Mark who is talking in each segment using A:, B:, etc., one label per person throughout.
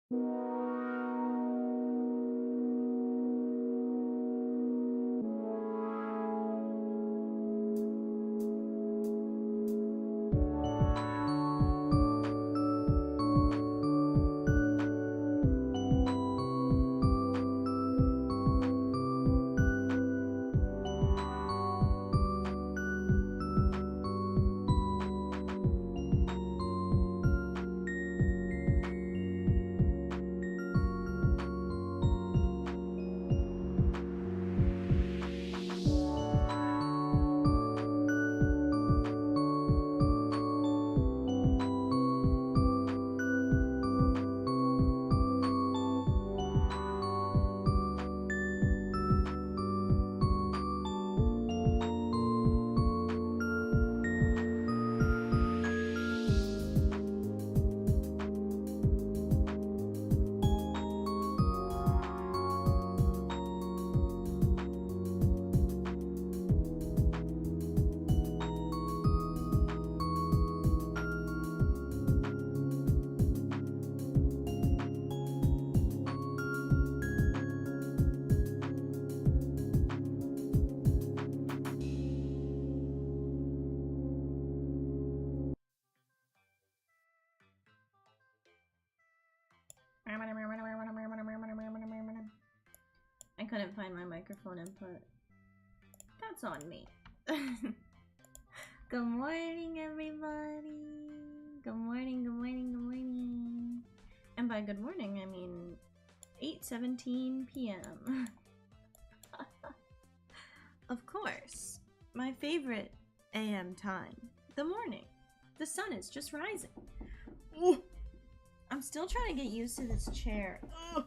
A: I couldn't find my microphone input. That's on me. Good morning, everybody. Good morning, good morning, good morning. And by good morning, I mean 8:17 p.m. Of course, my favorite AM time, the morning. The sun is just rising. Ooh. I'm still trying to get used to this chair. Ugh.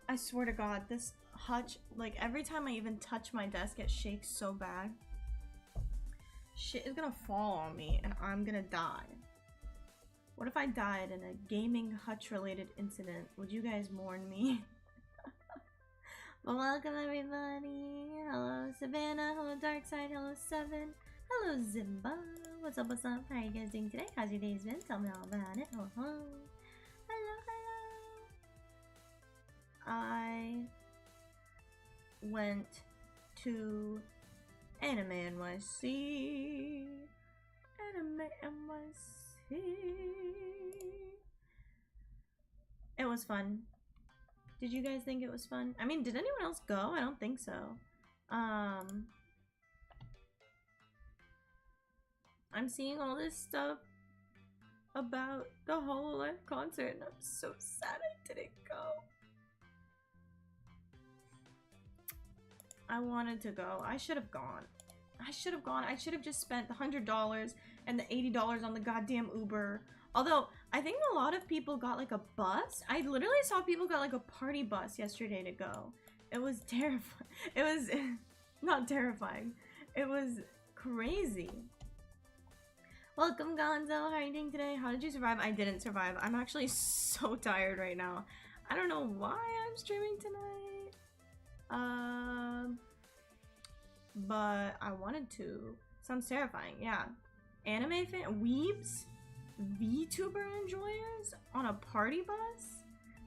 A: I swear to God, this hutch, like every time I even touch my desk, it shakes so bad. Shit is gonna fall on me and I'm gonna die. What if I died in a gaming hutch related incident? Would you guys mourn me? Well, welcome everybody. Hello Savannah, hello Darkside, hello Seven, hello Zimba. What's up, what's up? How are you guys doing today? How's your day's been? Tell me all about it. Hello, hello. Hello, hello. I went to Anime NYC. Anime NYC. It was fun. Did you guys think it was fun? I mean, did anyone else go? I don't think so. I'm seeing all this stuff about the Hololive concert and I'm so sad I didn't go. I wanted to go. I should have gone. I should have gone. I should have just spent the $100 and the $80 on the goddamn Uber. Although, I think a lot of people got like a bus. I literally saw people got like a party bus yesterday to go. It was terrifying. It was not terrifying. It was crazy. Welcome, Gonzo. How are you doing today? How did you survive? I didn't survive. I'm actually so tired right now. I don't know why I'm streaming tonight. But I wanted to. Sounds terrifying. Yeah. Anime fan? Weebs? VTuber enjoyers? On a party bus?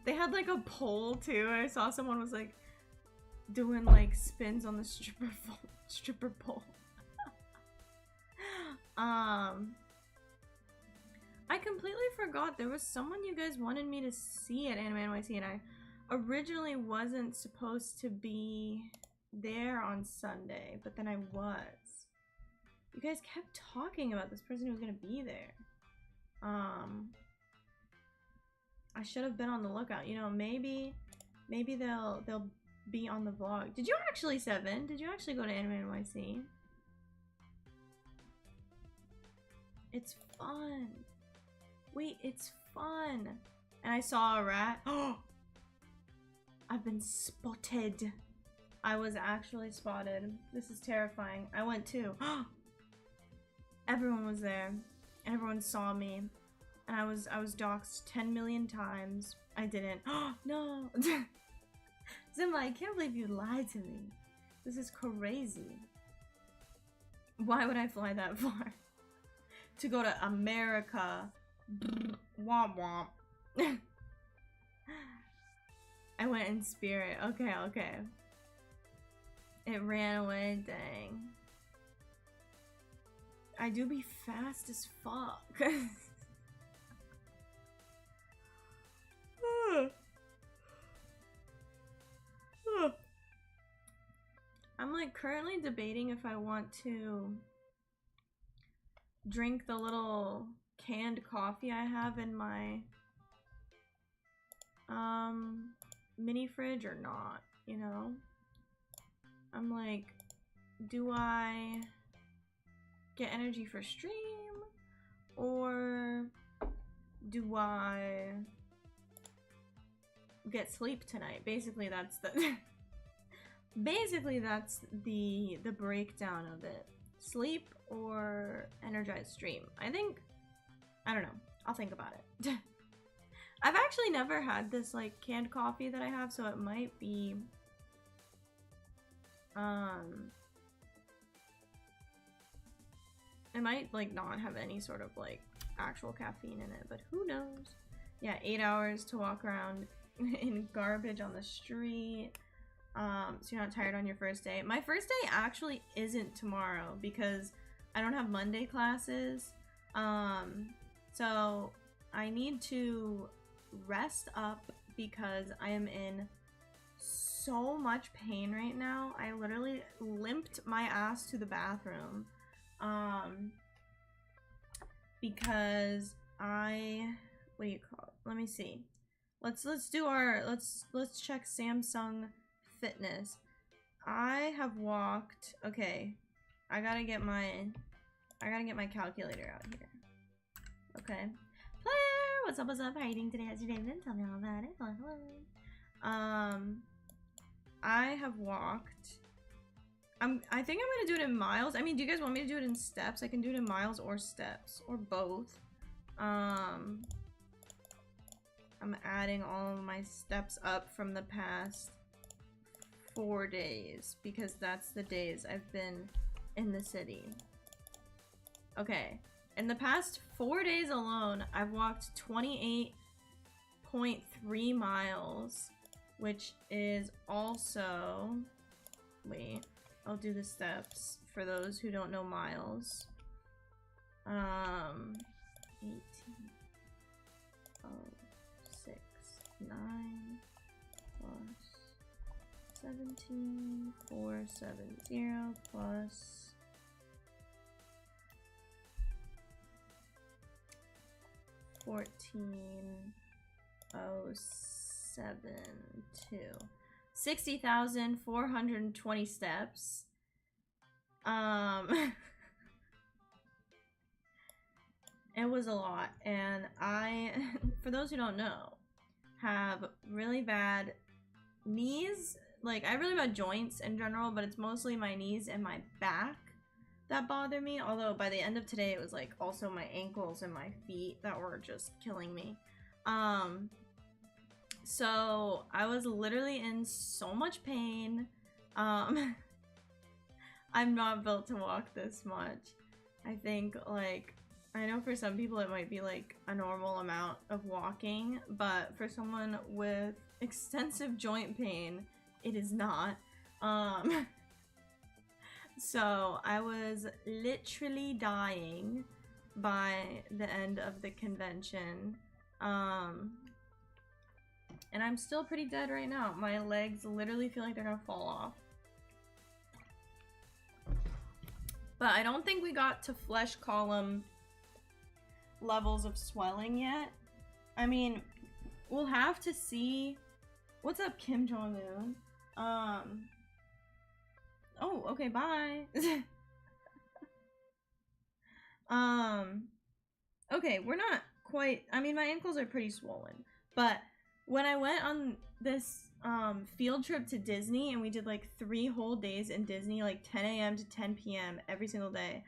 A: They had like a pole too. I saw someone was like doing like spins on the stripper pole. I completely forgot there was someone you guys wanted me to see at Anime NYC and I originally wasn't supposed to be there on Sunday, but then I was. You guys kept talking about this person who was gonna be there. I should have been on the lookout. You know, maybe they'll be on the vlog. Did you actually, Seven? Did you actually go to Anime NYC? It's fun. Wait, it's fun. And I saw a rat. Oh, I've been spotted. I was actually spotted. This is terrifying. I went too. Everyone was there. And everyone saw me. And I was doxxed 10 million times. I didn't. Oh no. Zimba, I can't believe you lied to me. This is crazy. Why would I fly that far? To go to America. Womp womp. I went in spirit. Okay, okay. It ran away, dang. I do be fast as fuck. I'm like currently debating if I want to drink the little canned coffee I have in my mini fridge or not, you know? I'm like, do I get energy for stream or do I get sleep tonight? Basically that's the basically that's the breakdown of it. Sleep or energized stream. I think, I don't know, I'll think about it. I've actually never had this like canned coffee that I have, so it might be it might like not have any sort of like actual caffeine in it, but who knows. Yeah, 8 hours to walk around in garbage on the street. So you're not tired on your first day. My first day actually isn't tomorrow because I don't have Monday classes. So I need to rest up because I am in so much pain right now. I literally limped my ass to the bathroom. Because what do you call it? Let me see. Let's do our, let's check Samsung Fitness. I have walked, okay, I gotta get my calculator out here. Okay. Player, what's up, how are you doing today? How's your day been? Tell me all about it. Hello. I have walked, I think I'm gonna do it in miles. I mean, do you guys want me to do it in steps? I can do it in miles or steps, or both. I'm adding all of my steps up from the past 4 days because that's the days I've been in the city. Okay, in the past 4 days alone, I've walked 28.3 miles, which is also, wait, I'll do the steps for those who don't know miles. 18, 6, 9 plus 17, 470 plus 14,072. 60,420 steps. It was a lot, and I, for those who don't know, have really bad knees. Like, I have really bad joints in general, but it's mostly my knees and my back that bother me. Although by the end of today, it was like also my ankles and my feet that were just killing me. So I was literally in so much pain. I'm not built to walk this much. I think, like, I know for some people it might be like a normal amount of walking, but for someone with extensive joint pain, it is not. So I was literally dying by the end of the convention. And I'm still pretty dead right now. My legs literally feel like they're gonna fall off. But I don't think we got to flesh column levels of swelling yet. I mean, we'll have to see. What's up, Kim Jong-un? Oh, okay, bye. Okay, we're not quite, I mean, my ankles are pretty swollen, but when I went on this field trip to Disney and we did like 3 whole days in Disney, like 10 a.m. to 10 p.m. every single day,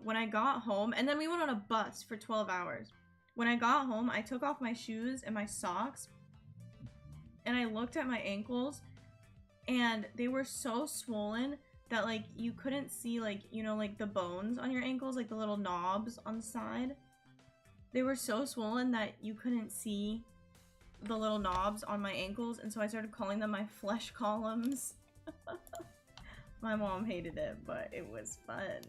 A: when I got home, and then we went on a bus for 12 hours. When I got home, I took off my shoes and my socks and I looked at my ankles and they were so swollen that like you couldn't see, like, you know, like the bones on your ankles, like the little knobs on the side. They were so swollen that you couldn't see the little knobs on my ankles, and so I started calling them my flesh columns. My mom hated it, but it was fun.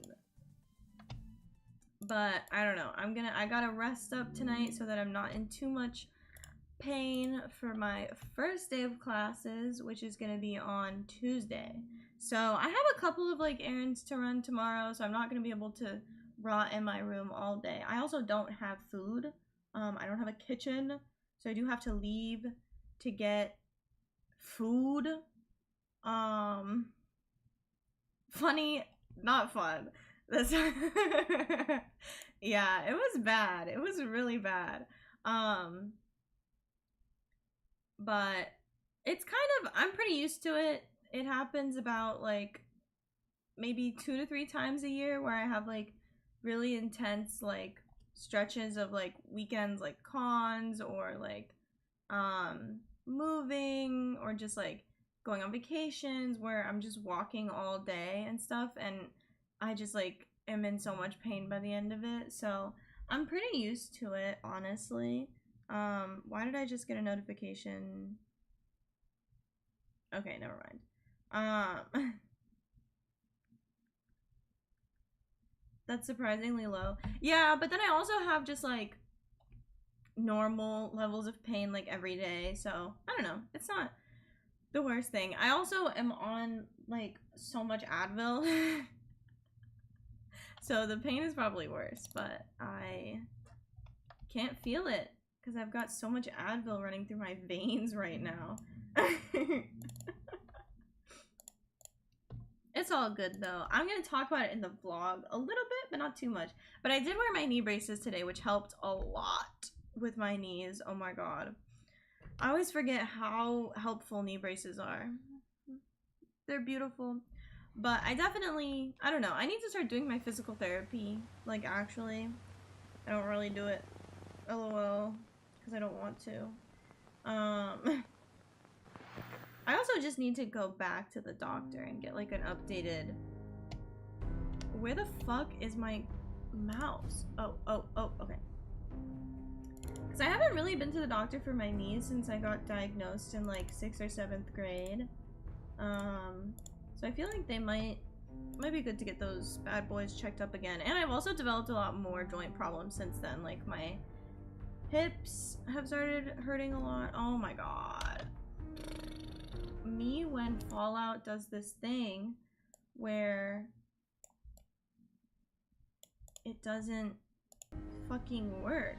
A: But I don't know. I gotta rest up tonight so that I'm not in too much pain for my first day of classes, which is gonna be on Tuesday. So I have a couple of like errands to run tomorrow, so I'm not gonna be able to rot in my room all day. I also don't have food. I don't have a kitchen, so I do have to leave to get food. Funny, not fun. That's yeah, it was bad. It was really bad. But it's kind of, I'm pretty used to it. It happens about like maybe 2 to 3 times a year where I have like really intense like stretches of like weekends, like cons or like moving or just like going on vacations where I'm just walking all day and stuff, and I just like am in so much pain by the end of it. So I'm pretty used to it, honestly. Why did I just get a notification? Okay, never mind. That's surprisingly low. Yeah, but then I also have just like normal levels of pain like every day, so I don't know. It's not the worst thing. I also am on like so much Advil. So the pain is probably worse, but I can't feel it because I've got so much Advil running through my veins right now. It's all good though. I'm gonna talk about it in the vlog a little bit, but not too much. But I did wear my knee braces today, which helped a lot with my knees. Oh my god. I always forget how helpful knee braces are. They're beautiful. But I definitely, I don't know, I need to start doing my physical therapy. Like, actually. I don't really do it. LOL. Because I don't want to. I also just need to go back to the doctor and get like an updated... Where the fuck is my mouse? Oh, okay. Because I haven't really been to the doctor for my knees since I got diagnosed in like 6th or 7th grade. So I feel like they might be good to get those bad boys checked up again. And I've also developed a lot more joint problems since then. Like my hips have started hurting a lot. Oh my god. Me when Fallout does this thing where it doesn't fucking work.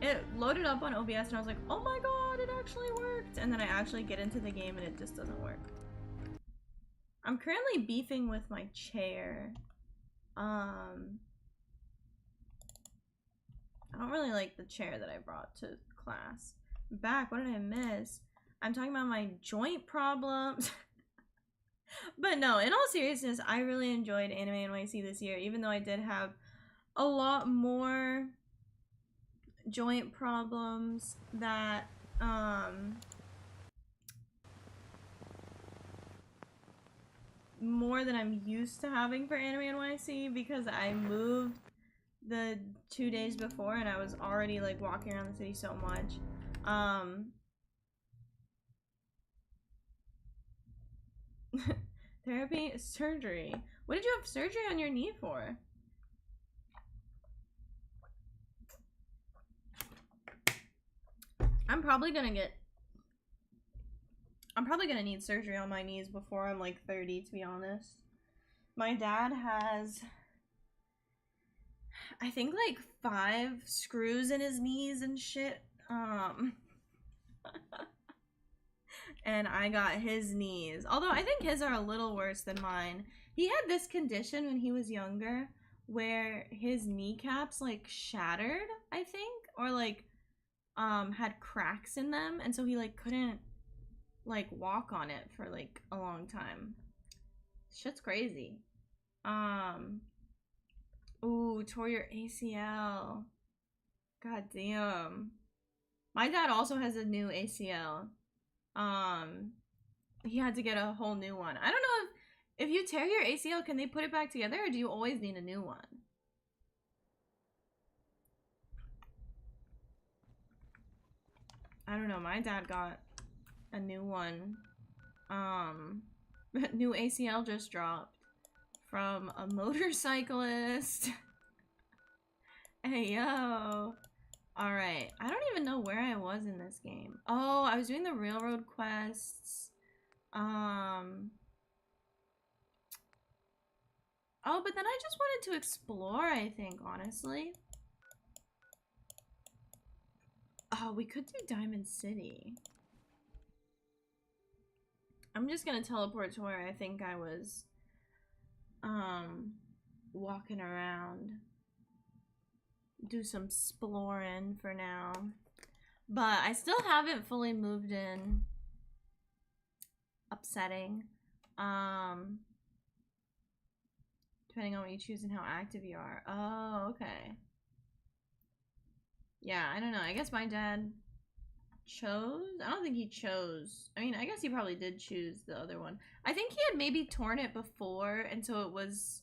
A: It loaded up on OBS and I was like, oh my god, it actually worked. And then I actually get into the game and it just doesn't work. I'm currently beefing with my chair. I don't really like the chair that I brought to class. Back, what did I miss? I'm talking about my joint problems. But no, in all seriousness, I really enjoyed Anime NYC this year, even though I did have a lot more joint problems that, more than I'm used to having for Anime NYC because I moved the 2 days before and I was already like walking around the city so much. Therapy, surgery. What did you have surgery on your knee for? I'm probably gonna need surgery on my knees before I'm like 30, to be honest. My dad has, I think, like 5 screws in his knees and shit. And I got his knees. Although I think his are a little worse than mine. He had this condition when he was younger where his kneecaps like shattered, I think, or like had cracks in them, and so he like couldn't like walk on it for like a long time. Shit's crazy. Ooh, tore your ACL. God damn. My dad also has a new ACL. He had to get a whole new one. I don't know if you tear your ACL, can they put it back together, or do you always need a new one? I don't know, my dad got a new one. New ACL just dropped from a motorcyclist. Hey, yo. Alright, I don't even know where I was in this game. Oh, I was doing the railroad quests. Oh, but then I just wanted to explore, I think, honestly. Oh, we could do Diamond City. I'm just gonna teleport to where I think I was, walking around. Do some exploring for now. But I still haven't fully moved in. Upsetting. Depending on what you choose and how active you are. Oh, okay. Yeah, I don't know. I guess my dad chose? I don't think he chose. I mean, I guess he probably did choose the other one. I think he had maybe torn it before, and so it was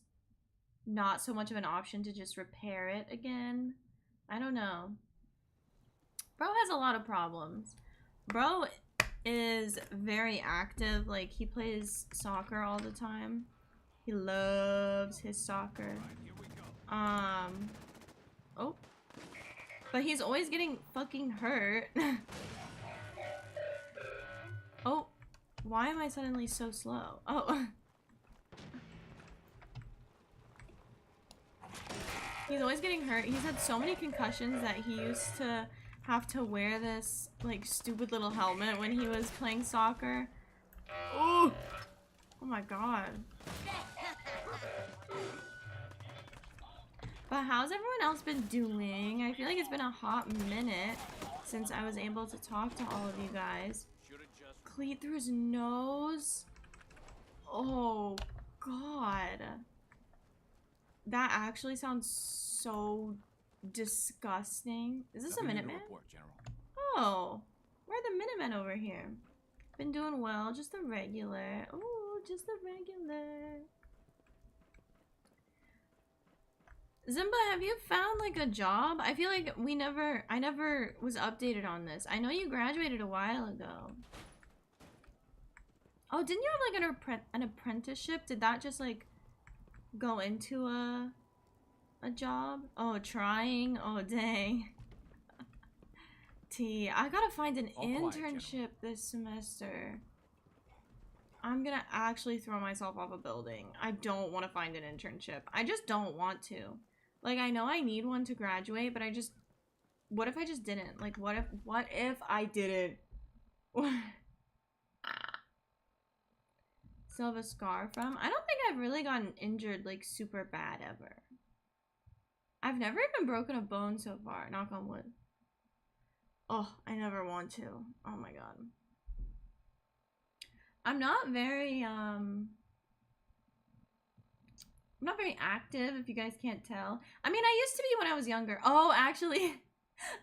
A: not so much of an option to just repair it again. I don't know. Bro has a lot of problems. Bro is very active. Like, he plays soccer all the time. He loves his soccer. Oh. But he's always getting fucking hurt. Oh. Why am I suddenly so slow? Oh. He's always getting hurt. He's had so many concussions that he used to have to wear this, like, stupid little helmet when he was playing soccer. Oh! Oh my god. But how's everyone else been doing? I feel like it's been a hot minute since I was able to talk to all of you guys. Cleat through his nose? Oh, God. That actually sounds so disgusting. Is this a Minuteman? Oh, where are the Minutemen over here? Been doing well, just a regular. Ooh, just a regular. Zimba, have you found like a job? I feel like I never was updated on this. I know you graduated a while ago. Oh, didn't you have like an apprenticeship? Did that just like go into a job? Oh, trying? Oh, dang. I gotta find an internship this semester. I'm gonna actually throw myself off a building. I don't want to find an internship. I just don't want to. Like, I know I need one to graduate, but what if I just didn't? Like, what if I didn't? Still have a scar from? I don't think I've really gotten injured, like, super bad ever. I've never even broken a bone so far, knock on wood. Oh, I never want to. Oh my god. I'm not very active, if you guys can't tell. I mean, I used to be when I was younger. Oh, actually,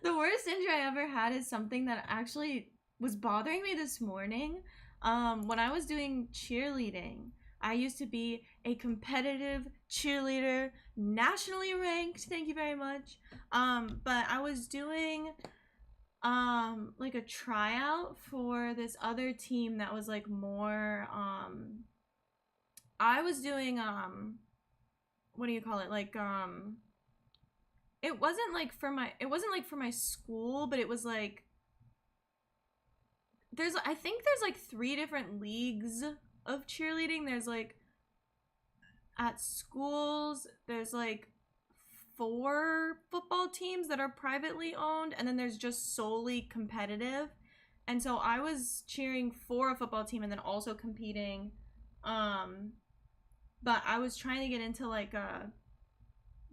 A: the worst injury I ever had is something that actually was bothering me this morning. When I was doing cheerleading, I used to be a competitive cheerleader, nationally ranked, thank you very much. But I was doing like a tryout for this other team that was like more I was doing what do you call it, like it wasn't like for my school, but it was like I think there's like 3 different leagues of cheerleading. There's like at schools, there's like 4 football teams that are privately owned, and then there's just solely competitive. And so I was cheering for a football team and then also competing. But I was trying to get into like a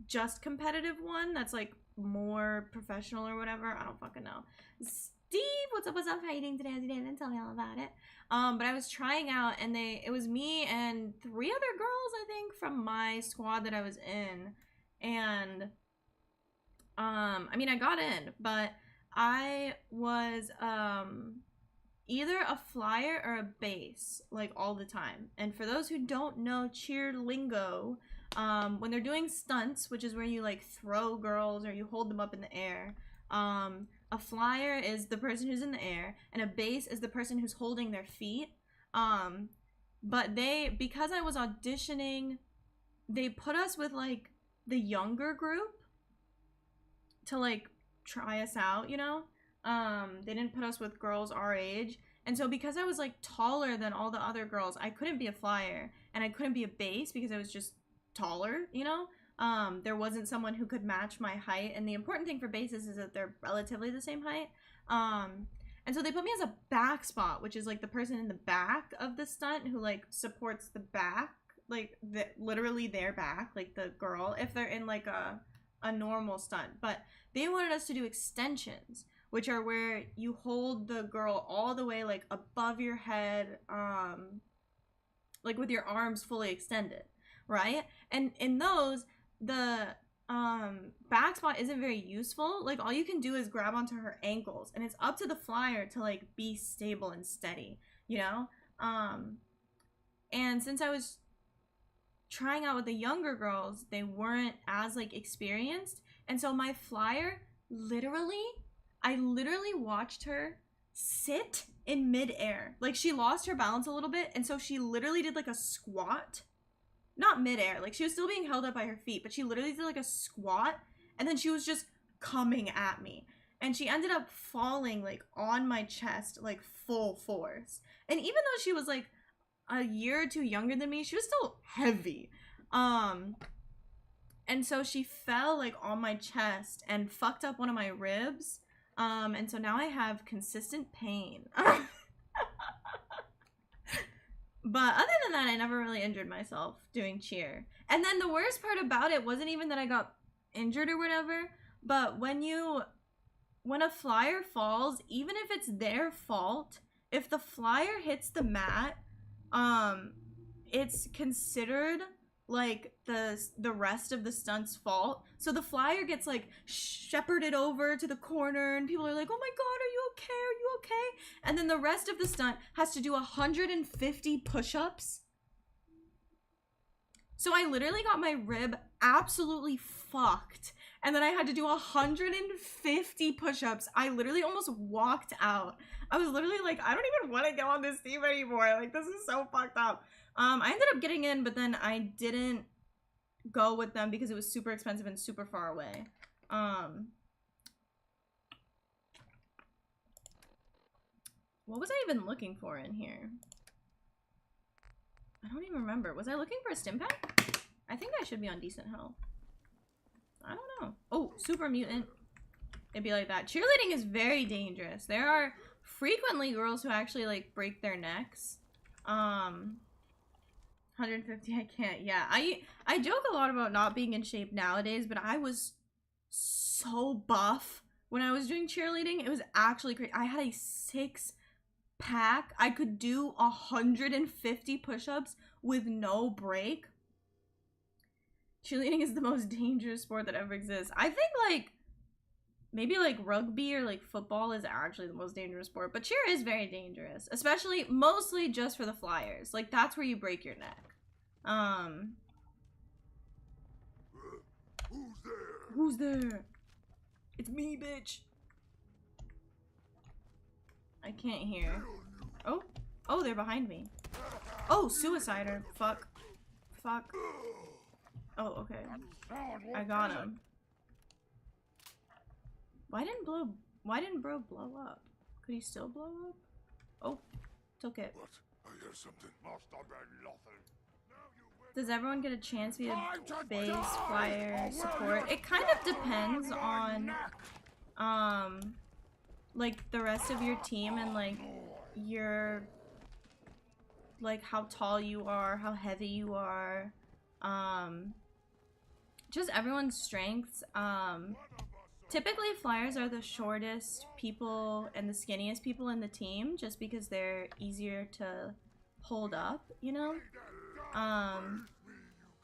A: just competitive one that's like more professional or whatever. I don't fucking know. Steve, what's up? How are you doing today? You didn't tell me all about it. But I was trying out, and it was me and 3 other girls, I think, from my squad that I was in. And I mean, I got in, but I was either a flyer or a base, like, all the time. And for those who don't know cheer lingo, when they're doing stunts, which is where you like throw girls or you hold them up in the air, A flyer is the person who's in the air, and a base is the person who's holding their feet. But because I was auditioning, they put us with like the younger group to like try us out, you know? They didn't put us with girls our age. And so because I was like taller than all the other girls, I couldn't be a flyer and I couldn't be a base because I was just taller, you know? There wasn't someone who could match my height. And the important thing for bases is that they're relatively the same height. And so they put me as a back spot, which is like the person in the back of the stunt who like supports the back, like literally their back, like the girl, if they're in like a normal stunt. But they wanted us to do extensions, which are where you hold the girl all the way like above your head, like with your arms fully extended, right? And in those, the back spot isn't very useful. Like all you can do is grab onto her ankles, and it's up to the flyer to like be stable and steady, you know? And since I was trying out with the younger girls, they weren't as like experienced, and so my flyer I literally watched her sit in midair. Like she lost her balance a little bit, and so she literally did like a squat. Not midair, like she was still being held up by her feet, but she literally did like a squat, and then she was just coming at me. And she ended up falling like on my chest, like full force. And even though she was like a year or two younger than me, she was still heavy. And so she fell like on my chest and fucked up one of my ribs. And so now I have consistent pain. But other than that, I never really injured myself doing cheer. And then the worst part about it wasn't even that I got injured or whatever, but when a flyer falls, even if it's their fault, if the flyer hits the mat, it's considered like the rest of the stunt's fault. So the flyer gets like shepherded over to the corner, and people are like, oh my god, are you okay? Are you okay? And then the rest of the stunt has to do 150 push-ups. So I literally got my rib absolutely fucked, and then I had to do 150 push-ups. I literally almost walked out. I was literally like, I don't even want to go on this team anymore. Like, this is so fucked up. I ended up getting in, but then I didn't go with them because it was super expensive and super far away. What was I even looking for in here? I don't even remember. Was I looking for a stim pack? I think I should be on decent health. I don't know. Oh, super mutant. It'd be like that. Cheerleading is very dangerous. There are frequently girls who actually like break their necks. 150, I can't. Yeah, I joke a lot about not being in shape nowadays, but I was so buff when I was doing cheerleading. It was actually crazy. I had a 6-pack. I could do 150 push-ups with no break. Cheerleading is the most dangerous sport that ever exists. I think like maybe like rugby or like football is actually the most dangerous sport, but cheer is very dangerous, especially mostly just for the flyers. Like that's where you break your neck.
B: Who's there?
A: Who's there? It's me, bitch. I can't hear. Oh, they're behind me. Oh, suicider. Fuck. Oh, okay. I got him. Why didn't bro blow up? Could he still blow up? Oh, took it.
B: What? I hear something. Must have been nothing.
A: Does everyone get a chance via base, flyer, support? It kind of depends on like the rest of your team and like your like how tall you are, how heavy you are, just everyone's strengths. Typically flyers are the shortest people and the skinniest people in the team just because they're easier to hold up, you know?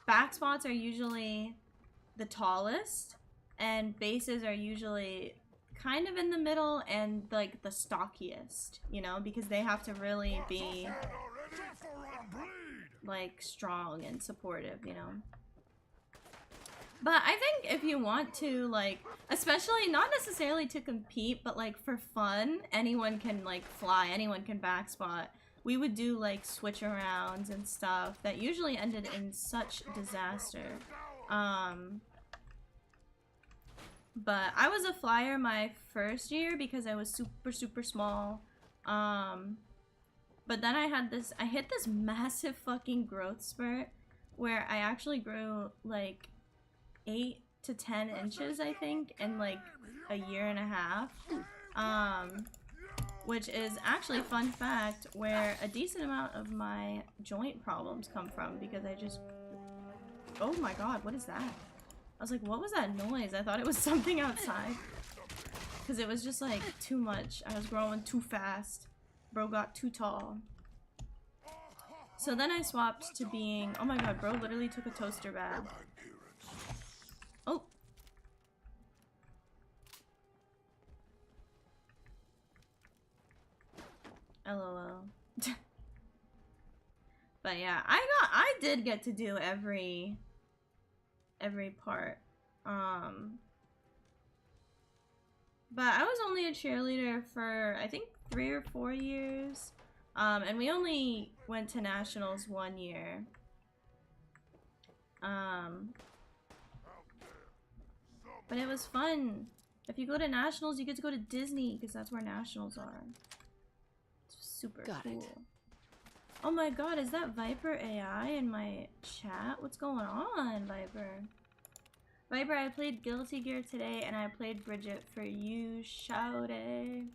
A: Back spots are usually the tallest, and bases are usually kind of in the middle and like the stockiest, you know, because they have to really be like strong and supportive, you know. But I think if you want to, like, especially not necessarily to compete, but like for fun, anyone can like fly, anyone can backspot. We would do like switch arounds and stuff that usually ended in such disaster. But I was a flyer my first year because I was super small. But then I hit this massive fucking growth spurt where I actually grew like 8 to 10 inches, I think, in like a year and a half. Which is actually, fun fact, where a decent amount of my joint problems come from because I just... Oh my god, what is that? I was like, what was that noise? I thought it was something outside. Because it was just like too much. I was growing too fast. Bro got too tall. So then I swapped to being... Oh my god, bro literally took a toaster bath. Oh. LOL. But yeah, I did get to do every part. But I was only a cheerleader for I think 3 or 4 years. And we only went to nationals 1 year. But it was fun. If you go to nationals, you get to go to Disney because that's where nationals are. It's super cool. Oh my god, is that Viper AI in my chat? What's going on, Viper? Viper, I played Guilty Gear today and I played Bridget for you, shouty.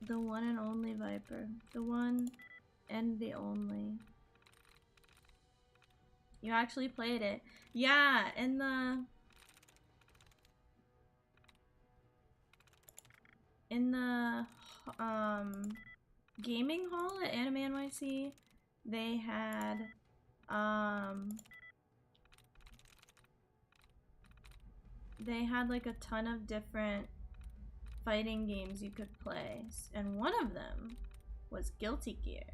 A: The one and only Viper. The one and the only. You actually played it. Yeah, in the gaming hall at Anime NYC, they had like a ton of different fighting games you could play, and one of them was Guilty Gear.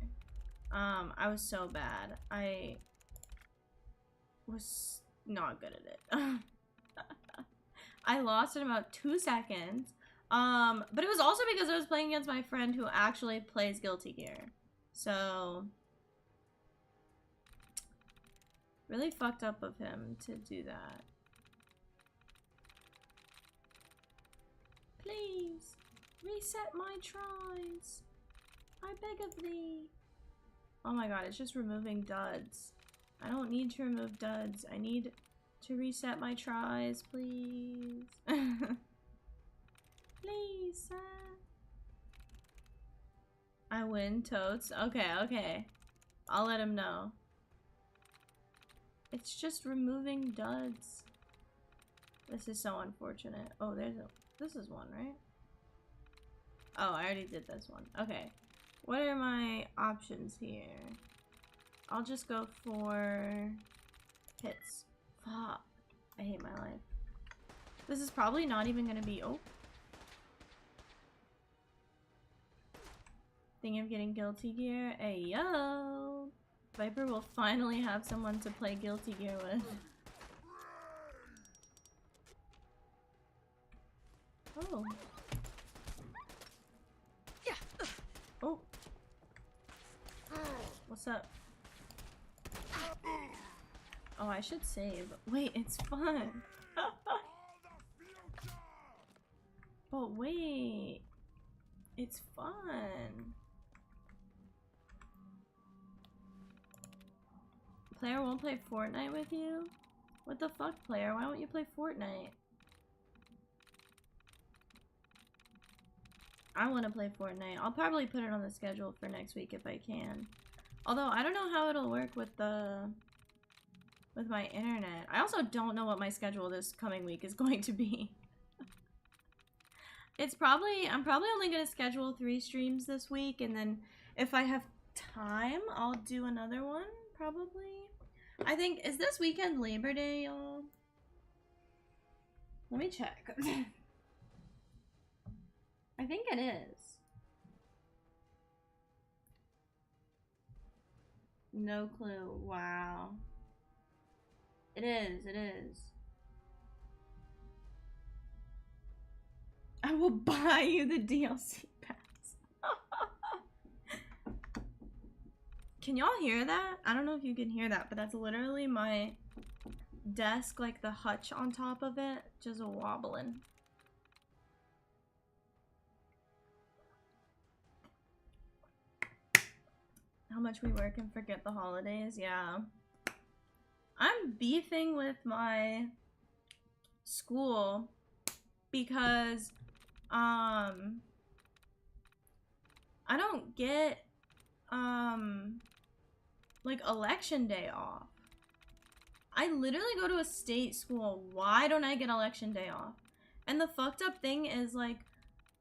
A: I was so bad. I was not good at it. I lost in about 2 seconds. But it was also because I was playing against my friend who actually plays Guilty Gear. So really fucked up of him to do that. Please, reset my tries. I beg of thee. Oh my god, it's just removing duds. I don't need to remove duds. I need to reset my tries, please. Please, sir. I win, totes. Okay, okay. I'll let him know. It's just removing duds. This is so unfortunate. Oh, this is one, right? Oh, I already did this one. Okay. What are my options here? I'll just go for hits. Fuck. I hate my life. This is probably not even gonna be... Oh. Thinking of getting Guilty Gear. Hey, yo! Viper will finally have someone to play Guilty Gear with. Oh. Oh. What's up? Oh, I should save. Wait, it's fun. But wait. It's fun. Player won't play Fortnite with you? What the fuck, player? Why won't you play Fortnite? I want to play Fortnite. I'll probably put it on the schedule for next week if I can. Although, I don't know how it'll work with my internet. I also don't know what my schedule this coming week is going to be. I'm probably only going to schedule 3 streams this week, and then if I have time, I'll do another one, probably. I think, is this weekend Labor Day, y'all? Let me check. I think it is. No clue. Wow. It is, it is. I will buy you the DLC pass. Can y'all hear that? I don't know if you can hear that, but that's literally my desk, like the hutch on top of it, just wobbling. How much we work and forget the holidays, yeah. I'm beefing with my school because I don't get like election day off. I literally go to a state school. Why don't I get election day off? And the fucked up thing is, like,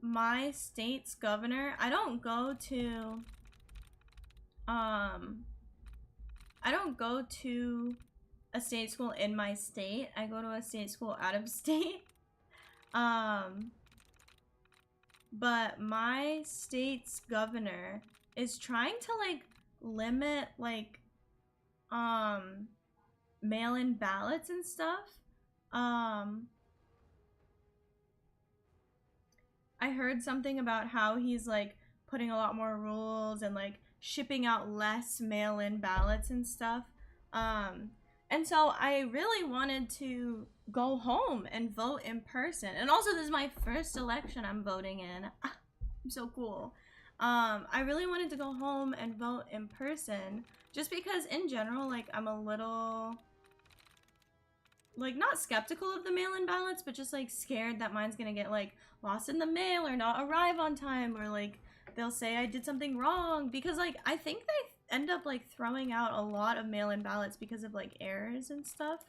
A: my state's governor, I don't go to a state school in my state. I go to a state school out of state. But my state's governor is trying to, like, limit, like, mail-in ballots and stuff. I heard something about how he's, like, putting a lot more rules and, like, shipping out less mail-in ballots and stuff. And so I really wanted to go home and vote in person. And also, this is my first election I'm voting in. I'm so cool. I really wanted to go home and vote in person just because in general, like, I'm a little, like, not skeptical of the mail-in ballots, but just, like, scared that mine's gonna get, like, lost in the mail or not arrive on time, or, like, they'll say I did something wrong, because, like, I think they end up, like, throwing out a lot of mail-in ballots because of, like, errors and stuff.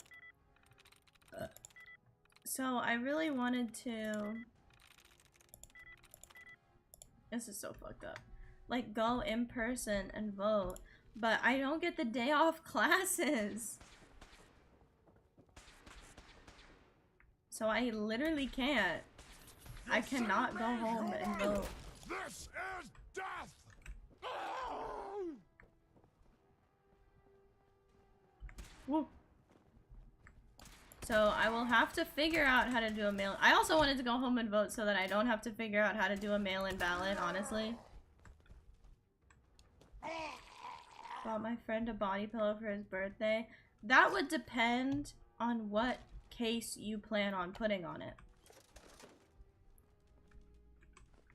A: So I really wanted to, this is so fucked up, like, go in person and vote, but I don't get the day off classes. So I literally can't. I cannot go home and vote.
B: This is death!
A: Woo. So I will have to figure out how to do a mail. I also wanted to go home and vote so that I don't have to figure out how to do a mail-in ballot, honestly. Bought my friend a body pillow for his birthday. That would depend on what case you plan on putting on it.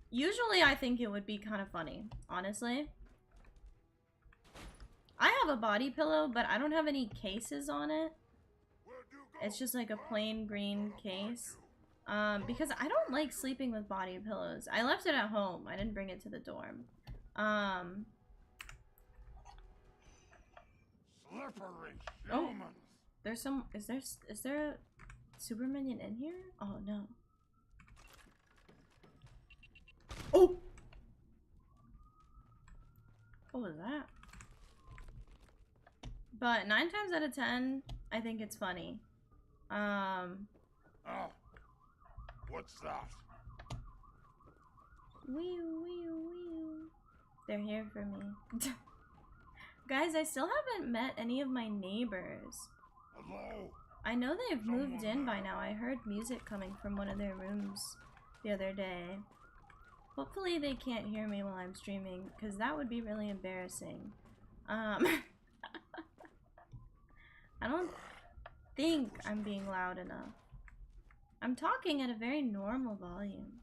A: Usually I think it would be kind of funny, honestly. I have a body pillow, but I don't have any cases on it. It's just like a plain green case. Because I don't like sleeping with body pillows. I left it at home. I didn't bring it to the dorm.
B: Slippery
A: Oh,
B: humans.
A: there's some, is there a super minion in here? Oh no. Oh! What was that? But 9 times out of 10, I think it's funny.
B: Oh, what's that?
A: Wee wee. They're here for me. Guys, I still haven't met any of my neighbors.
B: Hello?
A: I know they've moved in by now. I heard music coming from one of their rooms the other day. Hopefully they can't hear me while I'm streaming, because that would be really embarrassing. I don't think I'm being loud enough. I'm talking at a very normal volume.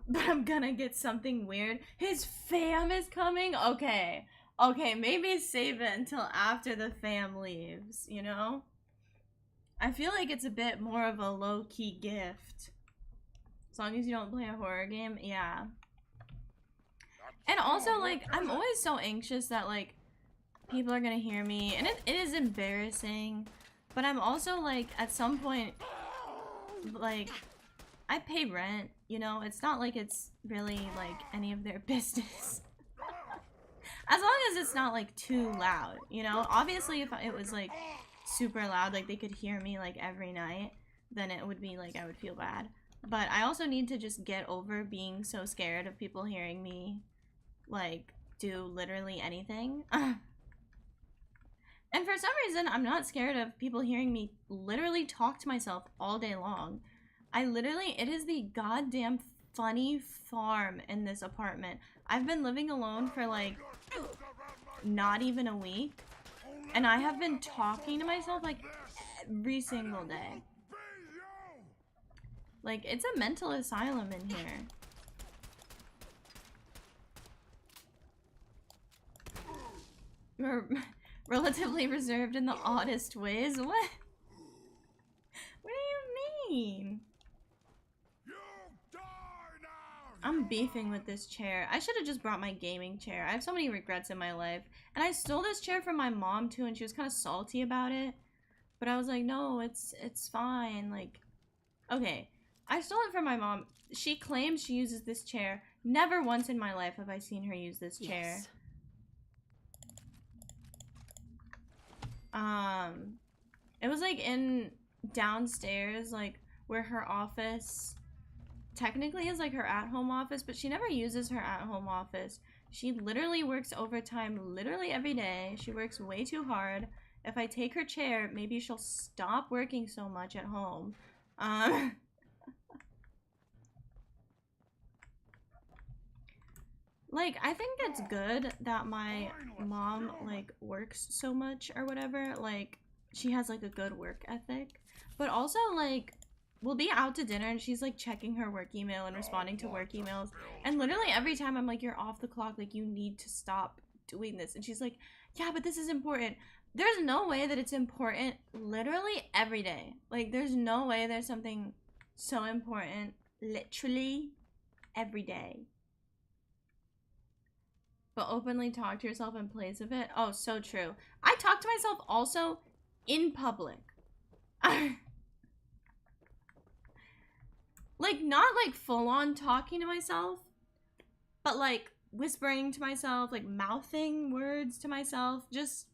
A: But I'm gonna get something weird. His fam is coming? Okay. Okay, maybe save it until after the fam leaves, you know? I feel like it's a bit more of a low-key gift. As long as you don't play a horror game, yeah. And also, like, I'm always so anxious that, like, people are gonna hear me. And it is embarrassing. But I'm also, like, at some point, like, I pay rent, you know? It's not like it's really, like, any of their business. As long as it's not, like, too loud, you know? Obviously, if it was, like, super loud, like, they could hear me, like, every night, then it would be, like, I would feel bad. But I also need to just get over being so scared of people hearing me, like, do literally anything. And for some reason, I'm not scared of people hearing me literally talk to myself all day long. It is the goddamn funny farm in this apartment. I've been living alone for like not even a week, and I have been talking to myself like every single day. Like, it's a mental asylum in here. We're relatively reserved in the oddest ways. What? What do you mean? I'm beefing with this chair. I should have just brought my gaming chair. I have so many regrets in my life. And I stole this chair from my mom too, and she was kind of salty about it. But I was like, no, it's fine. Like, okay. I stole it from my mom. She claims she uses this chair. Never once in my life have I seen her use this chair.
C: Yes.
A: It was like in downstairs, like where her office technically is like her at-home office, but she never uses her at-home office. She literally works overtime literally every day. She works way too hard. If I take her chair, maybe she'll stop working so much at home. Like, I think it's good that my mom, like, works so much or whatever. Like, she has, like, a good work ethic. But also, like, we'll be out to dinner and she's, like, checking her work email and responding to work emails. And literally every time I'm like, you're off the clock. Like, you need to stop doing this. And she's like, yeah, but this is important. There's no way that it's important literally every day. Like, there's no way there's something so important literally every day. But openly talk to yourself in place of it. Oh, so true. I talk to myself also in public. Like, not like full on talking to myself, but like whispering to myself, like mouthing words to myself, just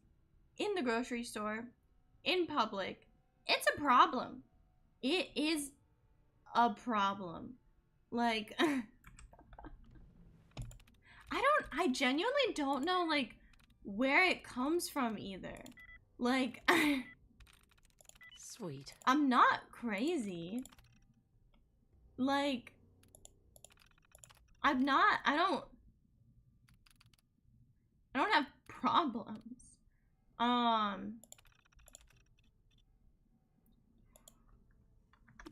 A: in the grocery store, in public. It's a problem. It is a problem. Like, I genuinely don't know, like, where it comes from either. Like,
C: Sweet.
A: I'm not crazy. Like, I don't have problems.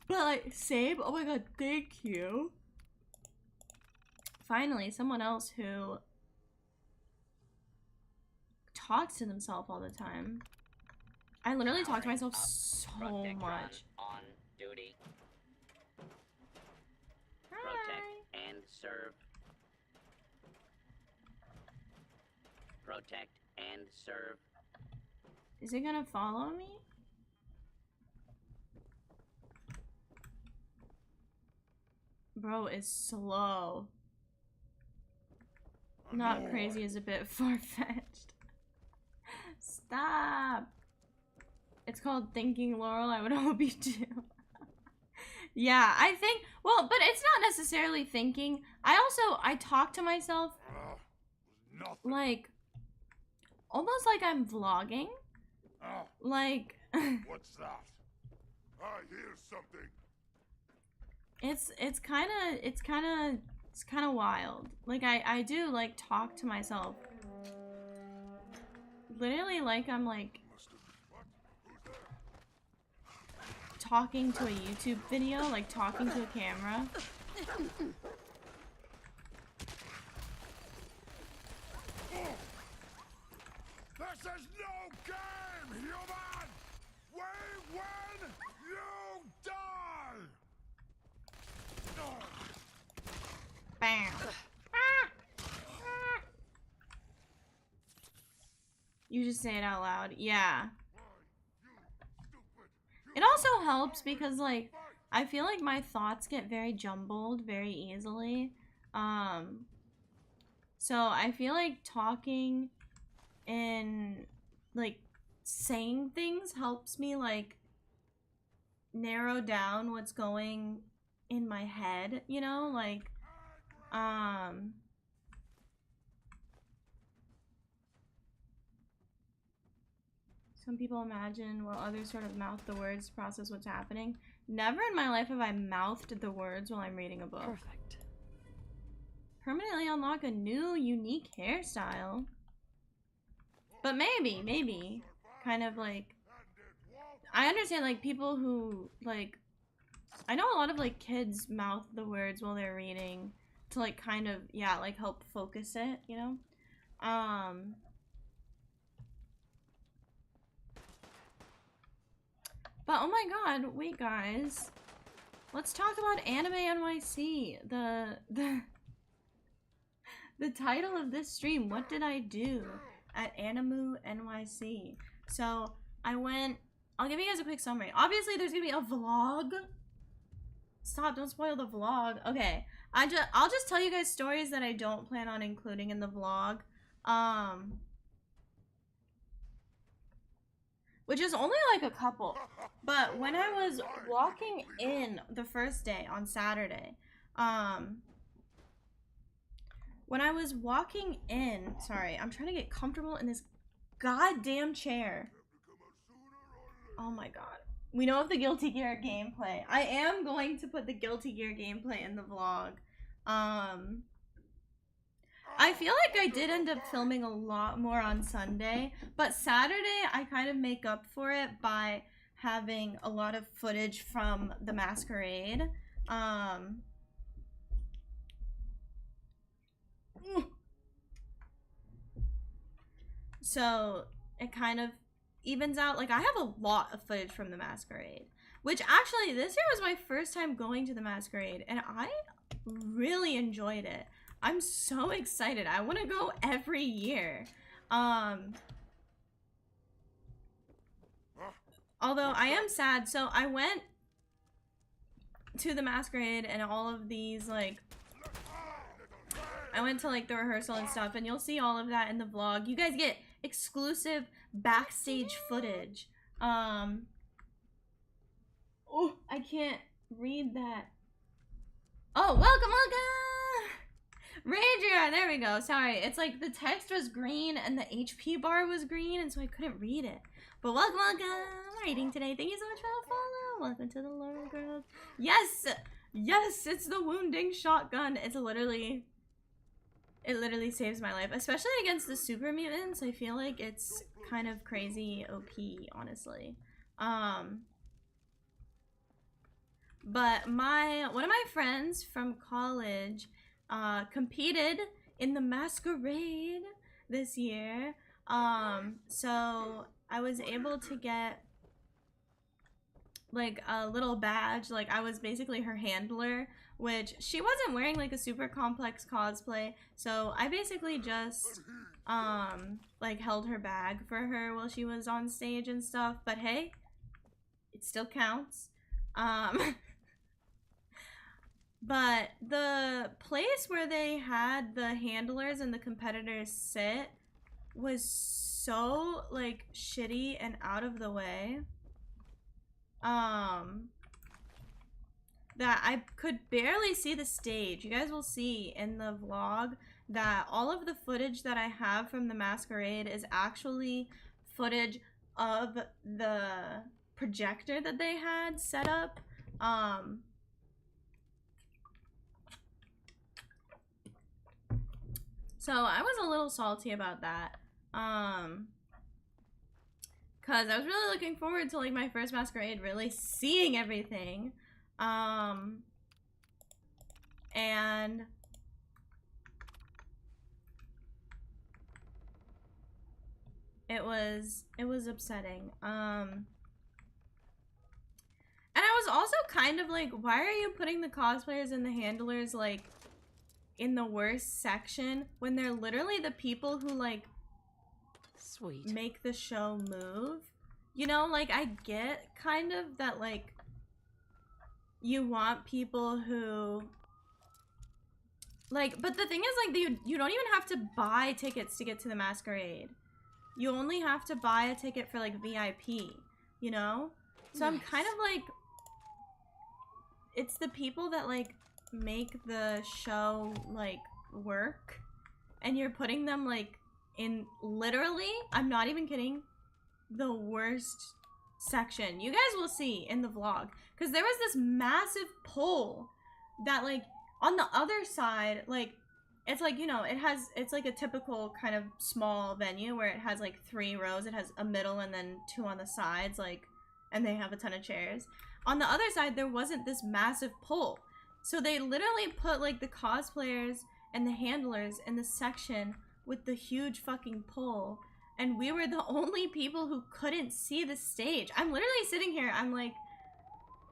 A: But like, Sabe, oh my god, thank you. Finally, someone else who talks to themselves all the time. I literally talk to myself so much.
D: On duty.
A: Hi.
D: Protect and serve. Protect and serve.
A: Is it gonna follow me? Bro is slow. Not crazy is a bit far-fetched. Stop. It's called thinking, Laurel. I would hope you do. Yeah, I think, well, but it's not necessarily thinking. I talk to myself like, almost like I'm vlogging. Like,
B: What's that? I hear something.
A: it's kind of wild. Like, I do like talk to myself. Literally like I'm like talking to a YouTube video, like talking to a camera.
B: This is no game, human! We win, you die!
A: Bam. You just say it out loud. Yeah. It also helps because, like, I feel like my thoughts get very jumbled very easily. So I feel like talking and, like, saying things helps me, like, narrow down what's going in my head, you know? Like, Some people imagine while others sort of mouth the words to process what's happening. Never in my life have I mouthed the words while I'm reading a book.
C: Perfect.
A: Permanently unlock a new, unique hairstyle. But maybe. Kind of like... I understand, like, people who, like... I know a lot of, like, kids mouth the words while they're reading to, like, kind of, yeah, like, help focus it, you know? But, oh my god, wait, guys. Let's talk about Anime NYC. The title of this stream, what did I do at Animu NYC? So, I'll give you guys a quick summary. Obviously, there's gonna be a vlog. Stop, don't spoil the vlog. Okay, I'll just tell you guys stories that I don't plan on including in the vlog. Which is only like a couple. But when I was walking in the first day on Saturday, when I was walking in, sorry, I'm trying to get comfortable in this goddamn chair. Oh my god. We know of the Guilty Gear gameplay. I am going to put the Guilty Gear gameplay in the vlog. I feel like I did end up filming a lot more on Sunday, but Saturday I kind of make up for it by having a lot of footage from the masquerade. So it kind of evens out. Like, I have a lot of footage from the masquerade, which actually this year was my first time going to the masquerade and I really enjoyed it. I'm so excited. I want to go every year. Although I am sad, so I went to the masquerade and all of these, like, I went to like the rehearsal and stuff, and you'll see all of that in the vlog. You guys get exclusive backstage footage. Oh, I can't read that. Oh, welcome. Ranger, there we go. Sorry, it's like the text was green and the HP bar was green, and so I couldn't read it. But welcome. Reading today. Thank you so much for the follow. Welcome to the Laurrellive. Yes, it's the wounding shotgun. It literally saves my life, especially against the super mutants. I feel like it's kind of crazy OP, honestly. But one of my friends from college competed in the masquerade this year. So I was able to get like a little badge. Like, I was basically her handler, which she wasn't wearing like a super complex cosplay, so I basically just like held her bag for her while she was on stage and stuff. But hey, it still counts. But the place where they had the handlers and the competitors sit was so like shitty and out of the way that I could barely see the stage. You guys will see in the vlog that all of the footage that I have from the masquerade is actually footage of the projector that they had set up. So I was a little salty about that. Cause I was really looking forward to like my first masquerade, really seeing everything. And it was upsetting. And I was also kind of like, why are you putting the cosplayers and the handlers like in the worst section when they're literally the people who like make the show move? You know, like, I get kind of that like you want people who like, but the thing is like you don't even have to buy tickets to get to the masquerade. You only have to buy a ticket for like VIP, you know? So nice. I'm kind of like, it's the people that like make the show like work, and you're putting them like in, literally, I'm not even kidding, the worst section. You guys will see in the vlog. Because there was this massive pole that, like, on the other side, like, it's like, you know, it's like a typical kind of small venue where it has like 3 rows. It has a middle and then 2 on the sides, like, and they have a ton of chairs. On the other side, there wasn't this massive pole. So they literally put like the cosplayers and the handlers in the section with the huge fucking pole. And we were the only people who couldn't see the stage. I'm literally sitting here, I'm like,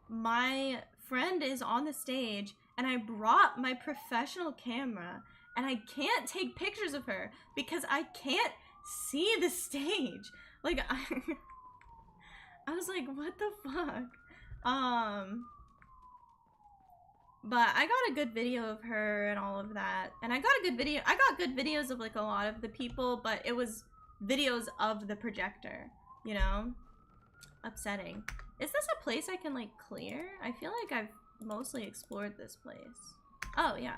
A: my friend is on the stage and I brought my professional camera and I can't take pictures of her because I can't see the stage. Like, I was like, what the fuck? But I got a good video of her and all of that. And I got good videos of like a lot of the people, but it was videos of the projector, you know? Upsetting. Is this a place I can like clear? I feel like I've mostly explored this place. Oh, yeah.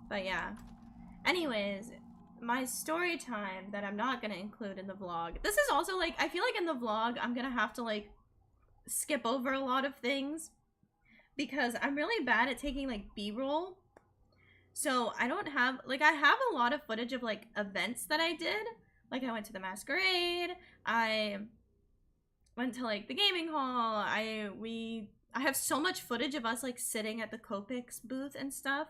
A: But yeah. Anyways, my story time that I'm not gonna include in the vlog. This is also like, I feel like in the vlog, I'm gonna have to like skip over a lot of things because I'm really bad at taking like B-roll. So I don't have, like, I have a lot of footage of like events that I did. Like I went to the masquerade, I went to like the gaming hall, I have so much footage of us like sitting at the Copics booth and stuff.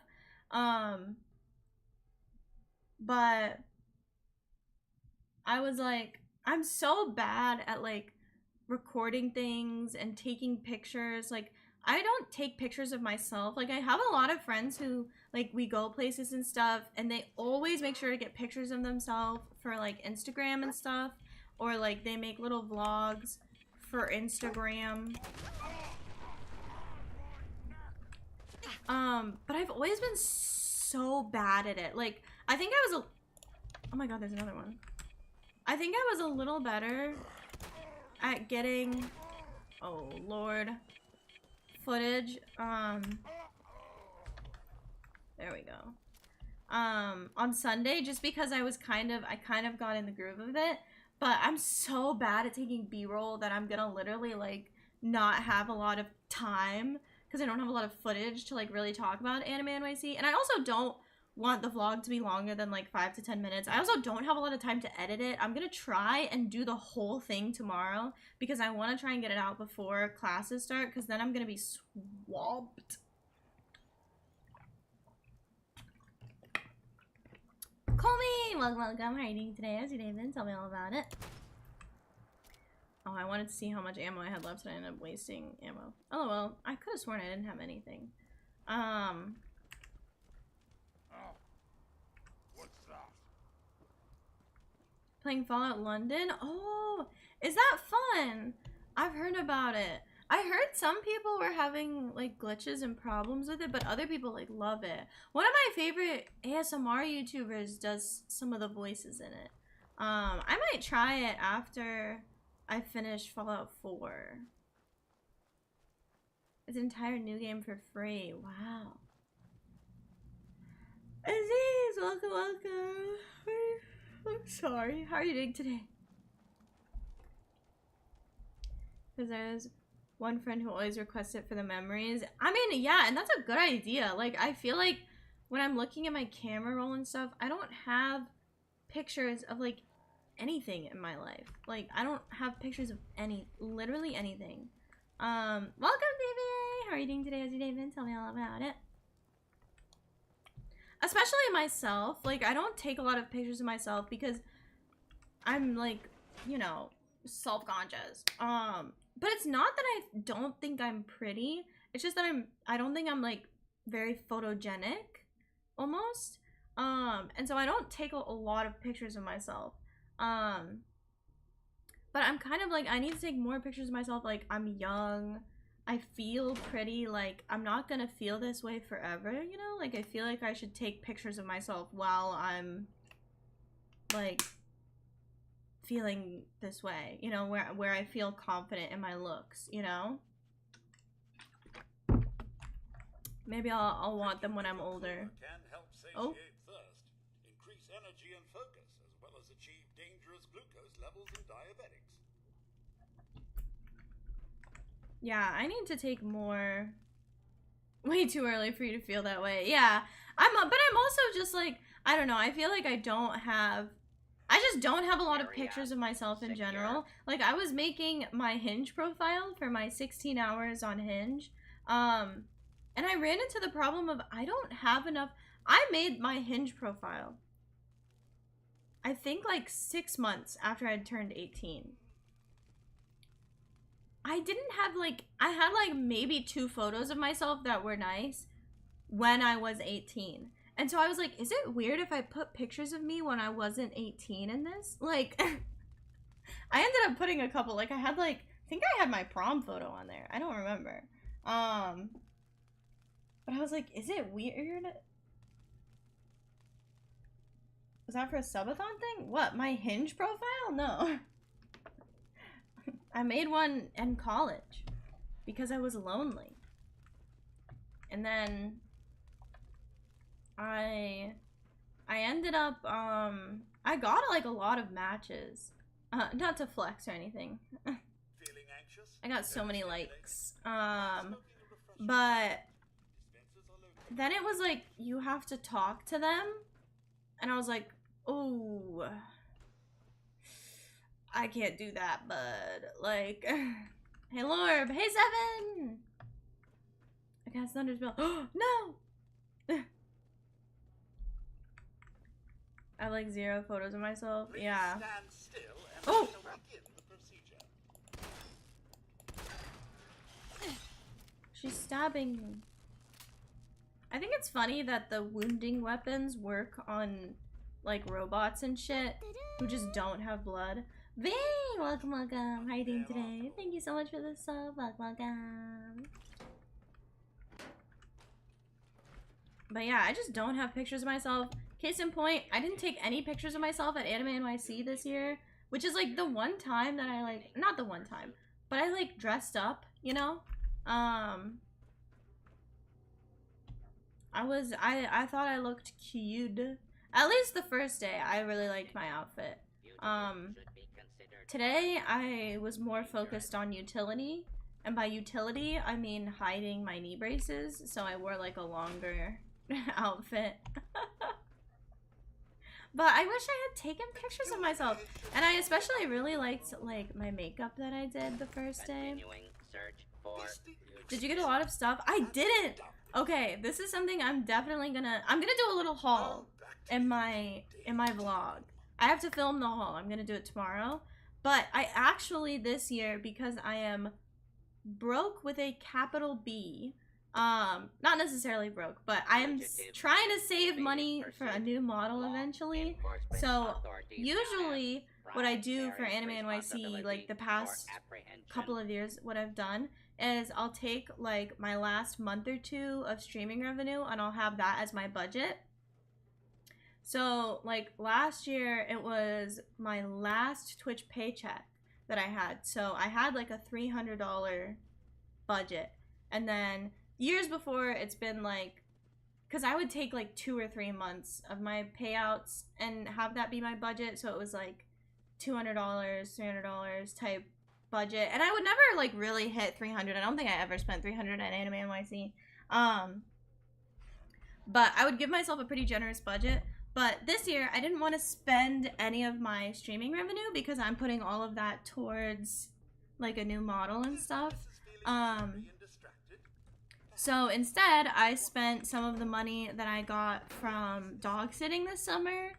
A: But I was like, I'm so bad at like recording things and taking pictures. Like, I don't take pictures of myself. Like, I have a lot of friends who, like, we go places and stuff, and they always make sure to get pictures of themselves for, like, Instagram and stuff. Or, like, they make little vlogs for Instagram. But I've always been so bad at it. Like, I think I was oh my god, there's another one. I think I was a little better at getting, oh lord, footage, there we go, on Sunday, just because I kind of got in the groove of it. But I'm so bad at taking B-roll that I'm gonna literally like not have a lot of time because I don't have a lot of footage to like really talk about Anime NYC. And I also don't want the vlog to be longer than like 5 to 10 minutes. I also don't have a lot of time to edit it. I'm gonna try and do the whole thing tomorrow because I want to try and get it out before classes start, because then I'm gonna be swamped. Colby, welcome. How are you doing today? How's your day been? Tell me all about it. Oh, I wanted to see how much ammo I had left and I ended up wasting ammo. Oh well, I could have sworn I didn't have anything.
B: What's that?
A: Playing Fallout London? Oh, is that fun? I've heard about it. I heard some people were having like glitches and problems with it, but other people like love it. One of my favorite ASMR YouTubers does some of the voices in it. I might try it after I finish Fallout 4. It's an entire new game for free. Wow. Aziz, welcome, welcome. I'm sorry. How are you doing today? Because there's one friend who always requests it for the memories. I mean, yeah, and that's a good idea. Like, I feel like when I'm looking at my camera roll and stuff, I don't have pictures of, like, anything in my life. Like, I don't have pictures of literally anything. Welcome, DBA! How are you doing today, Ozzy David? Tell me all about it. Especially myself. Like, I don't take a lot of pictures of myself because I'm, like, you know, self-conscious. But it's not that I don't think I'm pretty. It's just that I don't think I'm, like, very photogenic, almost. And so I don't take a lot of pictures of myself. But I'm kind of like, I need to take more pictures of myself. Like, I'm young. I feel pretty. Like, I'm not gonna feel this way forever, you know? Like, I feel like I should take pictures of myself while I'm, like, feeling this way, you know, where I feel confident in my looks, you know? Maybe I'll want them when I'm older.
C: Can help
A: Oh.
C: satiate thirst, increase energy and focus, as well as
B: dangerous glucose levels in diabetics.
A: Yeah, I need to take more. Way too early for you to feel that way. Yeah, but I'm also just like, I don't know. I feel like I just don't have a lot of pictures of myself in general. Like, I was making my Hinge profile for my 16 hours on Hinge. And I ran into the problem of I don't have enough. I made my Hinge profile, I think, like 6 months after I'd turned 18. I didn't have, like, I had, like, maybe 2 photos of myself that were nice when I was 18. And so I was like, is it weird if I put pictures of me when I wasn't 18 in this? Like, I ended up putting a couple, like, I had, like, I think I had my prom photo on there. I don't remember. But I was like, is it weird? Was that for a subathon thing? What, my Hinge profile? No. I made one in college because I was lonely. And then I ended up, I got like a lot of matches. Not to flex or anything.
B: Feeling anxious?
A: I got so many likes. But then it was like, you have to talk to them. And I was like, oh, I can't do that, bud. Like, hey, Lorb. Hey, Seven. I cast Thunder's Bell. Oh, no. I have like 0 photos of myself. Yeah.
B: Stand still and
A: Oh.
B: begin the procedure.
A: She's stabbing me. I think it's funny that the wounding weapons work on like robots and shit who just don't have blood. Vay, welcome. How are you doing today? Thank you so much for the sub. Welcome. But yeah, I just don't have pictures of myself. Case in point, I didn't take any pictures of myself at Anime NYC this year, which is like the one time that I like, not the one time, but I like dressed up, you know? I thought I looked cute. At least the first day, I really liked my outfit. Today, I was more focused on utility. And by utility, I mean hiding my knee braces. So I wore like a longer outfit. But I wish I had taken pictures of myself. And I especially really liked like my makeup that I did the first day. Did you get a lot of stuff? I didn't! Okay, this is something I'm definitely gonna do a little haul in my vlog. I have to film the haul. I'm gonna do it tomorrow. But I actually this year, because I am broke with a capital B, not necessarily broke, but I am trying to save money for a new model eventually. So usually what I do for Anime NYC, like the past couple of years, what I've done is I'll take like my last month or 2 of streaming revenue and I'll have that as my budget. So like last year it was my last Twitch paycheck that I had. So I had like a $300 budget. And then years before it's been like, because I would take like 2 or 3 months of my payouts and have that be my budget. So it was like $200, $300 type budget. And I would never like really hit 300. I don't think I ever spent 300 at Anime NYC. But I would give myself a pretty generous budget. But this year, I didn't want to spend any of my streaming revenue because I'm putting all of that towards like a new model and stuff. So instead, I spent some of the money that I got from dog sitting this summer.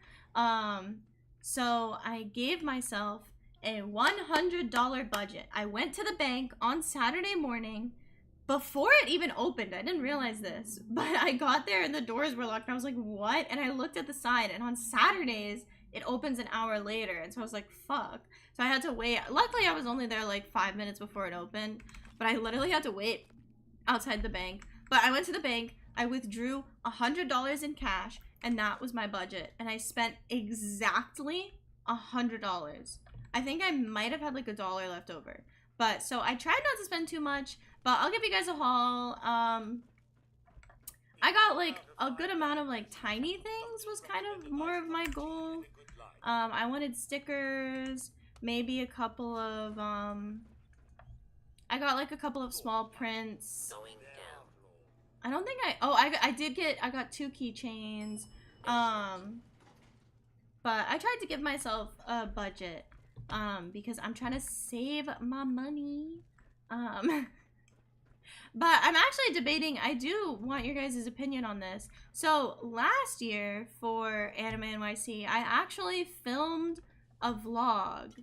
A: So I gave myself a $100 budget. I went to the bank on Saturday morning before it even opened. I didn't realize this, but I got there and the doors were locked and I was like, what? And I looked at the sign and on Saturdays, it opens an hour later. And so I was like, fuck. So I had to wait. Luckily, I was only there like 5 minutes before it opened, but I literally had to wait outside the bank. But I went to the bank, I withdrew $100 in cash, and that was my budget. And I spent exactly $100. I think I might have had like $1 left over. But so I tried not to spend too much, but I'll give you guys a haul. I got like a good amount of like tiny things was kind of more of my goal. I wanted stickers, maybe a couple of, I got like a couple of small prints. I don't think I got 2 keychains. But I tried to give myself a budget, because I'm trying to save my money. But I'm actually debating, I do want your guys' opinion on this. So last year for Anime NYC, I actually filmed a vlog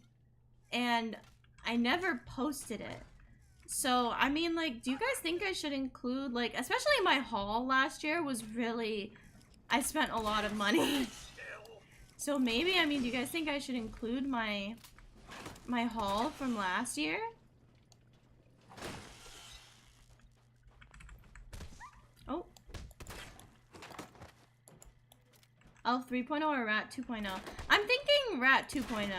A: and I never posted it. So, I mean, like, do you guys think I should include, like, especially my haul last year was really, I spent a lot of money. So maybe, I mean, do you guys think I should include my haul from last year? Oh. Elf 3.0 or Rat 2.0? I'm thinking Rat 2.0.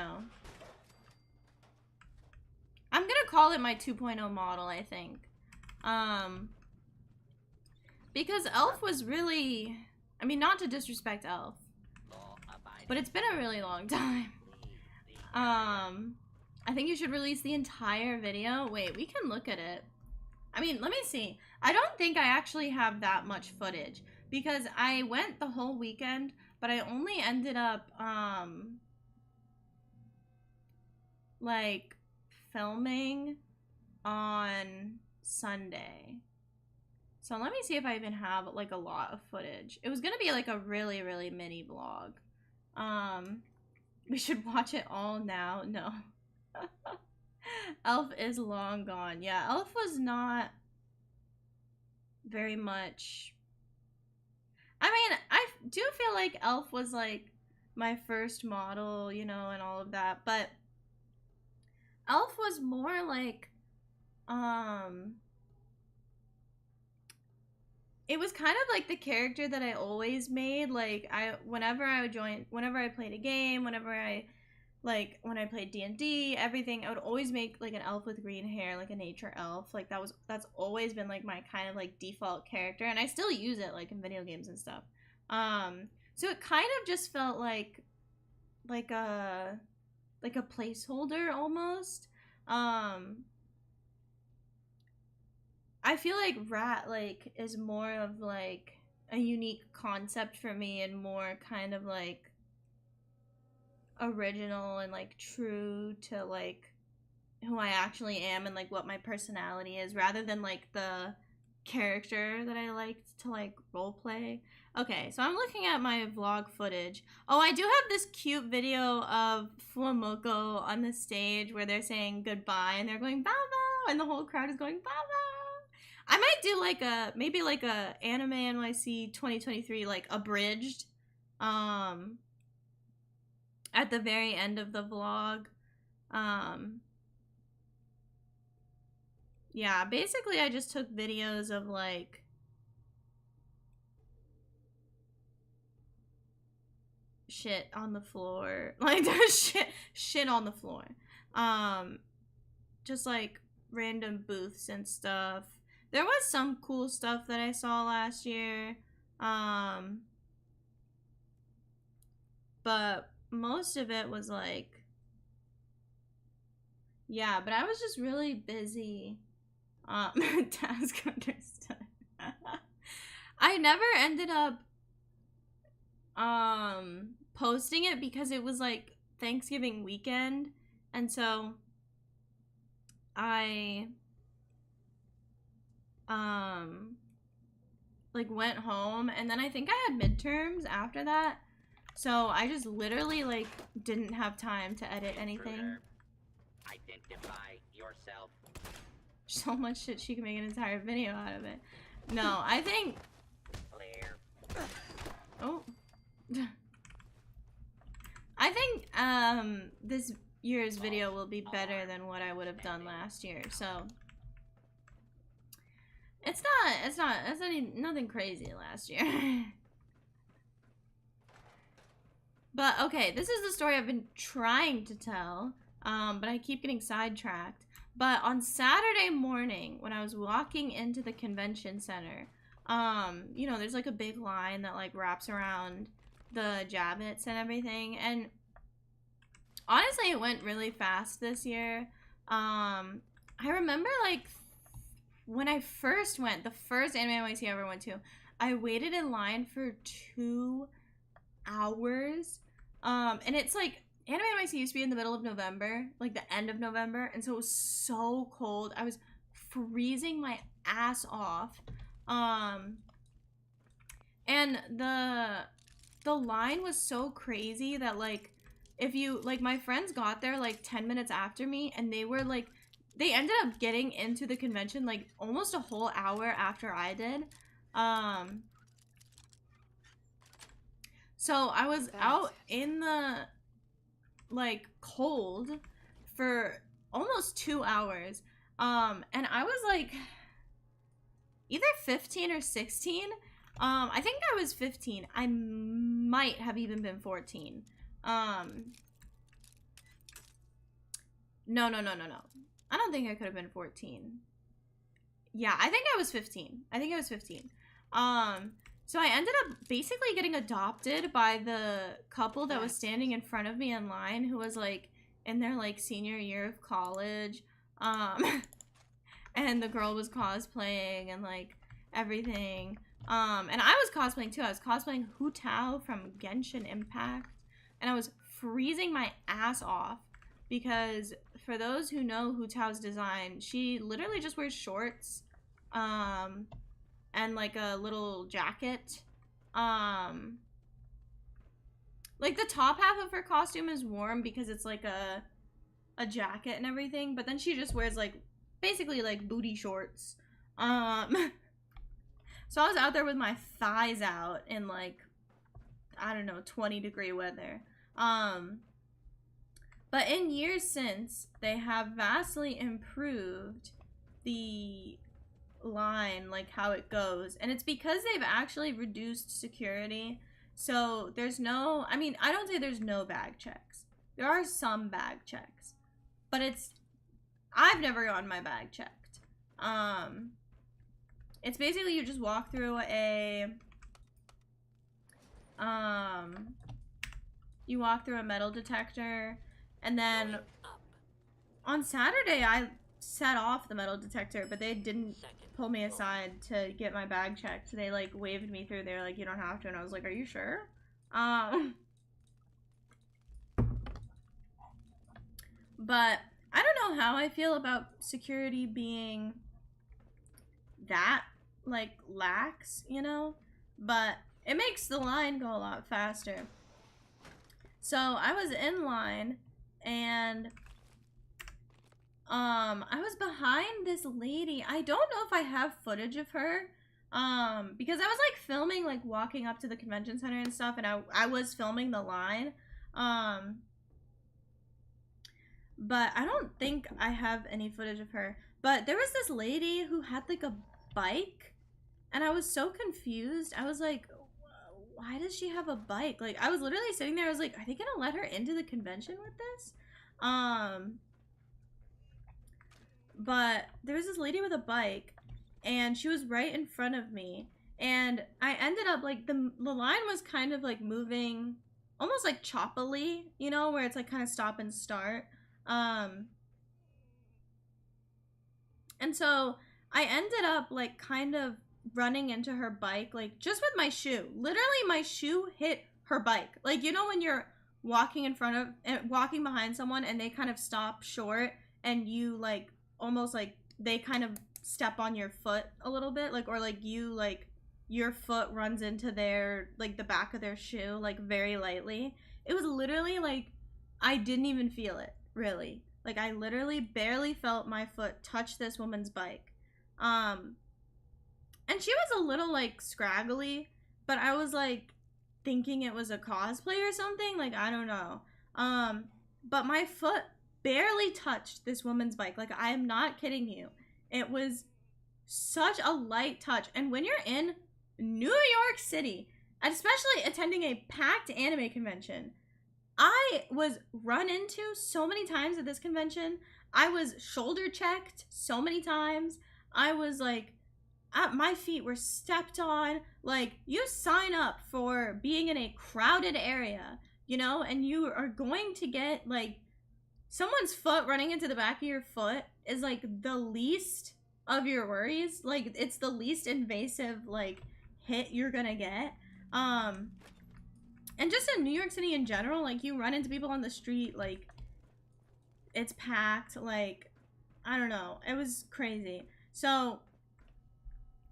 A: I'm gonna call it my 2.0 model, I think. Because Elf was really... I mean, not to disrespect Elf, but it's been a really long time. I think you should release the entire video. Wait, we can look at it. I mean, let me see. I don't think I actually have that much footage because I went the whole weekend, but I only ended up, like, filming on Sunday. So let me see if I even have, like, a lot of footage. It was gonna be, like, a really, really mini vlog. We should watch it all now. No. Elf is long gone. Yeah, Elf was not very much... I mean, I do feel like Elf was, like, my first model, you know, and all of that, but Elf was more like, it was kind of like the character that I always made. Like, whenever I played a game, when I played D&D, everything, I would always make, like, an elf with green hair, like a nature elf. Like, that's always been, like, my kind of, like, default character, and I still use it, like, in video games and stuff. So it kind of just felt like a placeholder, almost. I feel like Rat, like, is more of, like, a unique concept for me and more kind of, like, original and, like, true to, like, who I actually am and, like, what my personality is, rather than, like, the character that I liked to, like, roleplay. Okay, so I'm looking at my vlog footage. Oh, I do have this cute video of Flamoko on the stage where they're saying goodbye and they're going bow bow and the whole crowd is going bow bow. I might do, like, maybe, like, a Anime NYC 2023, like, abridged, at the very end of the vlog. Yeah, basically I just took videos of, like, shit on the floor. Like, shit on the floor. Just, like, random booths and stuff. There was some cool stuff that I saw last year. But most of it was, like... Yeah, but I was just really busy. Task understood. I never ended up posting it because it was, like, Thanksgiving weekend, and so I like, went home, and then I think I had midterms after that, so I just literally, like, didn't have time to edit anything.
D: Identify yourself.
A: So much shit she can make an entire video out of it. No, I think...
D: Clear.
A: Oh. I think, this year's video will be better than what I would have done last year, so... It's nothing crazy last year. But, okay, this is the story I've been trying to tell, but I keep getting sidetracked. But on Saturday morning, when I was walking into the convention center, you know, there's, like, a big line that, like, wraps around the Javits and everything, and Definitely it went really fast this year. I remember like when I first went, the first Anime NYC I ever went to, I waited in line for 2 hours. And it's like Anime NYC used to be in the middle of November, like the end of November, and so it was so cold. I was freezing my ass off. And the line was so crazy that like if you like my friends got there like 10 minutes after me, and they were like they ended up getting into the convention like almost a whole hour after I did. So I was out in the like cold for almost 2 hours. And I was like either 15 or 16. I think I was 15. I might have even been 14. No. I don't think I could have been 14. Yeah, I think I was 15. So I ended up basically getting adopted by the couple that was standing in front of me in line, who was like in their like senior year of college. And the girl was cosplaying and like everything. And I was cosplaying too. I was cosplaying Hu Tao from Genshin Impact, and I was freezing my ass off because for those who know Hu Tao's design, she literally just wears shorts, and like a little jacket. Like the top half of her costume is warm because it's like a jacket and everything, but then she just wears like basically like booty shorts. So I was out there with my thighs out in like, I don't know, 20-degree weather. But in years since, they have vastly improved the line, like how it goes. And it's because they've actually reduced security. So there's no, I mean, I don't say there's no bag checks. There are some bag checks. But I've never gotten my bag checked. It's basically you just walk through you walk through a metal detector, and then on Saturday I set off the metal detector, but they didn't pull me aside to get my bag checked. They like waved me through. They were like, you don't have to, and I was like, are you sure? But I don't know how I feel about security being that like lax, you know, but it makes the line go a lot faster. So I was in line, and I was behind this lady. I don't know if I have footage of her, because I was like filming like walking up to the convention center and stuff, and I was filming the line, but I don't think I have any footage of her. But there was this lady who had like a bike, and I was so confused. I was like, why does she have a bike? Like, I was literally sitting there, I was like, are they gonna let her into the convention with this? But there was this lady with a bike, and she was right in front of me, and I ended up like the line was kind of like moving almost like choppily, you know, where it's like kind of stop and start. And so I ended up like kind of running into her bike, like just with my shoe. Literally my shoe hit her bike. Like, you know when you're walking walking behind someone and they kind of stop short, and you like almost like they kind of step on your foot a little bit, like, or like you like your foot runs into their like the back of their shoe like very lightly. It was literally like I didn't even feel it, really. Like I literally barely felt my foot touch this woman's bike. And she was a little like scraggly, but I was like thinking it was a cosplay or something, like I don't know. But my foot barely touched this woman's bike. Like, I am not kidding you. It was such a light touch. And when you're in New York City, especially attending a packed anime convention, I was run into so many times at this convention. I was shoulder checked so many times. I was like, my feet were stepped on. Like, you sign up for being in a crowded area, you know, and you are going to get like someone's foot running into the back of your foot is like the least of your worries. Like, it's the least invasive like hit you're gonna get. And just in New York City in general, like, you run into people on the street, like, it's packed, like, I don't know, it was crazy. So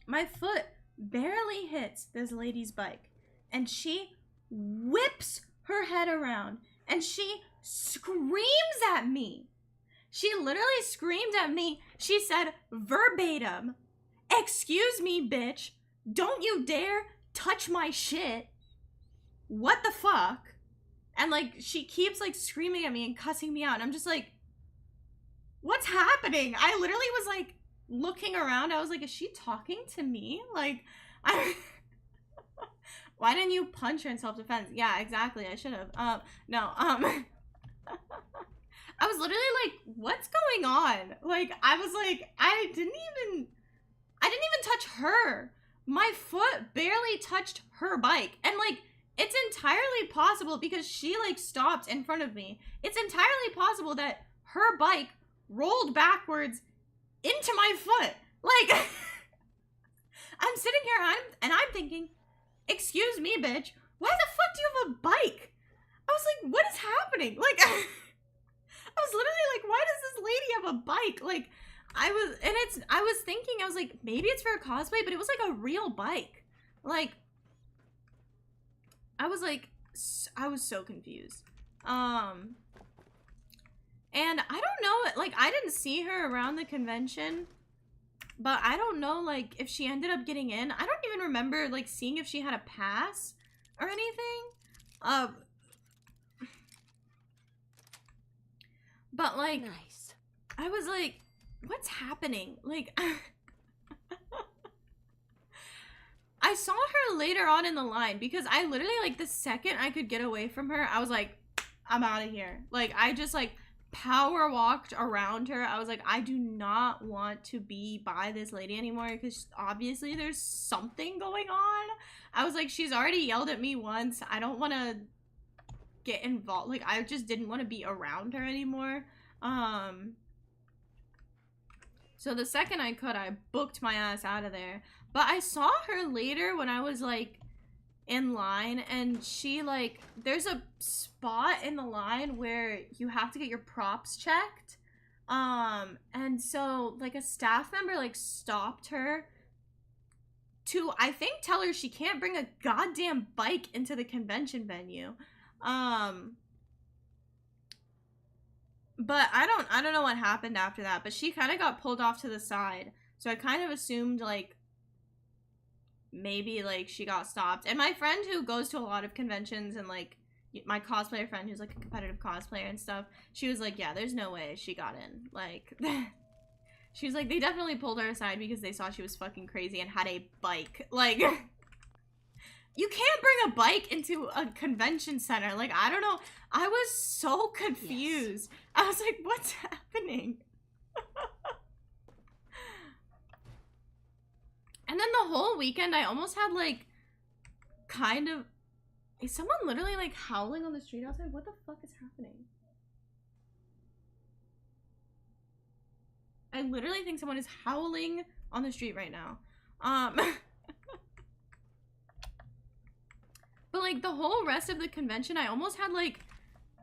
A: my foot barely hits this lady's bike, and she whips her head around, and she screams at me. She literally screamed at me. She said verbatim, "Excuse me, bitch. Don't you dare touch my shit. What the fuck?" And like, she keeps like screaming at me and cussing me out. And I'm just like, what's happening? I literally was like looking around. I was like, is she talking to me? Like, why didn't you punch her in self-defense? Yeah, exactly. I should have. No. I was literally like, what's going on? Like, I was like, I didn't even touch her. My foot barely touched her bike. And like, it's entirely possible, because she like stopped in front of me. It's entirely possible that her bike rolled backwards into my foot. Like, I'm sitting here and I'm thinking, excuse me, bitch, why the fuck do you have a bike? I was like, what is happening? Like, I was literally like, why does this lady have a bike? Like, I was thinking, I was like, maybe it's for a cosplay, but it was like a real bike. Like, I was like, I was so confused. And I don't know, like, I didn't see her around the convention, but I don't know, like, if she ended up getting in. I don't even remember, like, seeing if she had a pass or anything. But, like,
C: nice.
A: I was like, what's happening? Like, I saw her later on in the line, because I literally, like, the second I could get away from her, I was like, I'm out of here. Like, I just, like, power walked around her. I was like, I do not want to be by this lady anymore, because obviously there's something going on. I was like, she's already yelled at me once. I don't want to get involved. Like, I just didn't want to be around her anymore. So the second I could, I booked my ass out of there. But I saw her later when I was, like, in line, and she, like, there's a spot in the line where you have to get your props checked. And so, like, a staff member, like, stopped her to, I think, tell her she can't bring a goddamn bike into the convention venue. But I don't know what happened after that, but she kind of got pulled off to the side. So I kind of assumed, like, maybe, like, she got stopped. And my friend who goes to a lot of conventions, and, like, my cosplayer friend who's, like, a competitive cosplayer and stuff, she was like, yeah, there's no way she got in. Like, she was like, they definitely pulled her aside because they saw she was fucking crazy and had a bike. Like, you can't bring a bike into a convention center. Like, I don't know. I was so confused. Yes. I was like, what's happening? And then the whole weekend, I almost had, like, kind of... Is someone literally, like, howling on the street outside? What the fuck is happening? I literally think someone is howling on the street right now. But, like, the whole rest of the convention, I almost had, like,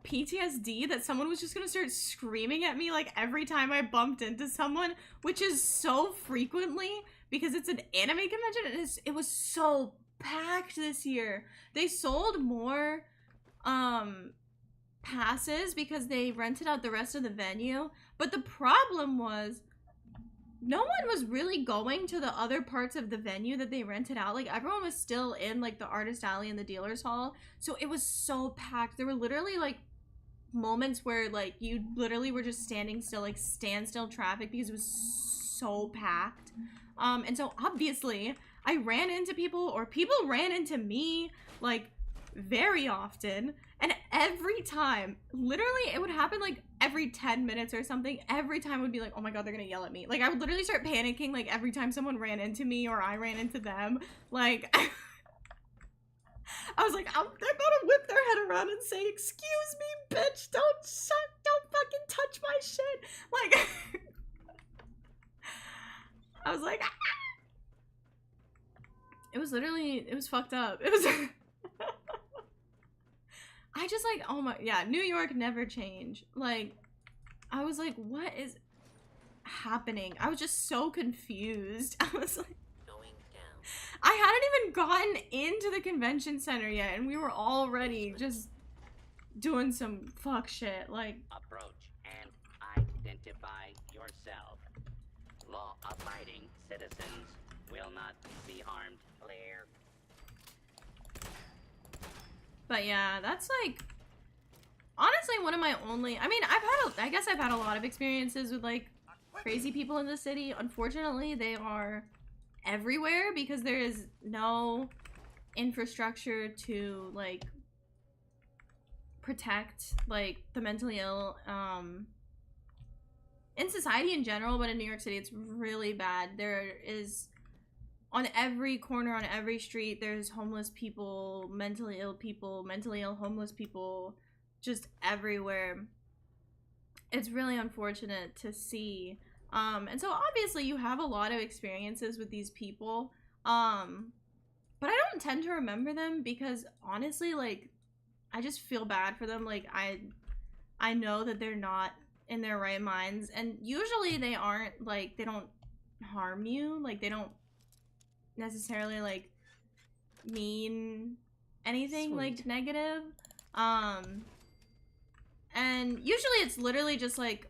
A: PTSD that someone was just gonna start screaming at me, like, every time I bumped into someone, which is so frequently, because it's an anime convention, and it was so packed this year. They sold more, passes because they rented out the rest of the venue, but the problem was, no one was really going to the other parts of the venue that they rented out. Like, everyone was still in, like, the artist alley and the dealer's hall. So it was so packed. There were literally, like, moments where, like, you literally were just standing still, like, standstill traffic, because it was so packed. And so obviously I ran into people, or people ran into me, like, very often. And every time, literally, it would happen, like, every 10 minutes or something. Every time would be like, oh my god, they're gonna yell at me. Like, I would literally start panicking, like, every time someone ran into me or I ran into them. Like, I was like, they're gonna whip their head around and say, excuse me, bitch, don't fucking was literally, it was fucked up. It was, I just like, oh my, yeah, New York never change. Like, I was like, what is happening? I was just so confused. I was like,
D: Going down.
A: I hadn't even gotten into the convention center yet, and we were already just doing some fuck shit. Like,
D: Approach and identify yourself. Law-abiding citizens will not be harmed. Clear.
A: but yeah, that's like, honestly, one of my only, I mean, I guess I've had a lot of experiences with like crazy people in the city. Unfortunately, they are everywhere because there is no infrastructure to like protect like the mentally ill in society in general, but in New York City it's really bad. There is, on every corner, on every street, there's homeless people, mentally ill homeless people, just everywhere. It's really unfortunate to see. And so obviously you have a lot of experiences with these people, but I don't tend to remember them because honestly, like, I just feel bad for them. Like, I know that they're not in their right minds, and usually they aren't, like, they don't harm you, like, they don't necessarily like mean anything like negative, and usually it's literally just like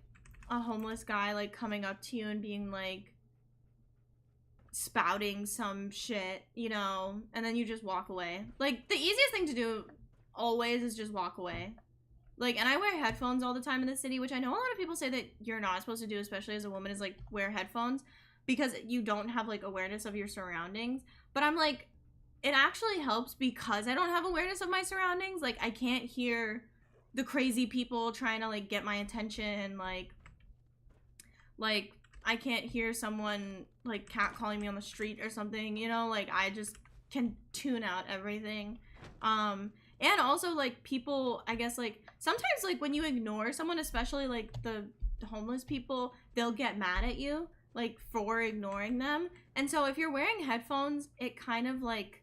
A: a homeless guy like coming up to you and being like spouting some shit, you know, and then you just walk away. Like, the easiest thing to do always is just walk away. Like, and I wear headphones all the time in the city, which I know a lot of people say that you're not supposed to do, especially as a woman, is like wear headphones because you don't have like awareness of your surroundings. But I'm like, it actually helps because I don't have awareness of my surroundings. Like, I can't hear the crazy people trying to like get my attention. Like I can't hear someone like catcalling me on the street or something, you know, like I just can tune out everything. And also like people, I guess, like sometimes like when you ignore someone, especially like the homeless people, they'll get mad at you like for ignoring them. And so if you're wearing headphones, it kind of like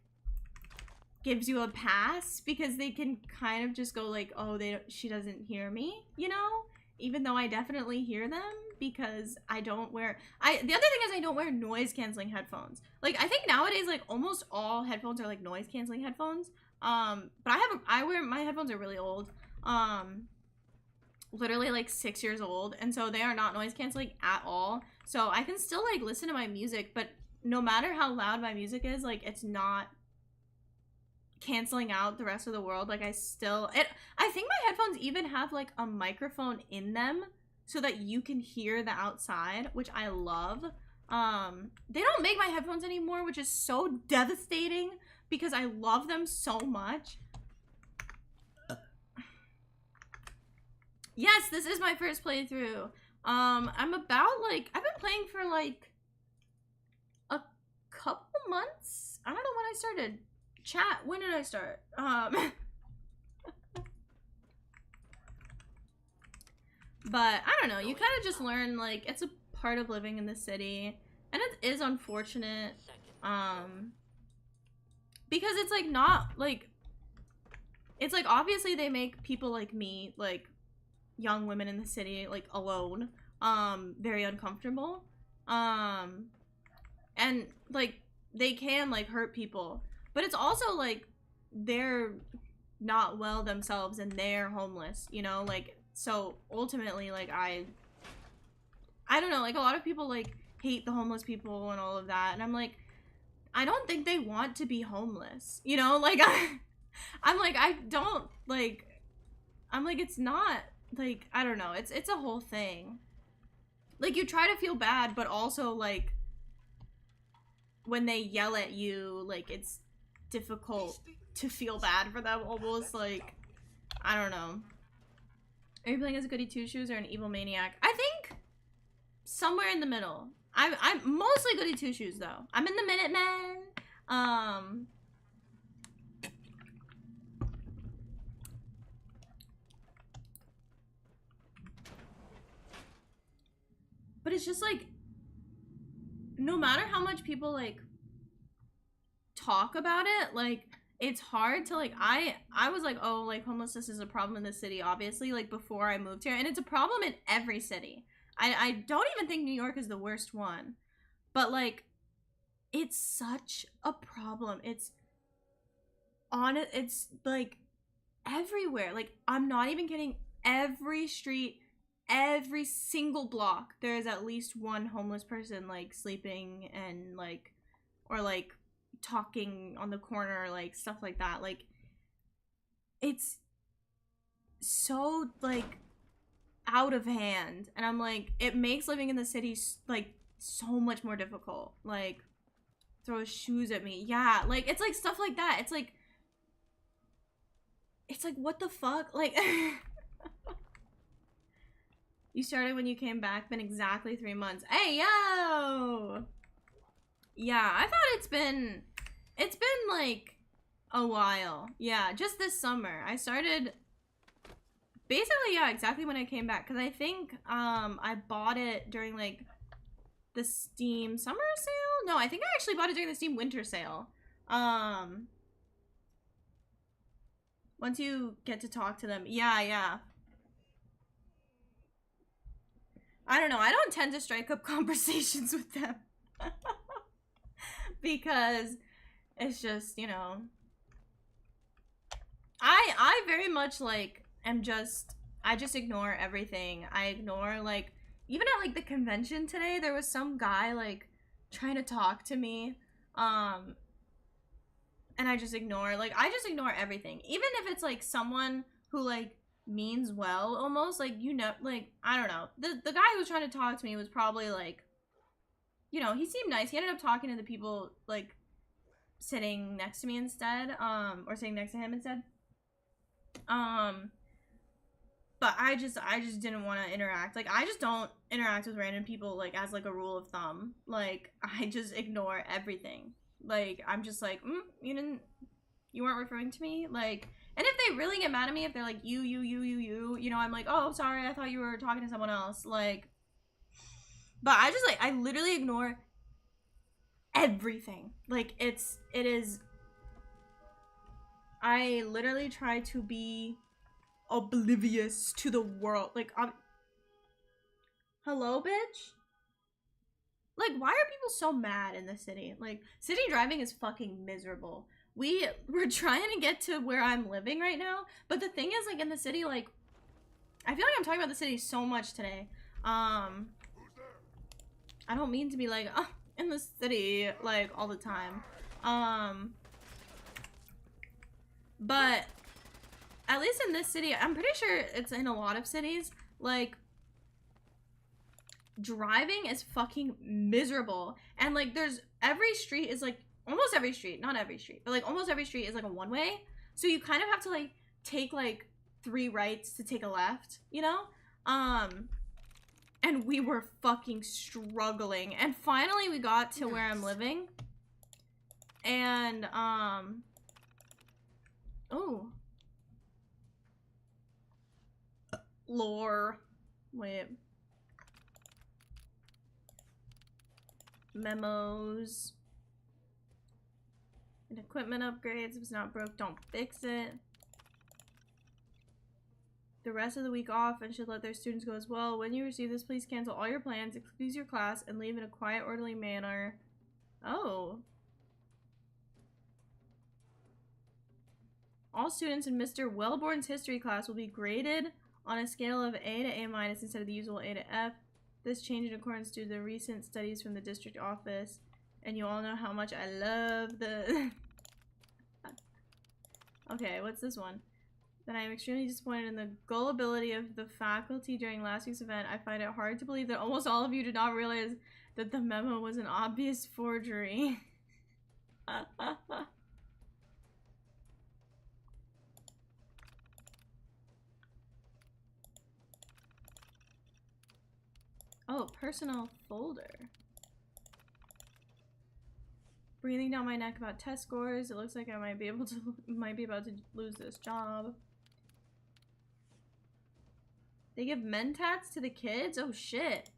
A: gives you a pass because they can kind of just go like, oh, she doesn't hear me, you know, even though I definitely hear them because I don't wear, the other thing is I don't wear noise canceling headphones. Like, I think nowadays like almost all headphones are like noise canceling headphones. But my headphones are really old, literally like 6 years old, and so they are not noise canceling at all, so I can still like listen to my music, but no matter how loud my music is, like, it's not canceling out the rest of the world. Like, I think my headphones even have like a microphone in them so that you can hear the outside, which I love. They don't make my headphones anymore, which is so devastating because I love them so much. Yes, this is my first playthrough. I'm about like, I've been playing for like a couple months. I don't know when I started. Chat, when did I start? But I don't know, you kind of just learn, like, it's a part of living in the city, and it is unfortunate, because it's like not like, it's like obviously they make people like me, like young women in the city, like alone, very uncomfortable, and like they can like hurt people, but it's also like they're not well themselves and they're homeless, you know, like, so ultimately, like, I don't know, like, a lot of people like hate the homeless people and all of that, and I'm like, I don't think they want to be homeless, you know, like, I'm like, I don't, like, I'm like, it's not, like, I don't know, it's a whole thing. Like, you try to feel bad, but also, like, when they yell at you, like, it's difficult to feel bad for them, almost, like, I don't know. Are you playing as a goody two-shoes or an evil maniac? I think somewhere in the middle. I'm mostly goody two-shoes, though. I'm in the Minutemen. But it's just like, no matter how much people like talk about it, like, it's hard to, like, I was like, oh, like, homelessness is a problem in the city, obviously, like, before I moved here, and it's a problem in every city. I don't even think New York is the worst one, but, like, it's such a problem. It's like, everywhere. Like, I'm not even kidding. Every street, every single block, there is at least one homeless person, like, sleeping and, like, or, like, talking on the corner, like, stuff like that. Like, it's so, like, out of hand, and I'm like, it makes living in the city, like, so much more difficult. Like, throws shoes at me. Yeah, like, it's like stuff like that. It's like what the fuck? Like, you started when you came back, been exactly 3 months. Hey, yo! Yeah, I thought it's been like a while. Yeah, just this summer. I started basically, yeah, exactly when I came back, because I think I bought it during, like, the Steam summer sale? No, I think I actually bought it during the Steam winter sale. Once you get to talk to them. Yeah. I don't know. I don't tend to strike up conversations with them. Because it's just, you know. I very much, like, I just ignore everything. I ignore, like, even at, like, the convention today, there was some guy, like, trying to talk to me, and I just ignore everything. Even if it's, like, someone who, like, means well, almost, like, you know, like, I don't know. The guy who was trying to talk to me was probably, like, you know, he seemed nice. He ended up talking to the people, like, sitting next to me instead, or sitting next to him instead. But I just didn't want to interact. Like, I just don't interact with random people, like, as, like, a rule of thumb. Like, I just ignore everything. Like, I'm just like, you weren't referring to me? Like, and if they really get mad at me, if they're like, you know, I'm like, oh, sorry, I thought you were talking to someone else. Like, but I just, like, I literally ignore everything. Like, it is, I literally try to be oblivious to the world. Like, hello, bitch? Like, why are people so mad in the city? Like, city driving is fucking miserable. We're trying to get to where I'm living right now, but the thing is, like, in the city, like, I feel like I'm talking about the city so much today. I don't mean to be like, in the city, like, all the time. But at least in this city, I'm pretty sure it's in a lot of cities, like, driving is fucking miserable. And, like, there's, every street is, like, almost every street, not every street, but, like, almost every street is, like, a one-way. So you kind of have to, like, take, like, 3 rights to take a left, you know? And we were fucking struggling. And finally we got to where I'm living. And, oh. Lore. Wait. Memos. And equipment upgrades. If it's not broke, don't fix it. The rest of the week off and should let their students go as well. When you receive this, please cancel all your plans, excuse your class, and leave in a quiet, orderly manner. Oh. All students in Mr. Wellborn's history class will be graded on a scale of A to A- instead of the usual A to F. This change in accordance to the recent studies from the district office. And you all know how much I love the... Okay, what's this one? That I am extremely disappointed in the gullibility of the faculty during last week's event. I find it hard to believe that almost all of you did not realize that the memo was an obvious forgery. Oh, personal folder. Breathing down my neck about test scores. It looks like I might be about to lose this job. They give mentats to the kids? Oh shit.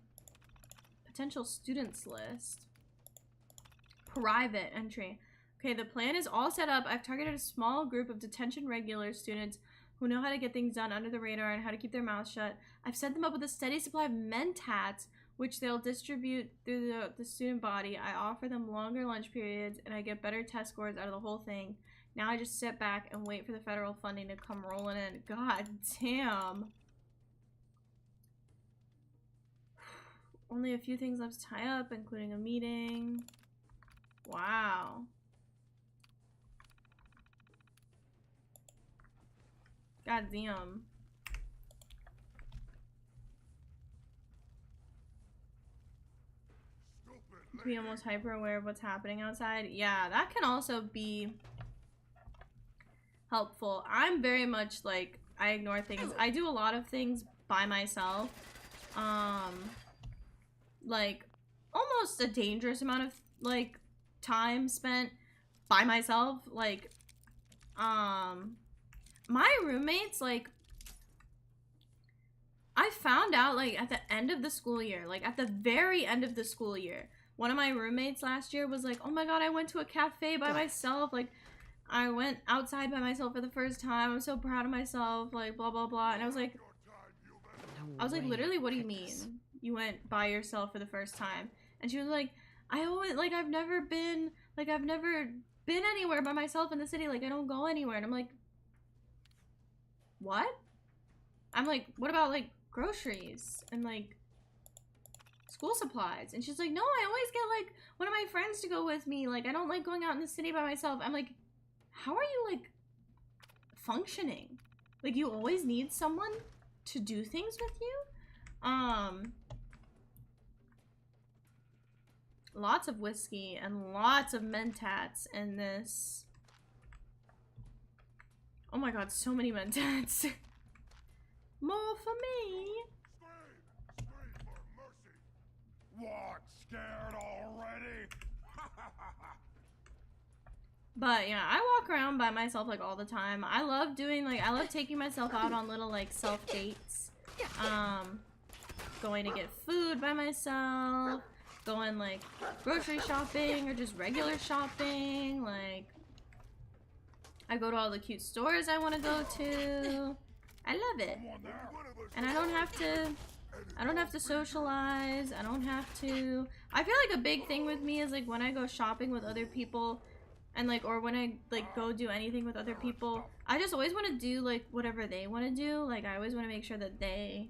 A: Potential students list. Private entry. Okay, the plan is all set up. I've targeted a small group of detention regular students who know how to get things done under the radar and how to keep their mouths shut. I've set them up with a steady supply of mentats, which they'll distribute through the student body. I offer them longer lunch periods, and I get better test scores out of the whole thing. Now I just sit back and wait for the federal funding to come rolling in. God damn. Only a few things left to tie up, including a meeting. Wow. God damn. Be almost hyper aware of what's happening outside. Yeah, that can also be helpful. I'm very much like, I ignore things. I do a lot of things by myself. Like almost a dangerous amount of like time spent by myself. Like my roommates, like I found out like at the end of the school year, like at the very end of the school year, one of my roommates last year was like, oh my god, I went to a cafe by myself, like I went outside by myself for the first time, I'm so proud of myself, like blah blah blah. And I was like literally, what do you mean you went by yourself for the first time? And she was like, I've never been anywhere by myself in the city, like I don't go anywhere. And I'm like, what? I'm like, what about like groceries and like school supplies? And she's like, no, I always get like one of my friends to go with me, like I don't like going out in the city by myself. I'm like, how are you like functioning? Like you always need someone to do things with you? Lots of whiskey and lots of mentats in this. Oh my god, so many mentats. More for me.
B: Scream for mercy. What, scared already?
A: But yeah, I walk around by myself like all the time. I love doing like, I love taking myself out on little like self dates. Going to get food by myself, going like grocery shopping or just regular shopping. Like I go to all the cute stores I want to go to. I love it. And I don't have to socialize. I don't have to. I feel like a big thing with me is like when I go shopping with other people and like, or when I like go do anything with other people, I just always want to do like whatever they want to do. Like I always want to make sure that they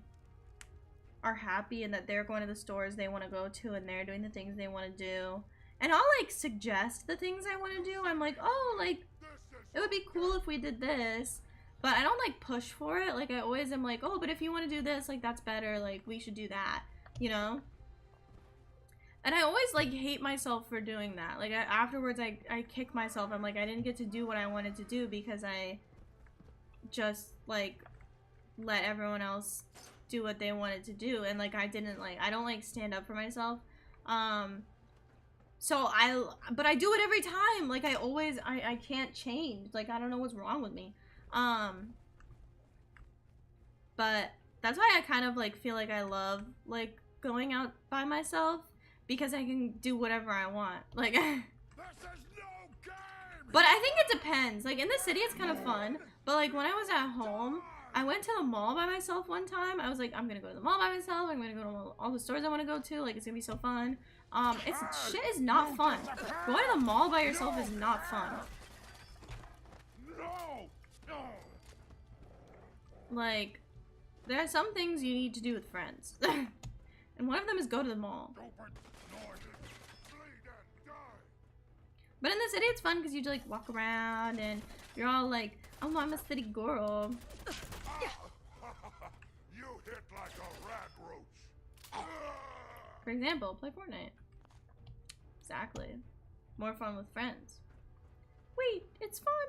A: are happy and that they're going to the stores they want to go to and they're doing the things they want to do. And I'll like suggest the things I want to do. I'm like, oh, like it would be cool if we did this, but I don't like push for it. Like I always am like, oh, but if you want to do this, like that's better, like we should do that, you know? And I always like hate myself for doing that. Like afterwards I kick myself. I'm like, I didn't get to do what I wanted to do because I just like let everyone else do what they wanted to do, and like I don't like stand up for myself. So but I do it every time. Like I can't change. Like I don't know what's wrong with me. But that's why I kind of like feel like I love like going out by myself, because I can do whatever I want. Like but I think it depends. Like in the city it's kind of fun, but like when I was at home, I went to the mall by myself one time. I was like, I'm gonna go to the mall by myself. I'm gonna go to all the stores I want to go to. Like, it's gonna be so fun. Shit is not fun. Going to the mall by yourself is not fun. Like, there are some things you need to do with friends. And one of them is go to the mall. But in the city it's fun because you like walk around and you're all like, oh, I'm a city girl.
B: You hit like a rat roach.
A: For example, play Fortnite. Exactly. More fun with friends. Wait, it's fun.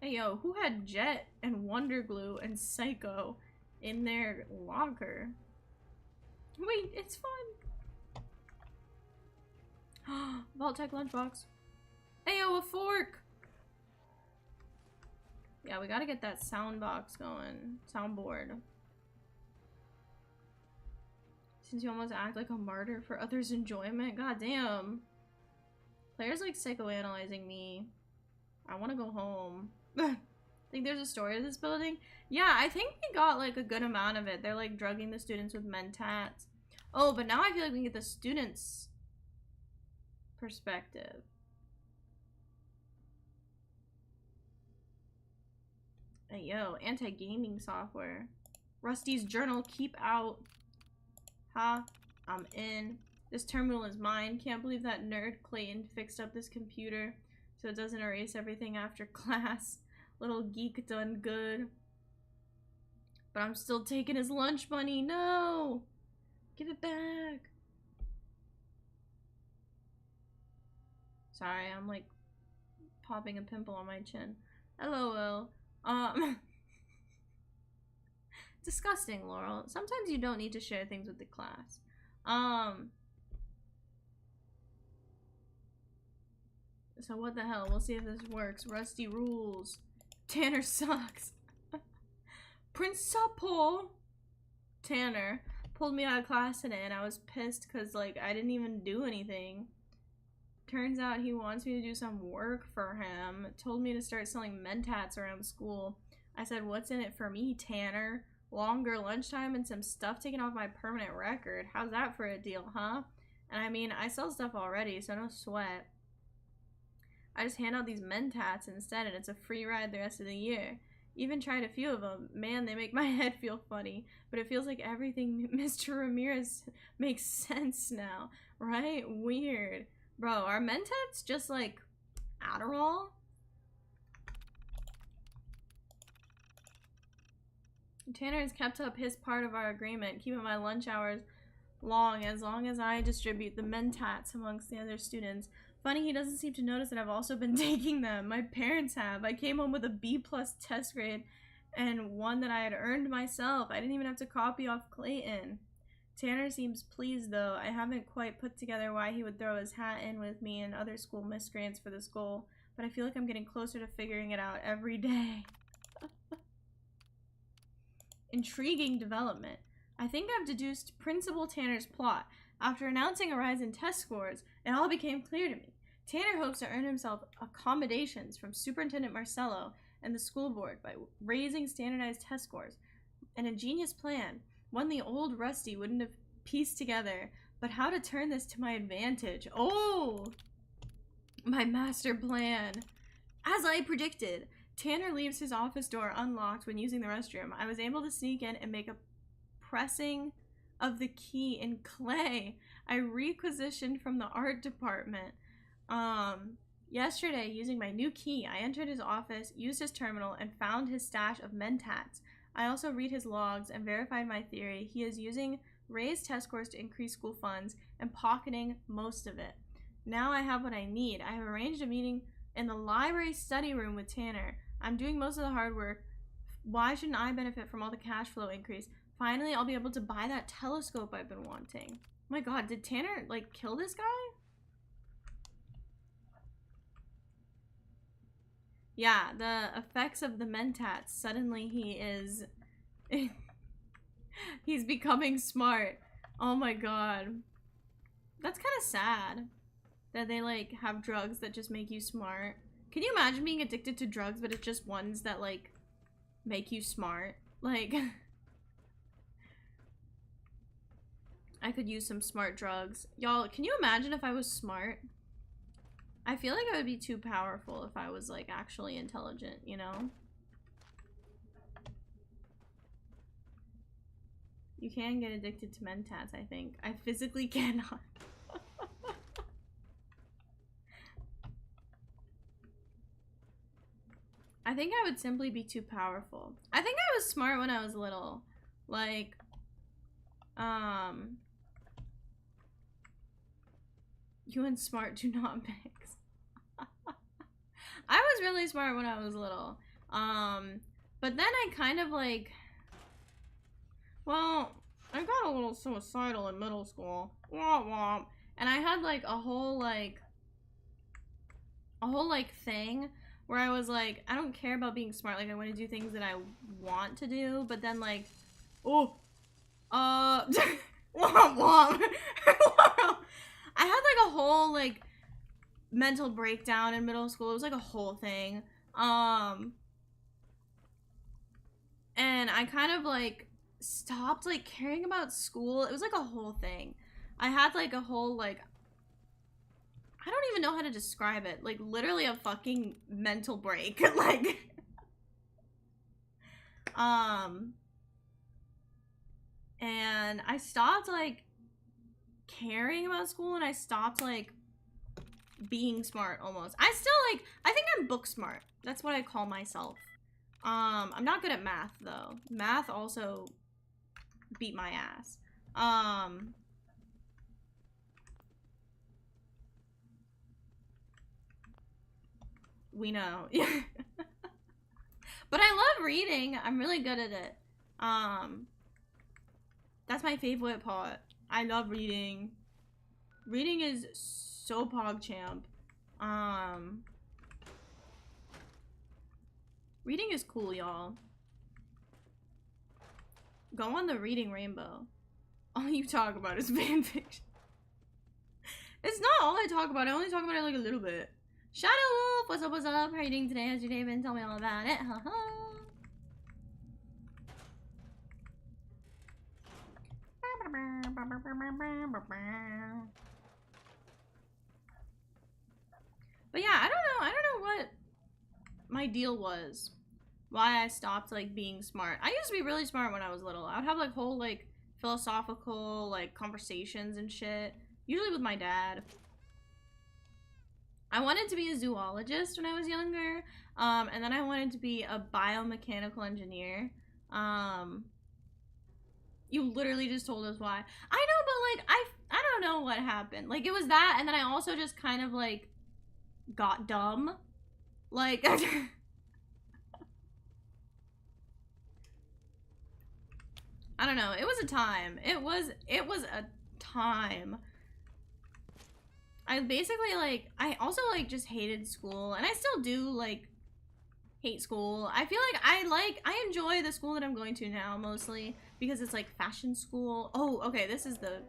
A: Hey yo, who had Jet and Wonder Glue and Psycho in their locker? Wait, it's fun. Vault-Tec lunchbox. Hey yo, a fork. Yeah, we gotta get that sound box going. Soundboard. Since you almost act like a martyr for others' enjoyment. God damn. Claire's like psychoanalyzing me. I want to go home. I think there's a story to this building. Yeah, I think we got like a good amount of it. They're like drugging the students with mentats. Oh, but now I feel like we can get the students' perspective. Hey, yo, anti-gaming software. Rusty's journal, keep out. Ha, I'm in. This terminal is mine. Can't believe that nerd Clayton fixed up this computer so it doesn't erase everything after class. Little geek done good. But I'm still taking his lunch money. No! Give it back. Sorry, I'm like popping a pimple on my chin. LOL. Disgusting, Laurel. Sometimes you don't need to share things with the class. So what the hell? We'll see if this works. Rusty rules. Tanner sucks. Principal Tanner pulled me out of class today and I was pissed because like I didn't even do anything. Turns out he wants me to do some work for him. Told me to start selling mentats around school. I said, what's in it for me, Tanner? Longer lunchtime and some stuff taken off my permanent record. How's that for a deal, huh? And I mean, I sell stuff already, so no sweat. I just hand out these mentats instead and it's a free ride the rest of the year. Even tried a few of them. Man, they make my head feel funny. But it feels like everything Mr. Ramirez makes sense now. Right? Weird. Bro, are mentats just like Adderall? Tanner has kept up his part of our agreement, keeping my lunch hours long as I distribute the mentats amongst the other students. Funny, he doesn't seem to notice that I've also been taking them. My parents have. I came home with a B+ test grade and one that I had earned myself. I didn't even have to copy off Clayton. Tanner seems pleased though. I haven't quite put together why he would throw his hat in with me and other school miscreants for this goal, but I feel like I'm getting closer to figuring it out every day. Intriguing development. I think I've deduced Principal Tanner's plot. After announcing a rise in test scores, it all became clear to me. Tanner hopes to earn himself accommodations from Superintendent Marcello and the school board by raising standardized test scores. An ingenious plan, one the old Rusty wouldn't have pieced together, but how to turn this to my advantage. Oh! My master plan. As I predicted, Tanner leaves his office door unlocked when using the restroom. I was able to sneak in and make a pressing of the key in clay I requisitioned from the art department. Yesterday, using my new key, I entered his office, used his terminal, and found his stash of mentats. I also read his logs and verified my theory. He is using raised test scores to increase school funds and pocketing most of it. Now I have what I need. I have arranged a meeting in the library study room with Tanner. I'm doing most of the hard work. Why shouldn't I benefit from all the cash flow increase? Finally, I'll be able to buy that telescope I've been wanting. Oh my god, did Tanner, like, kill this guy? Yeah, the effects of the mentats. Suddenly he is... he's becoming smart. Oh my god. That's kind of sad. That they, like, have drugs that just make you smart. Can you imagine being addicted to drugs, but it's just ones that, like, make you smart? Like... I could use some smart drugs. Y'all, can you imagine if I was smart? I feel like I would be too powerful if I was, like, actually intelligent, you know? You can get addicted to mentats, I think. I physically cannot. I think I would simply be too powerful. I think I was smart when I was little. Like, you and smart do not mix. I was really smart when I was little. But then I kind of like, well, I got a little suicidal in middle school. Womp womp. And I had like a whole thing where I was like, I don't care about being smart. Like I want to do things that I want to do, but then like, oh, womp womp. I had like a whole like mental breakdown in middle school. It was like a whole thing. And I kind of like stopped like caring about school. It was like a whole thing. I had like a whole like, I don't even know how to describe it. Like literally a fucking mental break. Like, and I stopped like caring about school, and I stopped like being smart almost. I still like, I think I'm book smart. That's what I call myself. I'm not good at math though. Math also beat my ass. We know. But I love reading. I'm really good at it. That's my favorite part. I love reading. Reading is so PogChamp. Reading is cool, y'all. Go on the reading rainbow. All you talk about is fanfiction. It's not all I talk about. I only talk about it like a little bit. Shadow Wolf, what's up, what's up? How are you doing today? How's your day been? Tell me all about it. Haha. But yeah, I don't know what my deal was. Why I stopped like being smart. I used to be really smart when I was little. I would have like whole like philosophical like conversations and shit. Usually with my dad. I wanted to be a zoologist when I was younger. And then I wanted to be a biomechanical engineer. You literally just told us why. I know, but like I don't know what happened. Like it was that, and then I also just kind of like got dumb. Like I don't know. It was a time. It was a time. I basically like, I also like just hated school, and I still do like hate school. I feel like I enjoy the school that I'm going to now mostly because it's like fashion school. Oh, okay, this is the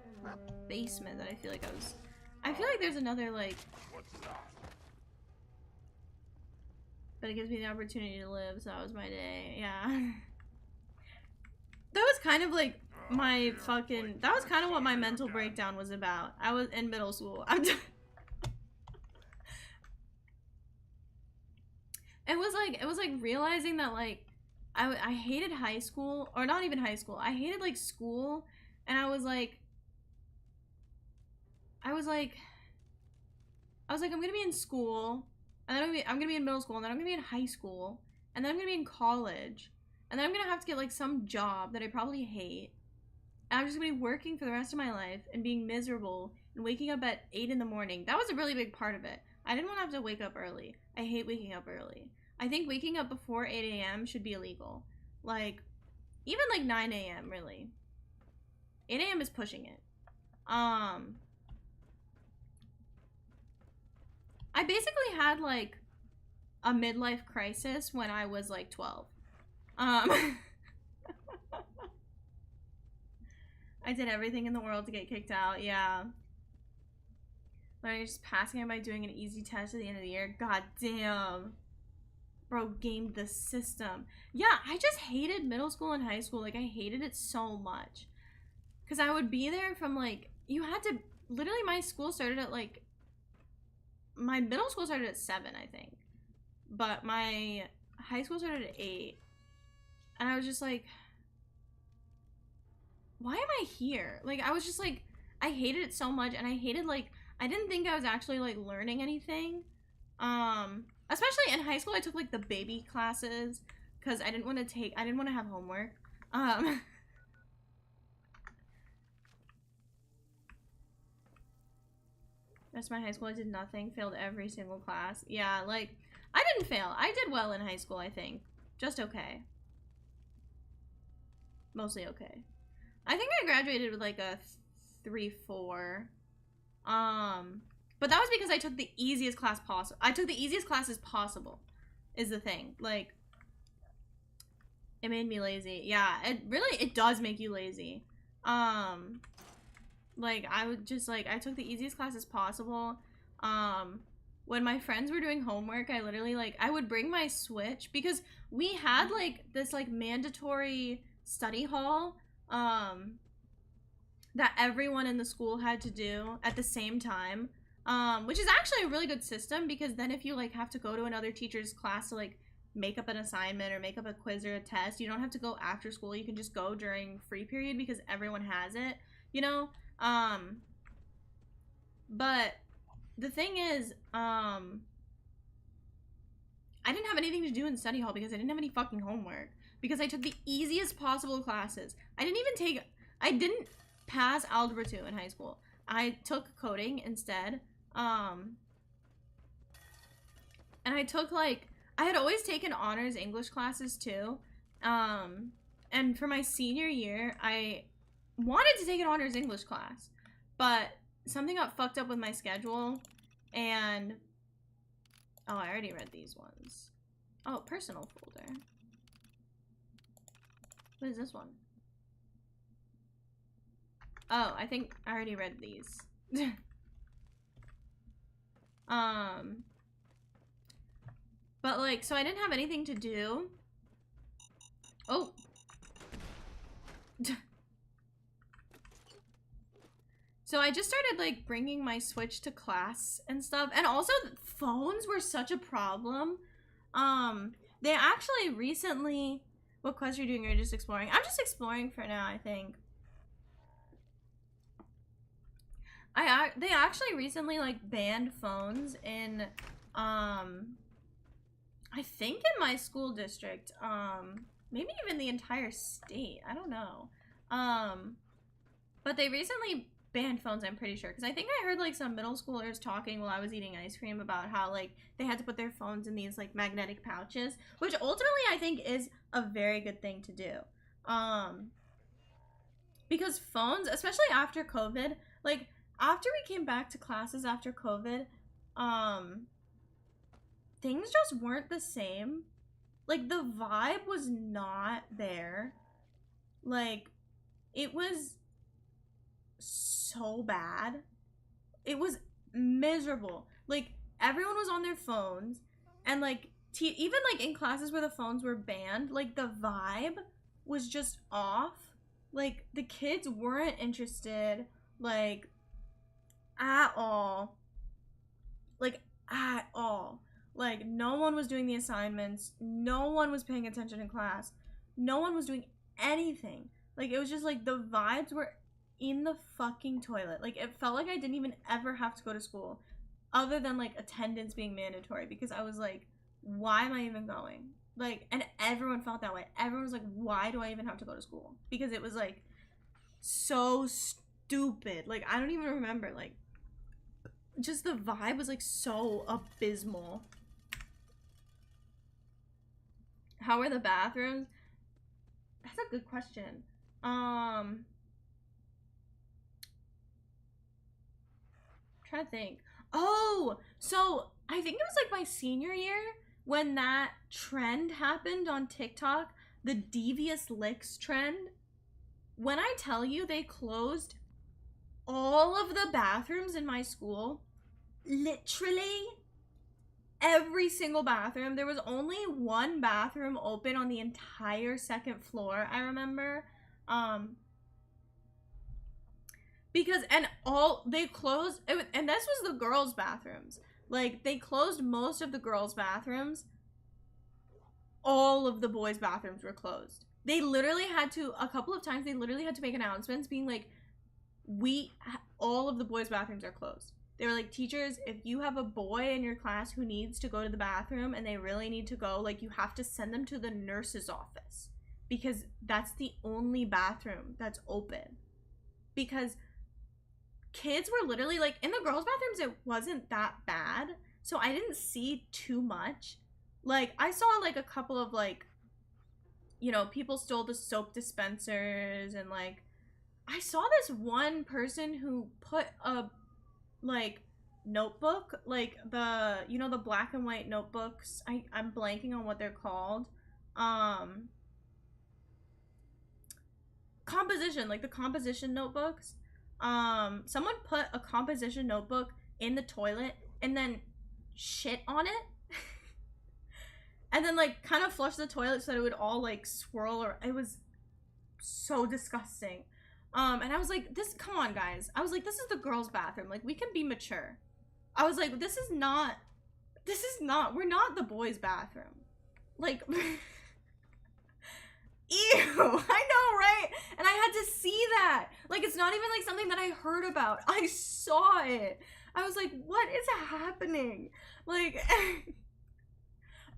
A: basement that I feel like I feel like there's another like, but it gives me the opportunity to live, so that was my day. Yeah. That was kind of like my fucking, that was kind of what my mental breakdown was about. I was in middle school. It was like realizing that like I hated high school, or not even high school. I hated like school, and I was like I'm gonna be in school, and then I'm gonna be in middle school, and then I'm gonna be in high school, and then I'm gonna be in college, and then I'm gonna have to get like some job that I probably hate, and I'm just gonna be working for the rest of my life and being miserable and waking up at 8 in the morning. That was a really big part of it. I didn't want to have to wake up early. I hate waking up early. I think waking up before 8 a.m. should be illegal. Like, even like 9 a.m. really. 8 a.m. is pushing it. I basically had like a midlife crisis when I was like 12. I did everything in the world to get kicked out, yeah. Like, just passing it by doing an easy test at the end of the year. God damn. Bro, gamed the system. Yeah, I just hated middle school and high school. Like, I hated it so much. Because I would be there from, like, you had to, literally my school started at, like, my middle school started at 7, I think. But my high school started at 8. And I was just like, why am I here? Like, I was just like, I hated it so much, and I hated, like, I didn't think I was actually, like, learning anything. Especially in high school, I took, like, the baby classes, because I didn't want to have homework. Rest of my high school, I did nothing, failed every single class. Yeah, like, I didn't fail. I did well in high school, I think. Just okay. Mostly okay. I think I graduated with, like, a 3-4. But that was because I took the easiest class possible. I took the easiest classes possible, is the thing. Like, it made me lazy. Yeah, it does make you lazy. Like, I would just, like, I took the easiest classes possible. when my friends were doing homework, I literally, like, I would bring my Switch because we had, like, this, like, mandatory study hall, that everyone in the school had to do at the same time, which is actually a really good system because then if you, like, have to go to another teacher's class to, like, make up an assignment or make up a quiz or a test, you don't have to go after school. You can just go during free period because everyone has it, you know? But the thing is, I didn't have anything to do in study hall because I didn't have any fucking homework. Because I took the easiest possible classes. I didn't pass Algebra 2 in high school. I took coding instead. And I took, like, I had always taken honors English classes too. And for my senior year, I wanted to take an honors English class. But something got fucked up with my schedule. And oh, I already read these ones. Oh, personal folder. What is this one? Oh, I think I already read these. But like, so I didn't have anything to do. Oh. So I just started like bringing my Switch to class and stuff. And also phones were such a problem. They actually recently, what quest are you doing? You're just exploring? I'm just exploring for now, I think. They actually recently like banned phones in, I think in my school district, maybe even the entire state. I don't know. But they recently banned phones, I'm pretty sure, because I think I heard like some middle schoolers talking while I was eating ice cream about how like they had to put their phones in these like magnetic pouches, which ultimately I think is a very good thing to do. Because phones, especially after COVID, like after we came back to classes after COVID, things just weren't the same. Like the vibe was not there. Like it was so bad. It was miserable. Like everyone was on their phones, and like even like in classes where the phones were banned, like the vibe was just off. Like the kids weren't interested, like at all. Like at all. Like no one was doing the assignments, no one was paying attention in class, no one was doing anything. Like it was just like the vibes were in the fucking toilet. Like it felt like I didn't even ever have to go to school other than like attendance being mandatory, because I was like, why am I even going? Like, and everyone felt that way. Everyone was like, why do I even have to go to school? Because it was like so stupid. Like I don't even remember, like just the vibe was like so abysmal. How are the bathrooms? That's a good question. Trying to think. Oh, so I think it was like my senior year when that trend happened on TikTok, the devious licks trend. When I tell you they closed all of the bathrooms in my school, literally every single bathroom. There was only one bathroom open on the entire second floor, I remember. Because, and all, they closed, and this was the girls' bathrooms. Like, they closed most of the girls' bathrooms. All of the boys' bathrooms were closed. They literally had to, a couple of times, they literally had to make announcements being like, all of the boys' bathrooms are closed. They were like, teachers, if you have a boy in your class who needs to go to the bathroom and they really need to go, like, you have to send them to the nurse's office. Because that's the only bathroom that's open. Because kids were literally, like, in the girls' bathrooms, it wasn't that bad. So I didn't see too much. Like, I saw, like, a couple of, like, you know, people stole the soap dispensers. And, like, I saw this one person who put a, like, notebook. Like, the, you know, the black and white notebooks. I'm blanking on what they're called. Composition, like the composition notebooks. Someone put a composition notebook in the toilet and then shit on it. And then like kind of flush the toilet so that it would all like swirl, or it was so disgusting. And I was like, come on guys. I was like, this is the girls' bathroom. Like, we can be mature. I was like, this is not, we're not the boys' bathroom. Like, ew, I know, right? And I had to see that. Like, it's not even like something that I heard about. I saw it. I was like, what is happening? Like,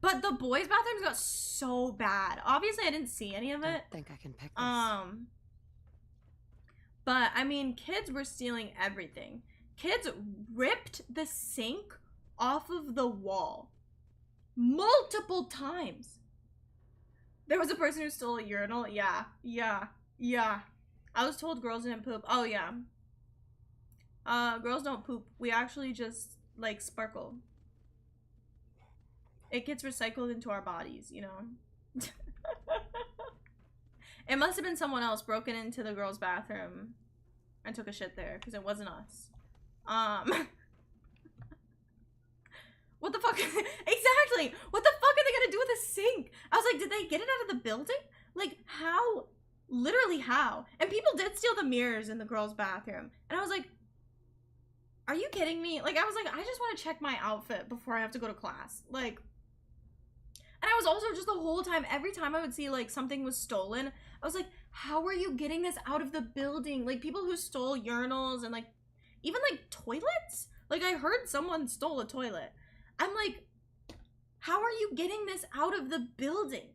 A: but the boys' bathrooms got so bad. Obviously, I didn't see any of it.
C: I think I can pick this.
A: But I mean, kids were stealing everything. Kids ripped the sink off of the wall multiple times. There was a person who stole a urinal. Yeah. I was told girls didn't poop. Oh yeah. Girls don't poop. We actually just like sparkle. It gets recycled into our bodies, you know. It must have been someone else broken into the girls' bathroom and took a shit there, because it wasn't us. What the fuck? Exactly! What the fuck are they gonna do with a sink? I was like, did they get it out of the building? Like, how? Literally how? And people did steal the mirrors in the girls' bathroom. And I was like, are you kidding me? Like, I was like, I just want to check my outfit before I have to go to class. Like, and I was also just the whole time, every time I would see like something was stolen, I was like, how are you getting this out of the building? Like, people who stole urinals and like, even like toilets? Like, I heard someone stole a toilet. I'm like, how are you getting this out of the building?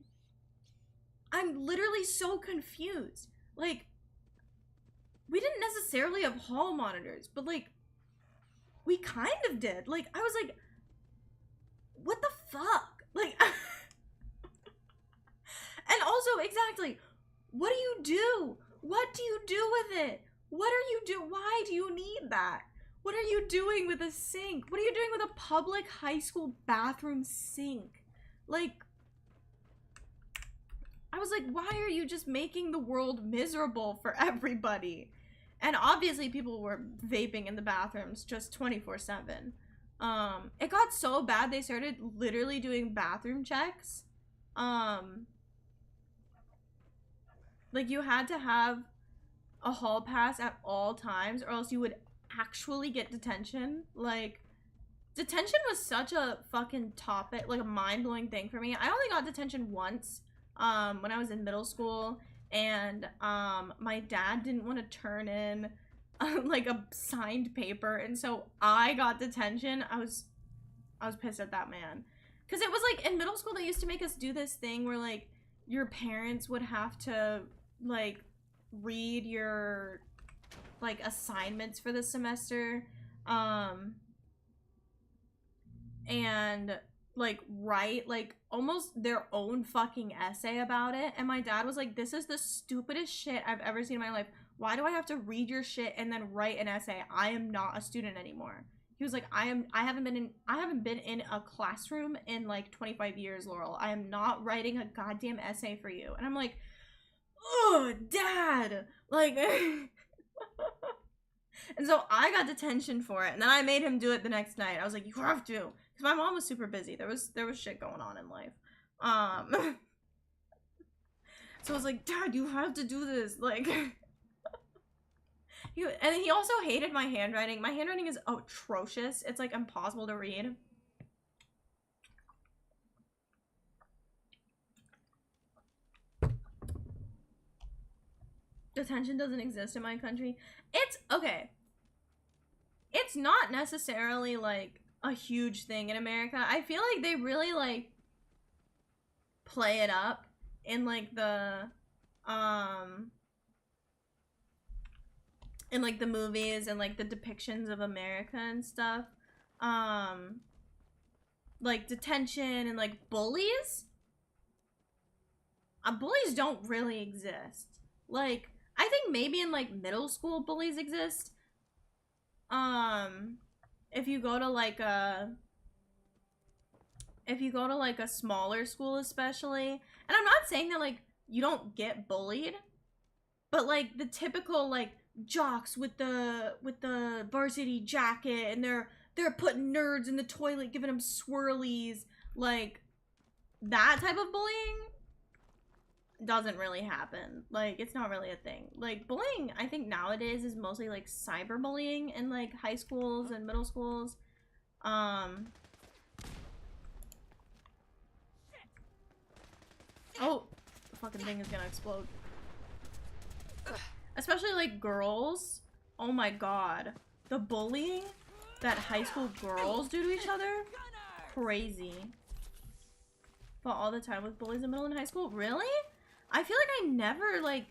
A: I'm literally so confused. Like, we didn't necessarily have hall monitors, but like, we kind of did. Like, I was like, what the fuck? Like, and also, exactly, what do you do? What do you do with it? What are you do? Why do you need that? What are you doing with a sink? What are you doing with a public high school bathroom sink? Like, I was like, why are you just making the world miserable for everybody? And obviously people were vaping in the bathrooms just 24/7. It got so bad they started literally doing bathroom checks. Like, you had to have a hall pass at all times or else you would actually get detention. Like, detention was such a fucking topic, like a mind-blowing thing for me. I only got detention once when I was in middle school, and my dad didn't want to turn in like a signed paper, and so I got detention. I was pissed at that man, because it was like in middle school they used to make us do this thing where like your parents would have to like read your like assignments for the semester and like write like almost their own fucking essay about it. And my dad was like, this is the stupidest shit I've ever seen in my life. Why do I have to read your shit and then write an essay? I am not a student anymore. He was like, I haven't been in a classroom in like 25 years, Laurel. I am not writing a goddamn essay for you. And I'm like, oh, Dad, like and so I got detention for it, and then I made him do it the next night. I was like, you have to, because my mom was super busy. There was shit going on in life. So I was like, Dad, you have to do this. Like, and he also hated my handwriting. My handwriting is atrocious. It's like impossible to read. Detention doesn't exist in my country. It's okay. It's not necessarily like a huge thing in America. I feel like they really like play it up in like the movies and like the depictions of America and stuff. Like detention and like bullies. Bullies don't really exist. Like, I think maybe in like middle school bullies exist. If you go to like a smaller school especially, and I'm not saying that like you don't get bullied, but like the typical like jocks with the varsity jacket and their they're putting nerds in the toilet, giving them swirlies. Like, that type of bullying doesn't really happen. Like, it's not really a thing. Like, bullying, I think nowadays is mostly like cyberbullying in like high schools and middle schools. Oh, the fucking thing is gonna explode. Especially like girls. Oh my god. The bullying that high school girls do to each other? Crazy. But all the time with bullies in middle and high school? Really? I feel like I never like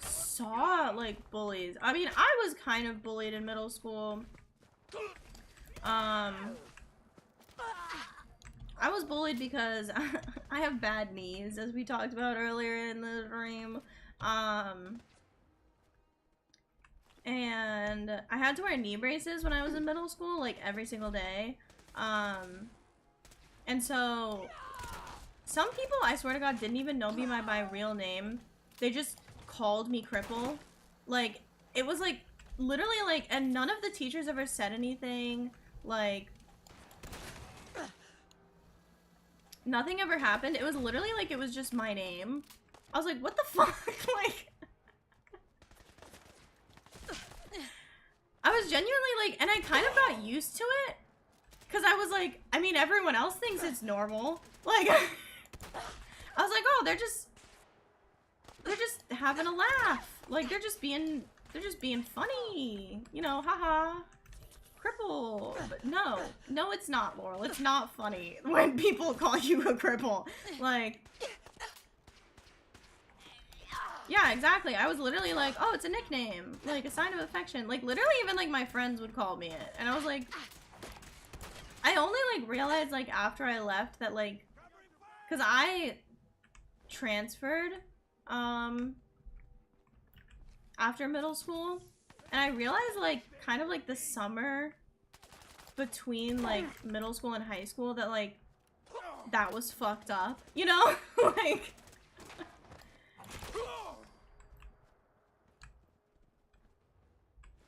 A: saw like bullies. I mean, I was kind of bullied in middle school. I was bullied because I have bad knees, as we talked about earlier in the stream. And I had to wear knee braces when I was in middle school, like every single day. And so some people, I swear to God, didn't even know me by my real name. They just called me Cripple. Like, it was like, literally like, and none of the teachers ever said anything. Like, nothing ever happened. It was literally like, it was just my name. I was like, what the fuck? Like, I was genuinely like, and I kind of got used to it. Cause I was like, I mean, everyone else thinks it's normal. Like, I was like, oh, they're just having a laugh. Like, they're just being funny. You know, haha. Cripple. But no, it's not, Laurel. It's not funny when people call you a cripple. Like, yeah, exactly. I was literally like, oh, it's a nickname. Like, a sign of affection. Like, literally even, like, my friends would call me it. And I was like, I only, like, realized, like, after I left that, like, because I transferred, after middle school. And I realized, like, kind of, like, the summer between, like, middle school and high school that, like, that was fucked up. You know? Like...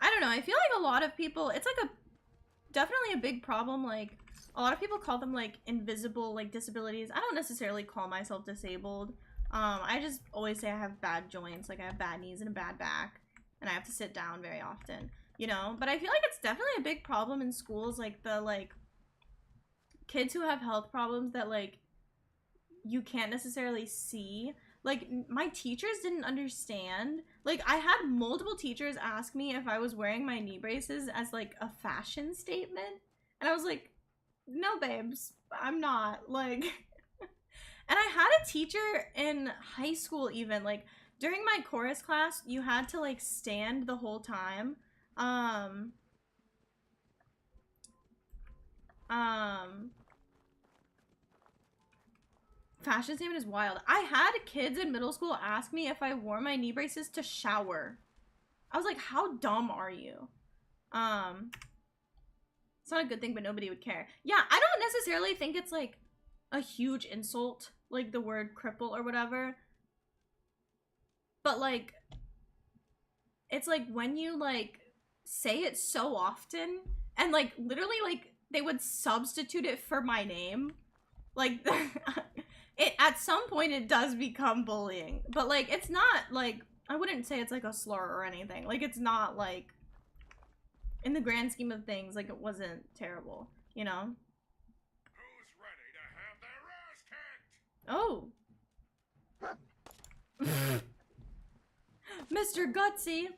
A: I don't know, I feel like a lot of people, it's like definitely a big problem, like, a lot of people call them, like, invisible, like, disabilities. I don't necessarily call myself disabled. I just always say I have bad joints, like, I have bad knees and a bad back, and I have to sit down very often, you know? But I feel like it's definitely a big problem in schools, like, the, like, kids who have health problems that, like, you can't necessarily see. Like, my teachers didn't understand. Like, I had multiple teachers ask me if I was wearing my knee braces as, like, a fashion statement. And I was like, no, babes, I'm not. Like, and I had a teacher in high school even. Like, during my chorus class, you had to, like, stand the whole time. Fashion statement is wild. I had kids in middle school ask me if I wore my knee braces to shower. I was like, how dumb are you? It's not a good thing, but nobody would care. Yeah, I don't necessarily think it's like a huge insult, like the word cripple or whatever. But like, it's like when you like say it so often and like literally like they would substitute it for my name. Like, it at some point it does become bullying, but like it's not like, I wouldn't say it's like a slur or anything. Like, it's not like, in the grand scheme of things, like, it wasn't terrible, you know?
B: Who's ready to have their ass kicked?
A: Oh. Mr. Gutsy.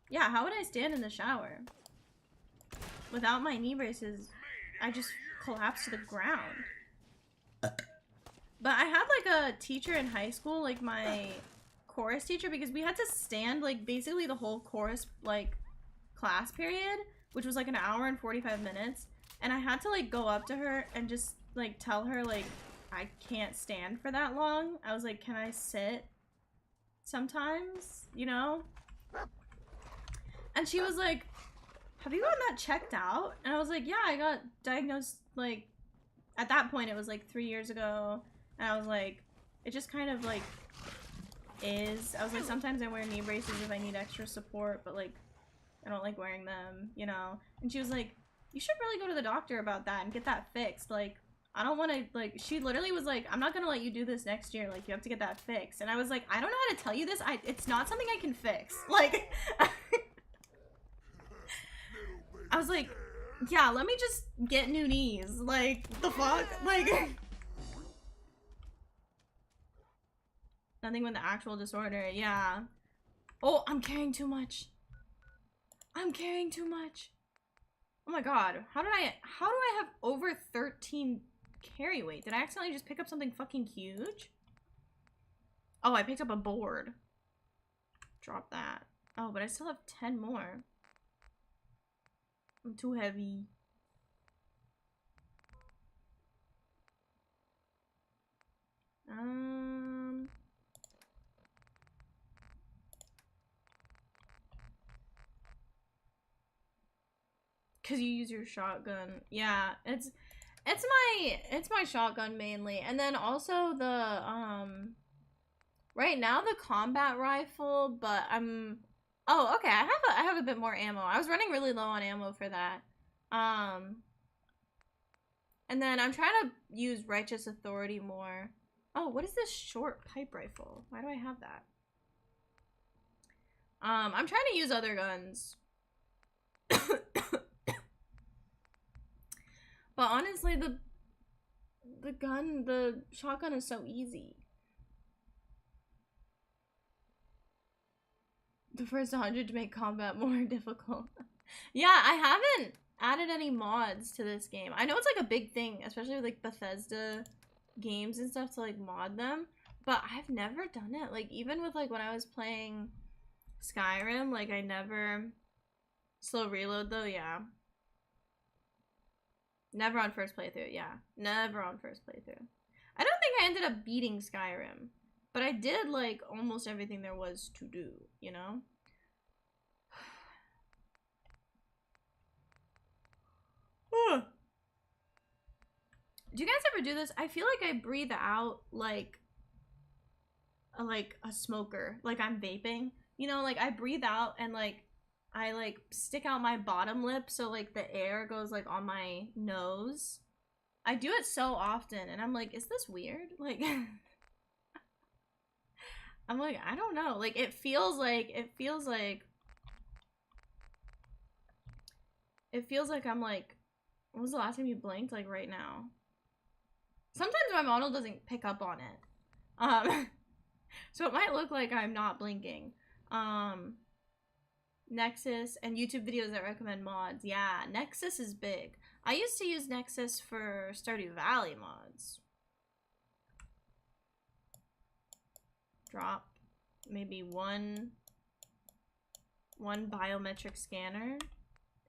A: Yeah, how would I stand in the shower? Without my knee braces, I just collapsed to the ground. But I had like a teacher in high school, like my chorus teacher, because we had to stand like basically the whole chorus like class period, which was like an hour and 45 minutes. And I had to like go up to her and just like tell her like, I can't stand for that long. I was like, can I sit sometimes, you know? And she was like, have you gotten that checked out? And I was like, yeah, I got diagnosed, like, at that point it was like 3 years ago. And I was like, it just kind of like is. I was like, sometimes I wear knee braces if I need extra support, but like I don't like wearing them, you know? And she was like, you should really go to the doctor about that and get that fixed. Like, I don't want to, like, she literally was like, I'm not gonna let you do this next year. Like, you have to get that fixed. And I was like, I don't know how to tell you this. It's not something I can fix. Like, I was like, yeah, let me just get new knees. Like, the fuck? Like, nothing with the actual disorder. Yeah. Oh, I'm carrying too much. I'm carrying too much. Oh my god. How do I have over 13 carry weight? Did I accidentally just pick up something fucking huge? Oh, I picked up a board. Drop that. Oh, but I still have 10 more. I'm too heavy. Cause you use your shotgun. Yeah, it's my shotgun mainly. And then also the right now the combat rifle, but oh, okay, I have a bit more ammo. I was running really low on ammo for that. And then I'm trying to use Righteous Authority more. Oh, what is this short pipe rifle? Why do I have that? I'm trying to use other guns. But honestly, the shotgun is so easy. The first 100 to make combat more difficult. Yeah, I haven't added any mods to this game. I know it's like a big thing, especially with like Bethesda games and stuff, to like mod them, but I've never done it. Like even with like when I was playing Skyrim, like I never slow reload though. Yeah, never on first playthrough. Yeah, never on first playthrough. I don't think I ended up beating Skyrim, but I did like almost everything there was to do, you know? Do you guys ever do this? I feel like I breathe out like a smoker. Like I'm vaping. You know, like I breathe out and like I like stick out my bottom lip so like the air goes like on my nose. I do it so often and I'm like, is this weird? Like I'm like, I don't know. Like it feels like I'm like, when was the last time you blinked? Like right now. Sometimes my model doesn't pick up on it. So it might look like I'm not blinking. Nexus and YouTube videos that recommend mods. Yeah, Nexus is big. I used to use Nexus for Stardew Valley mods. Drop maybe one biometric scanner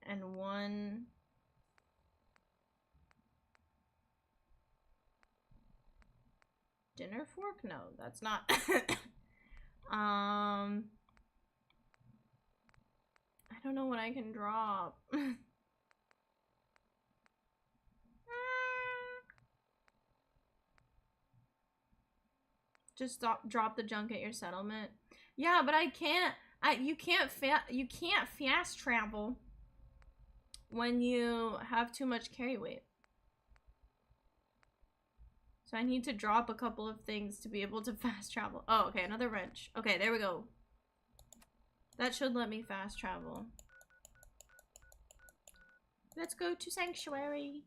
A: and one dinner fork? No, that's not. I don't know what I can drop. Just drop the junk at your settlement. Yeah, but I can't. You can't fast travel when you have too much carry weight. So I need to drop a couple of things to be able to fast travel. Oh, okay, another wrench. Okay, there we go. That should let me fast travel. Let's go to Sanctuary.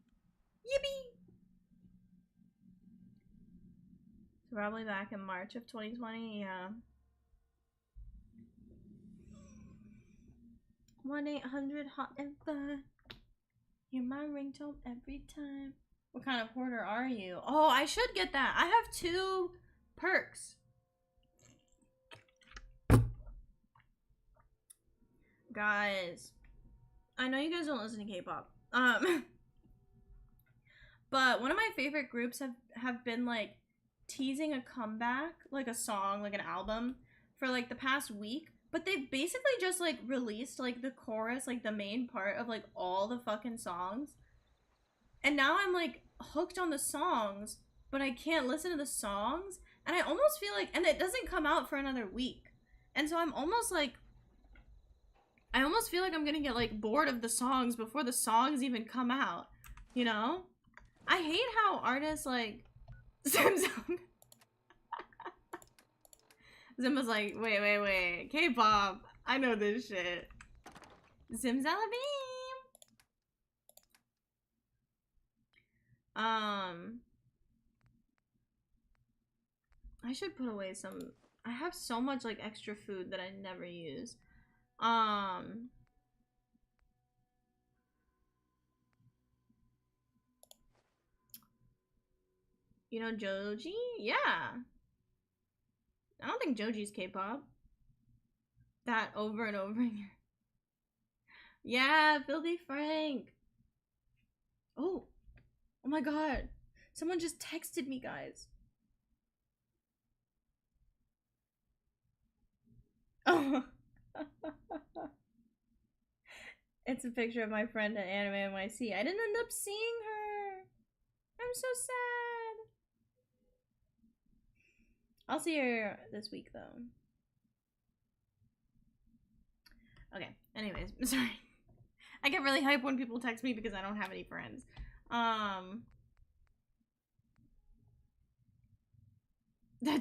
A: Yippee! So probably back in March of 2020, yeah. 1-800-HOT-AND-FUN. You're my ringtone every time. What kind of hoarder are you? Oh, I should get that. I have 2 perks. Guys, I know you guys don't listen to K-pop. But one of my favorite groups have been like teasing a comeback, like a song, like an album, for like the past week. But they've basically just like released like the chorus, like the main part of like all the fucking songs. And now I'm like hooked on the songs, but I can't listen to the songs. And I almost feel like, and it doesn't come out for another week. And so I'm almost like, I almost feel like I'm gonna get like bored of the songs before the songs even come out, you know? I hate how artists like Zimzum. Zimba's like, wait, K-pop, I know this shit. Zimzalabeam. I should put away some. I have so much like extra food that I never use. You know Joji? Yeah. I don't think Joji's K-pop. That over and over again. Yeah, Filthy Frank. Oh my god. Someone just texted me, guys. Oh. It's a picture of my friend at Anime NYC. I didn't end up seeing her. I'm so sad. I'll see her this week, though. Okay, anyways, sorry. I get really hyped when people text me because I don't have any friends. That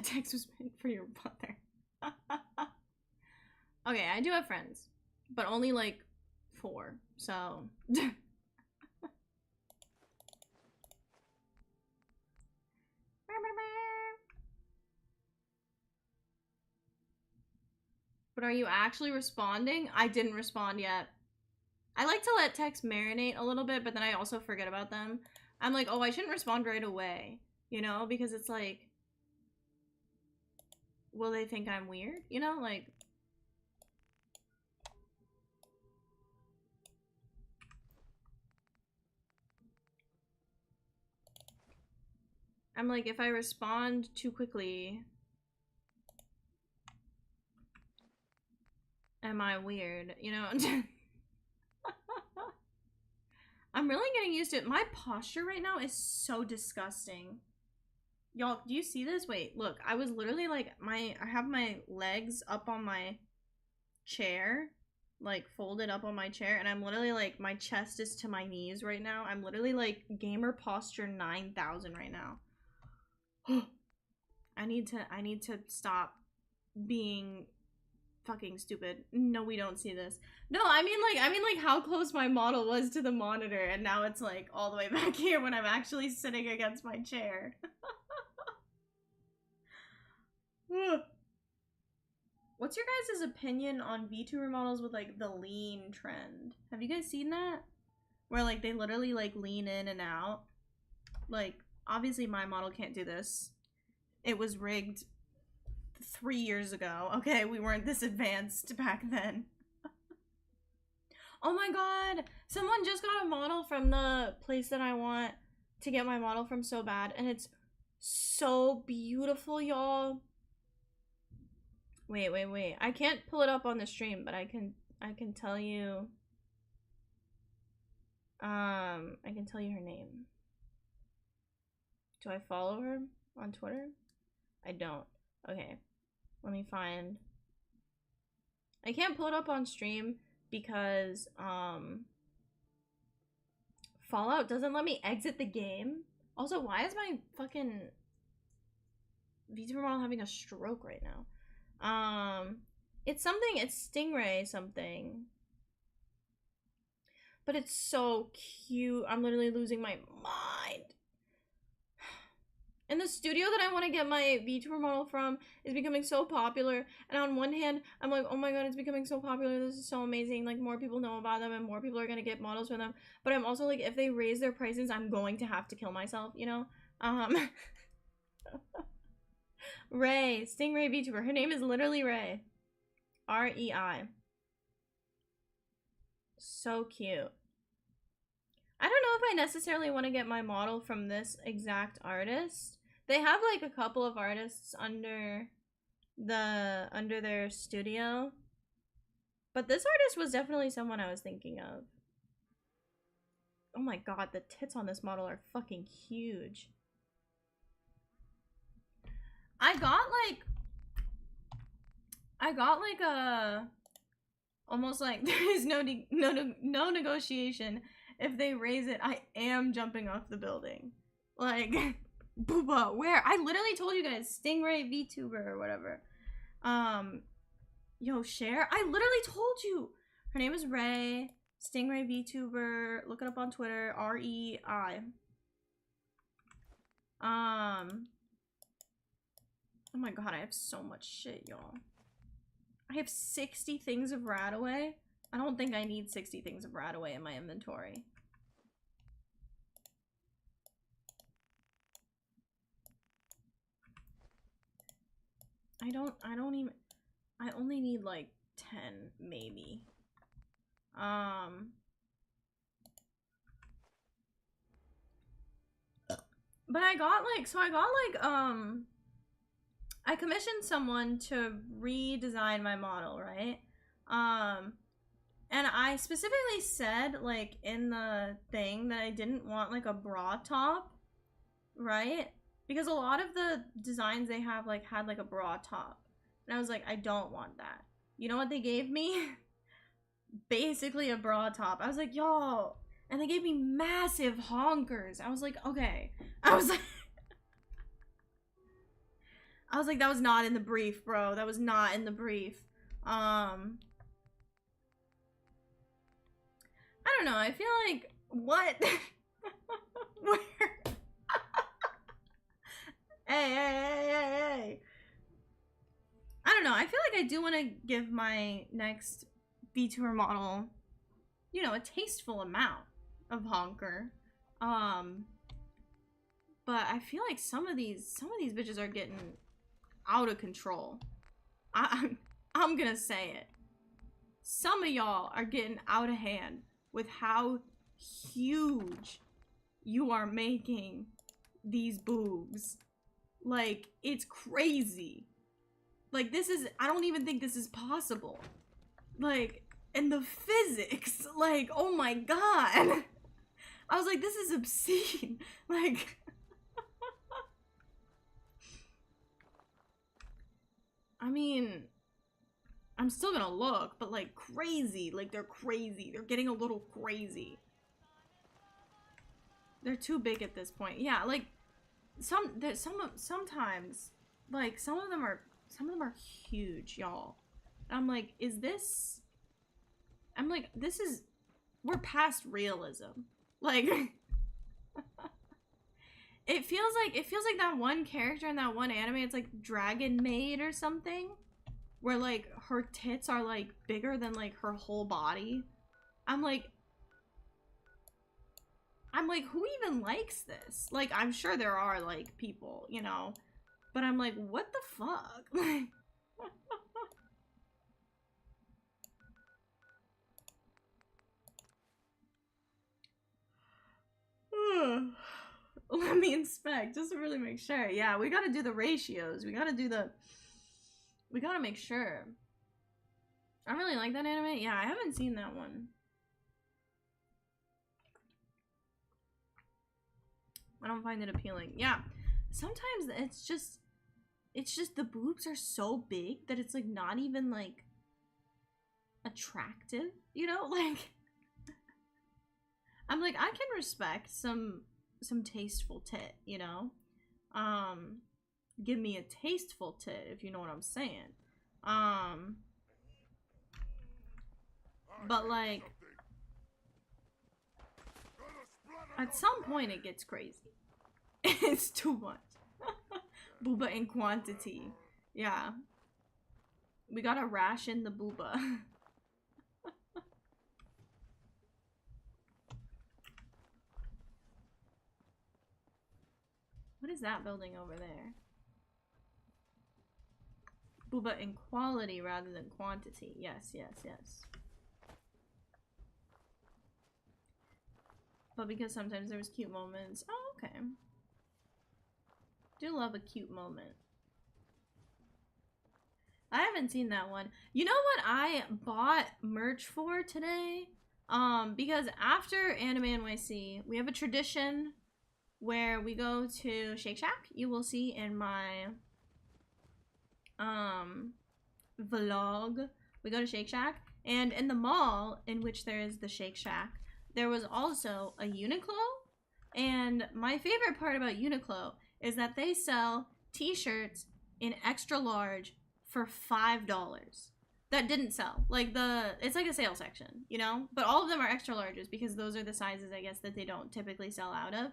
A: text was meant for your brother. Okay, I do have friends, but only like 4, so. But are you actually responding? I didn't respond yet. I like to let texts marinate a little bit, but then I also forget about them. I'm like, oh, I shouldn't respond right away, you know? Because it's like, will they think I'm weird? You know, like... I'm like, if I respond too quickly... Am I weird? You know? I'm really getting used to it. My posture right now is so disgusting. Y'all, do you see this? Wait, look. I was literally like, I have my legs up on my chair. Like, folded up on my chair. And I'm literally like, my chest is to my knees right now. I'm literally like, gamer posture 9,000 right now. I need to stop being fucking stupid. No, we don't see this. No, I mean like how close my model was to the monitor, and now it's like all the way back here when I'm actually sitting against my chair. What's your guys' opinion on VTuber models with like the lean trend? Have you guys seen that? Where like they literally like lean in and out. Like obviously my model can't do this. It was rigged 3 years ago. Okay, we weren't this advanced back then. Oh my god! Someone just got a model from the place that I want to get my model from so bad, and it's so beautiful, y'all. Wait. I can't pull it up on the stream, but I can tell you. I can tell you her name. Do I follow her on Twitter? I don't. Okay. Let me find. I can't pull it up on stream because Fallout doesn't let me exit the game. Also, why is my fucking VTuber model having a stroke right now? It's something, it's Stingray something. But it's so cute. I'm literally losing my mind. And the studio that I want to get my VTuber model from is becoming so popular. And on one hand, I'm like, oh my god, it's becoming so popular. This is so amazing. Like, more people know about them and more people are going to get models from them. But I'm also like, if they raise their prices, I'm going to have to kill myself, you know? Ray, Stingray VTuber. Her name is literally Ray. R-E-I. So cute. I don't know if I necessarily want to get my model from this exact artist. They have like a couple of artists under their studio. But this artist was definitely someone I was thinking of. Oh my god, the tits on this model are fucking huge. I got like a Almost like there is no negotiation. If they raise it, I am jumping off the building. Like, Booba, where? I literally told you guys, Stingray VTuber or whatever. Yo, share? I literally told you. Her name is Ray. Stingray VTuber. Look it up on Twitter. R-E-I. Oh my god, I have so much shit, y'all. I have 60 things of Radaway. I don't think I need 60 things of Radaway in my inventory. I only need like 10 maybe. But I got like, I commissioned someone to redesign my model, right? And I specifically said, like, in the thing that I didn't want, like, a bra top, right? Because a lot of the designs they have, like, had, like, a bra top. And I was like, I don't want that. You know what they gave me? Basically a bra top. I was like, yo. And they gave me massive honkers. I was like, okay. I was like, that was not in the brief, bro. That was not in the brief. I don't know. I feel like, what? Where? Hey. I don't know. I feel like I do want to give my next VTuber model, you know, a tasteful amount of honker. But I feel like some of these bitches are getting out of control. I'm gonna say it. Some of y'all are getting out of hand with how huge you are making these boobs. Like, it's crazy. Like, this is, I don't even think this is possible. Like, and the physics, like, oh my god. I was like, this is obscene. Like, I mean, I'm still gonna look, but like crazy. Like, they're crazy. They're getting a little crazy. They're too big at this point. Yeah, like sometimes like some of them are huge, y'all. I'm like, is this? I'm like, this is, we're past realism. Like, it feels like that one character in that one anime. It's like Dragon Maid or something, where like her tits are like bigger than like her whole body. I'm like, who even likes this? Like, I'm sure there are like people, you know, but I'm like, what the fuck? Like, let me inspect just to really make sure. Yeah, we gotta do the ratios. We gotta make sure. I really like that anime. Yeah, I haven't seen that one. I don't find it appealing. Yeah, sometimes it's just the boobs are so big that it's like not even like attractive, you know? Like, I'm like, I can respect some tasteful tit, you know? Give me a tasteful tit, if you know what I'm saying. But like, at some point it gets crazy. It's too much. Booba in quantity. Yeah. We gotta ration the booba. What is that building over there? Booba in quality rather than quantity. Yes, yes, yes. But because sometimes there was cute moments. Oh, okay. Do love a cute moment. I haven't seen that one. You know what I bought merch for today? Because after Anime NYC, we have a tradition where we go to Shake Shack. You will see in my vlog we go to Shake Shack, and in the mall in which there is the Shake Shack, there was also a Uniqlo. And my favorite part about Uniqlo is that they sell t-shirts in extra large for $5. That didn't sell. Like it's like a sale section, you know? But all of them are extra larges because those are the sizes, I guess, that they don't typically sell out of.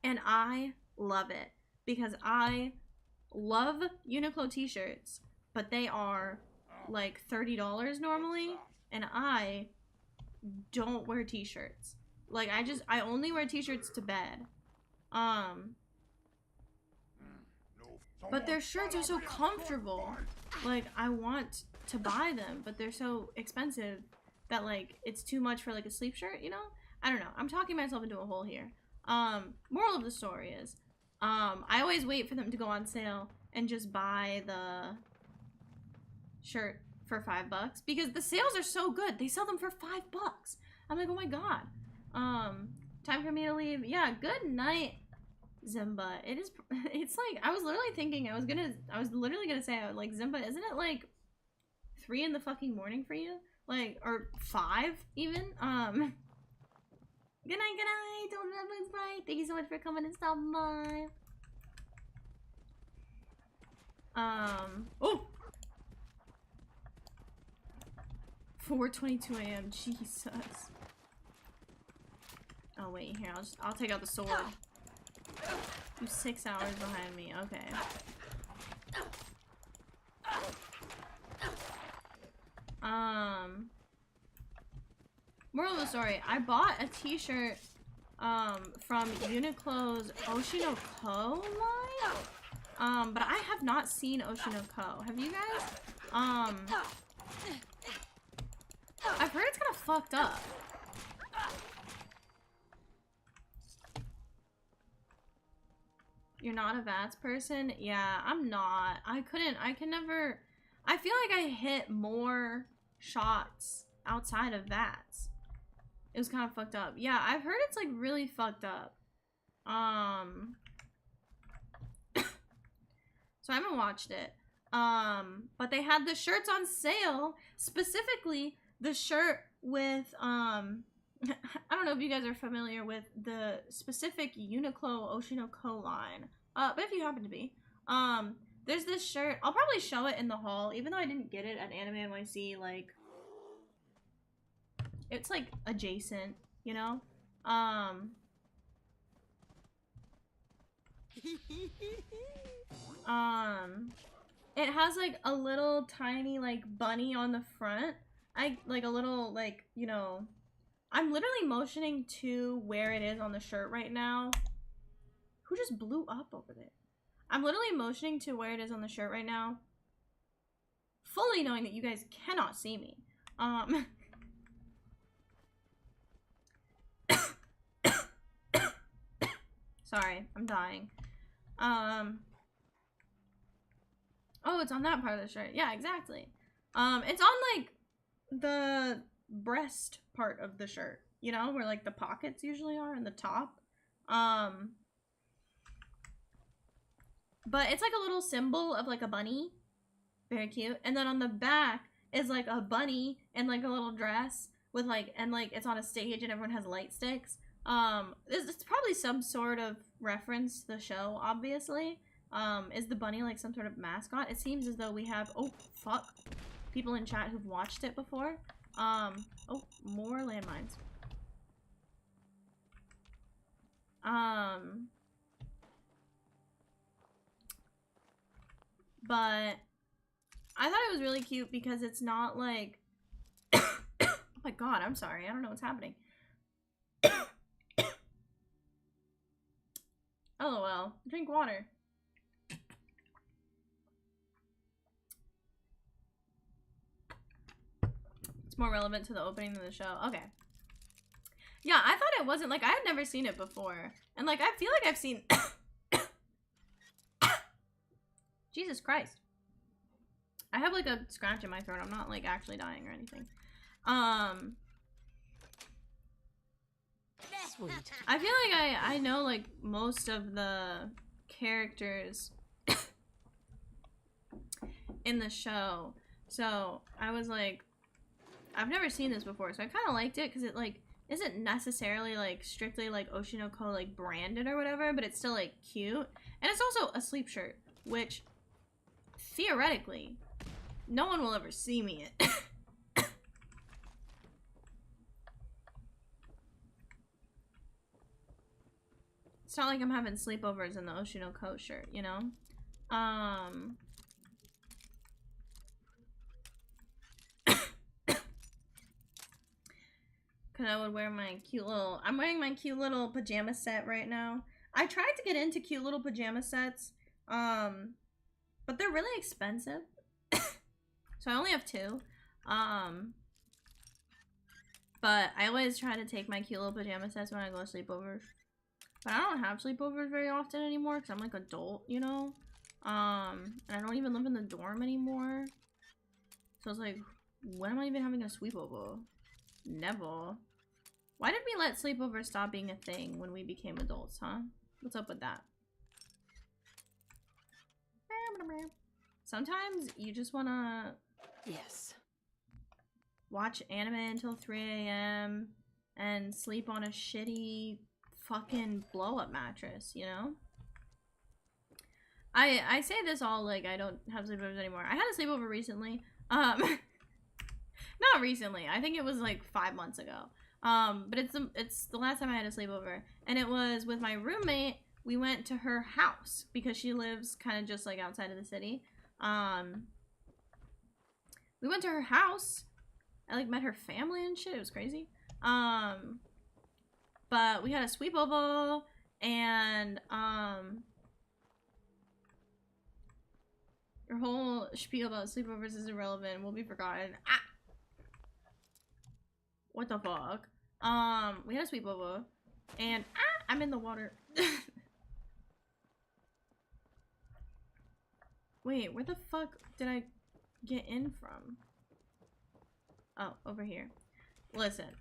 A: And I love it because I love Uniqlo t-shirts, but they are like $30 normally, and I don't wear t-shirts. Like I only wear t-shirts to bed. But their shirts are so comfortable. Like I want to buy them, but they're so expensive that like it's too much for like a sleep shirt, you know? I don't know. I'm talking myself into a hole here. Moral of the story is, I always wait for them to go on sale and just buy the shirt for $5 because the sales are so good. They sell them for $5. I'm like, oh my god. Time for me to leave. Yeah, good night, Zimba. It's like, I was literally thinking, I was literally gonna say, like, Zimba, isn't it like 3 in the fucking morning for you? Like, or 5 even? Good night, don't remember it's right. Thank you so much for coming and stopping by. Oh! 4:22 a.m. Jesus. Oh wait, here, I'll take out the sword. You 6 hours behind me, okay. Moral of the story, I bought a t-shirt from Uniqlo's Oshinoko line. But I have not seen Oshinoko. Have you guys? I've heard it's kind of fucked up. You're not a VATS person? Yeah, I'm not. I can never, I feel like I hit more shots outside of VATS. It was kind of fucked up. Yeah, I've heard it's like really fucked up. So I haven't watched it. But they had the shirts on sale, specifically the shirt with, I don't know if you guys are familiar with the specific Uniqlo Oshinoko line. But if you happen to be, there's this shirt. I'll probably show it in the haul, even though I didn't get it at Anime NYC, like, it's like adjacent, you know? It has like a little tiny like bunny on the front. Like a little, like, you know, I'm literally motioning to where it is on the shirt right now. Who just blew up over there? I'm literally motioning to where it is on the shirt right now, fully knowing that you guys cannot see me. Sorry, I'm dying. Oh, it's on that part of the shirt. Yeah, exactly. It's on like the breast part of the shirt, you know, where like the pockets usually are in the top. But it's like a little symbol of like a bunny. Very cute. And then on the back is like a bunny in like a little dress with like, and like it's on a stage and everyone has light sticks. It's probably some sort of reference to the show, obviously. Is the bunny like some sort of mascot? It seems as though we have, oh, fuck, people in chat who've watched it before. Oh, more landmines. But I thought it was really cute because it's not like, oh my god, I'm sorry, I don't know what's happening. LOL. Drink water. It's more relevant to the opening than the show. Okay. Yeah, I thought it wasn't, like, I had never seen it before. And, like, I feel like I've seen... Jesus Christ. I have, like, a scratch in my throat. I'm not, like, actually dying or anything. Sweet. I feel like I know like most of the characters in the show. So I was like, I've never seen this before, so I kind of liked it because it like isn't necessarily like strictly like Oshinoko like branded or whatever, but it's still like cute. And it's also a sleep shirt, which theoretically no one will ever see me in. It's not like I'm having sleepovers in the Oshinoko shirt, you know? Cause I would wear my cute little, I'm wearing my cute little pajama set right now. I tried to get into cute little pajama sets, but they're really expensive. So I only have 2. But I always try to take my cute little pajama sets when I go to sleepovers. But I don't have sleepovers very often anymore because I'm like adult, you know? And I don't even live in the dorm anymore. So it's like, when am I even having a sleepover? Never. Why did we let sleepovers stop being a thing when we became adults, huh? What's up with that? Sometimes you just wanna...
C: Yes.
A: Watch anime until 3 a.m. and sleep on a shitty fucking blow-up mattress, you know? I say this all like I don't have sleepovers anymore. I had a sleepover recently. Not recently. I think it was like 5 months ago. But it's the last time I had a sleepover, and it was with my roommate. We went to her house because she lives kind of just like outside of the city. We went to her house. I like met her family and shit. It was crazy. But we had a sleepover, and your whole spiel about sleepovers is irrelevant and will be forgotten. Ah! What the fuck? We had a sleepover, and I'm in the water. Wait, where the fuck did I get in from? Oh, over here. Listen.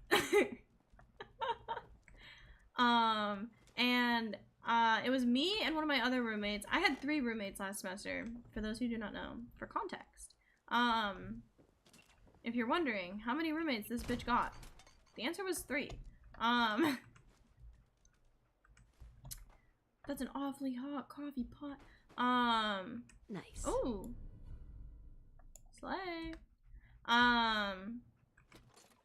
A: It was me and one of my other roommates. I had 3 roommates last semester, for those who do not know, for context. If you're wondering how many roommates this bitch got, the answer was 3. That's an awfully hot coffee pot.
C: Nice.
A: Oh. Slay.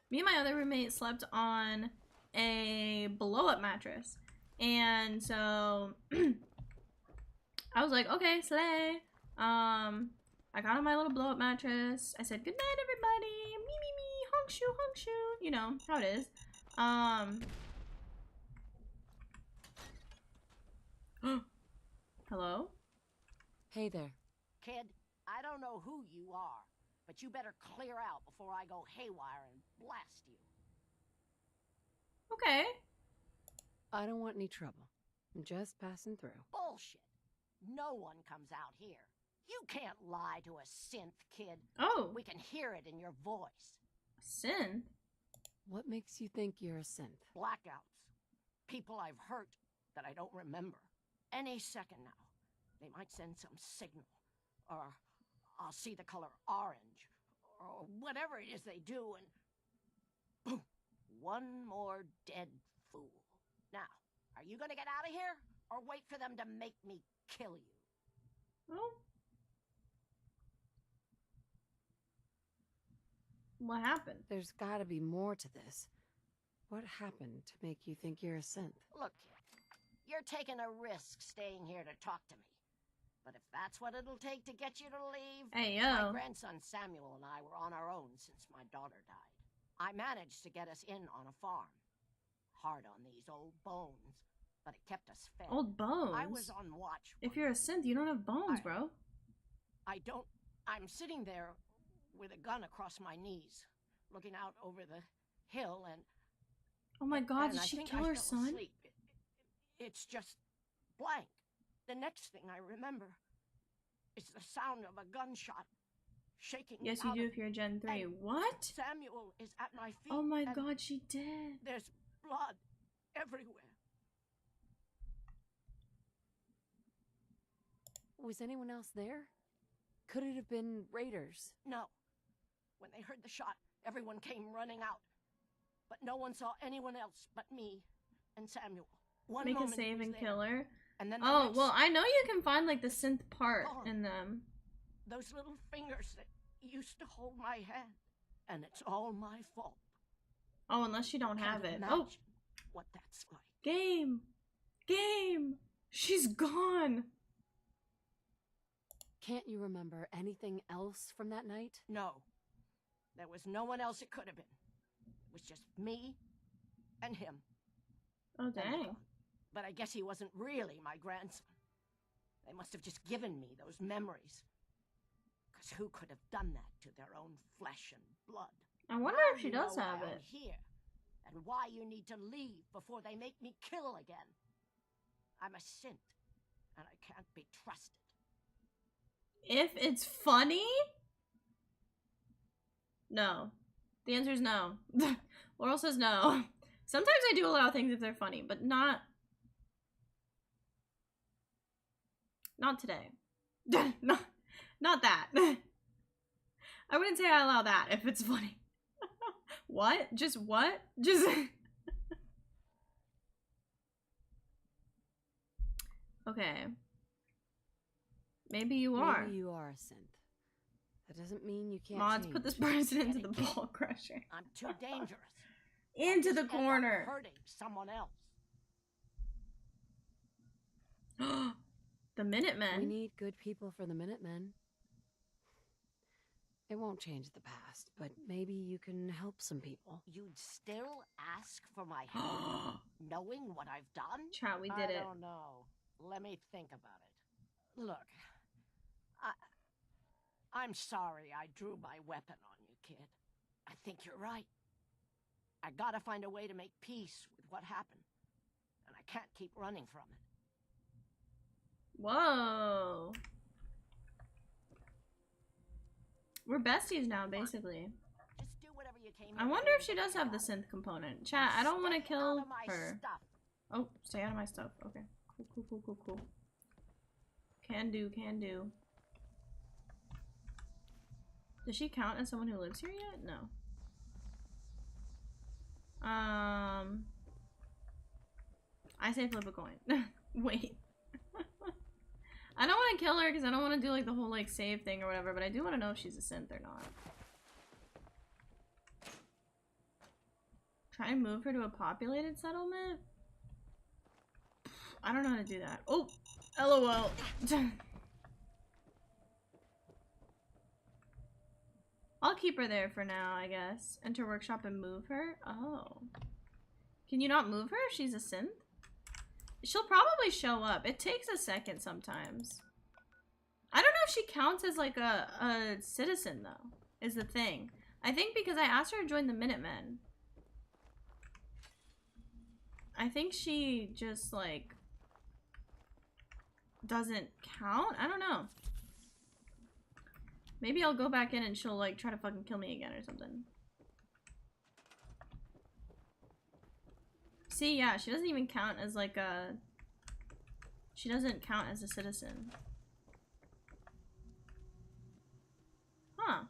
A: Me and my other roommate slept on a blow-up mattress. And so I was like, okay, slay. I got on my little blow-up mattress. I said, good night, everybody. Me, me, me. Honk shoe, honk shoe. You know how it is. Hello?
C: Hey there.
E: Kid, I don't know who you are, but you better clear out before I go haywire and blast you.
A: Okay.
C: I don't want any trouble. I'm just passing through.
E: Bullshit. No one comes out here. You can't lie to a synth, kid.
A: Oh.
E: We can hear it in your voice.
A: Sin?
C: What makes you think you're a synth?
E: Blackouts. People I've hurt that I don't remember. Any second now, they might send some signal. Or I'll see the color orange. Or whatever it is they do, and boom. One more dead fool. Now, are you gonna get out of here? Or wait for them to make me kill you?
A: Oh. What happened?
C: There's gotta be more to this. What happened to make you think you're a synth?
E: Look, kid, you're taking a risk staying here to talk to me. But if that's what it'll take to get you to leave...
A: Hey,
E: My
A: yo.
E: grandson Samuel and I were on our own since my daughter died. I managed to get us in on a farm. Hard on these old bones, but it kept us fed.
A: Old bones?
E: I was on watch.
A: If you're a synth, you don't have bones, bro.
E: I'm sitting there with a gun across my knees, looking out over the hill, and...
A: Oh my god,
E: and
A: did
E: I
A: she
E: think
A: kill
E: I
A: her
E: fell
A: son?
E: asleep. It's just blank. The next thing I remember is the sound of a gunshot shaking.
A: Yes, you
E: out
A: do
E: of-
A: if you're Gen 3.
E: and
A: What?
E: Samuel is at my feet.
A: Oh my
E: and
A: god, she did.
E: There's blood everywhere.
C: Was anyone else there? Could it have been raiders?
E: No. When they heard the shot, everyone came running out. But no one saw anyone else but me and Samuel. One
A: Make a
E: moment he
A: save
E: was
A: and
E: there,
A: kill her.
E: and then the
A: Oh,
E: next,
A: well, I know you can find like the synth part
E: Gone.
A: in them.
E: those little fingers that used to hold my hand. And it's all my fault.
A: Oh, unless you don't
E: Can't
A: have it.
E: imagine
A: Oh,
E: what that's like.
A: game. Game. She's gone.
C: Can't you remember anything else from that night?
E: No. There was no one else it could have been. It was just me and him.
A: Oh, dang.
E: But I guess he wasn't really my grandson. They must have just given me those memories. Because who could have done that to their own flesh and blood?
A: I wonder
E: Now
A: if she
E: you
A: does
E: know
A: have
E: why
A: it.
E: I'm here, and why you need to leave before they make me kill again. I'm a synth, and I can't be trusted.
A: If it's funny? No. The answer is no. Laurel says no. Sometimes I do allow things if they're funny, but not today. not that. I wouldn't say I allow that if it's funny. What? Just what? Just okay. Maybe you are.
C: Maybe you are a synth. That doesn't mean you can't
A: Mods,
C: change.
A: put this person into the ball crusher.
E: I'm too dangerous.
A: Into the
E: End up
A: corner.
E: hurting someone else.
A: The
C: We
A: Minutemen.
C: need good people for the Minutemen. It won't change the past, but maybe you can help some people.
E: You'd still ask for my help, knowing what I've done?
A: Chat, we did
E: I
A: it.
E: don't know. Let me think about it. Look, I'm sorry I drew my weapon on you, kid. I think you're right. I gotta find a way to make peace with what happened. And I can't keep running from it.
A: Whoa. We're besties now, basically.
E: Just do whatever you came
A: I
E: here
A: wonder
E: to
A: if
E: do,
A: she does have the
E: got it?
A: synth component. Chat, I don't want to
E: Stay out
A: kill
E: of my
A: her.
E: stuff.
A: Oh, stay out of my stuff. Okay. Cool. Can do. Does she count as someone who lives here yet? No. I say flip a coin. Wait. I don't want to kill her because I don't want to do like the whole like save thing or whatever, but I do want to know if she's a synth or not. Try and move her to a populated settlement? I don't know how to do that. Oh! LOL. I'll keep her there for now, I guess. Enter workshop and move her? Oh. Can you not move her if she's a synth? She'll probably show up. It takes a second sometimes. I don't know if she counts as like a citizen though, is the thing. I think because I asked her to join the Minutemen. I think she just like doesn't count? I don't know. Maybe I'll go back in and she'll like try to fucking kill me again or something. See, yeah, she doesn't even count as like a... She doesn't count as a citizen. Huh.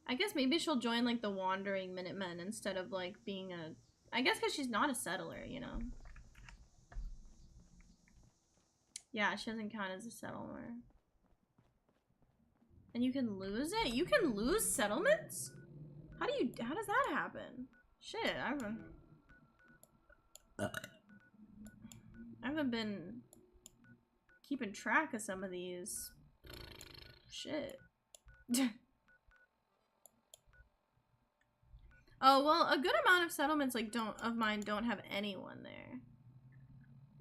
A: I guess maybe she'll join like the Wandering Minutemen instead of like being a... I guess because she's not a settler, you know? Yeah, she doesn't count as a settler. And you can lose it? You can lose settlements? How does that happen? Shit, I haven't been keeping track of some of these. Shit. Oh, well, a good amount of settlements like of mine don't have anyone there.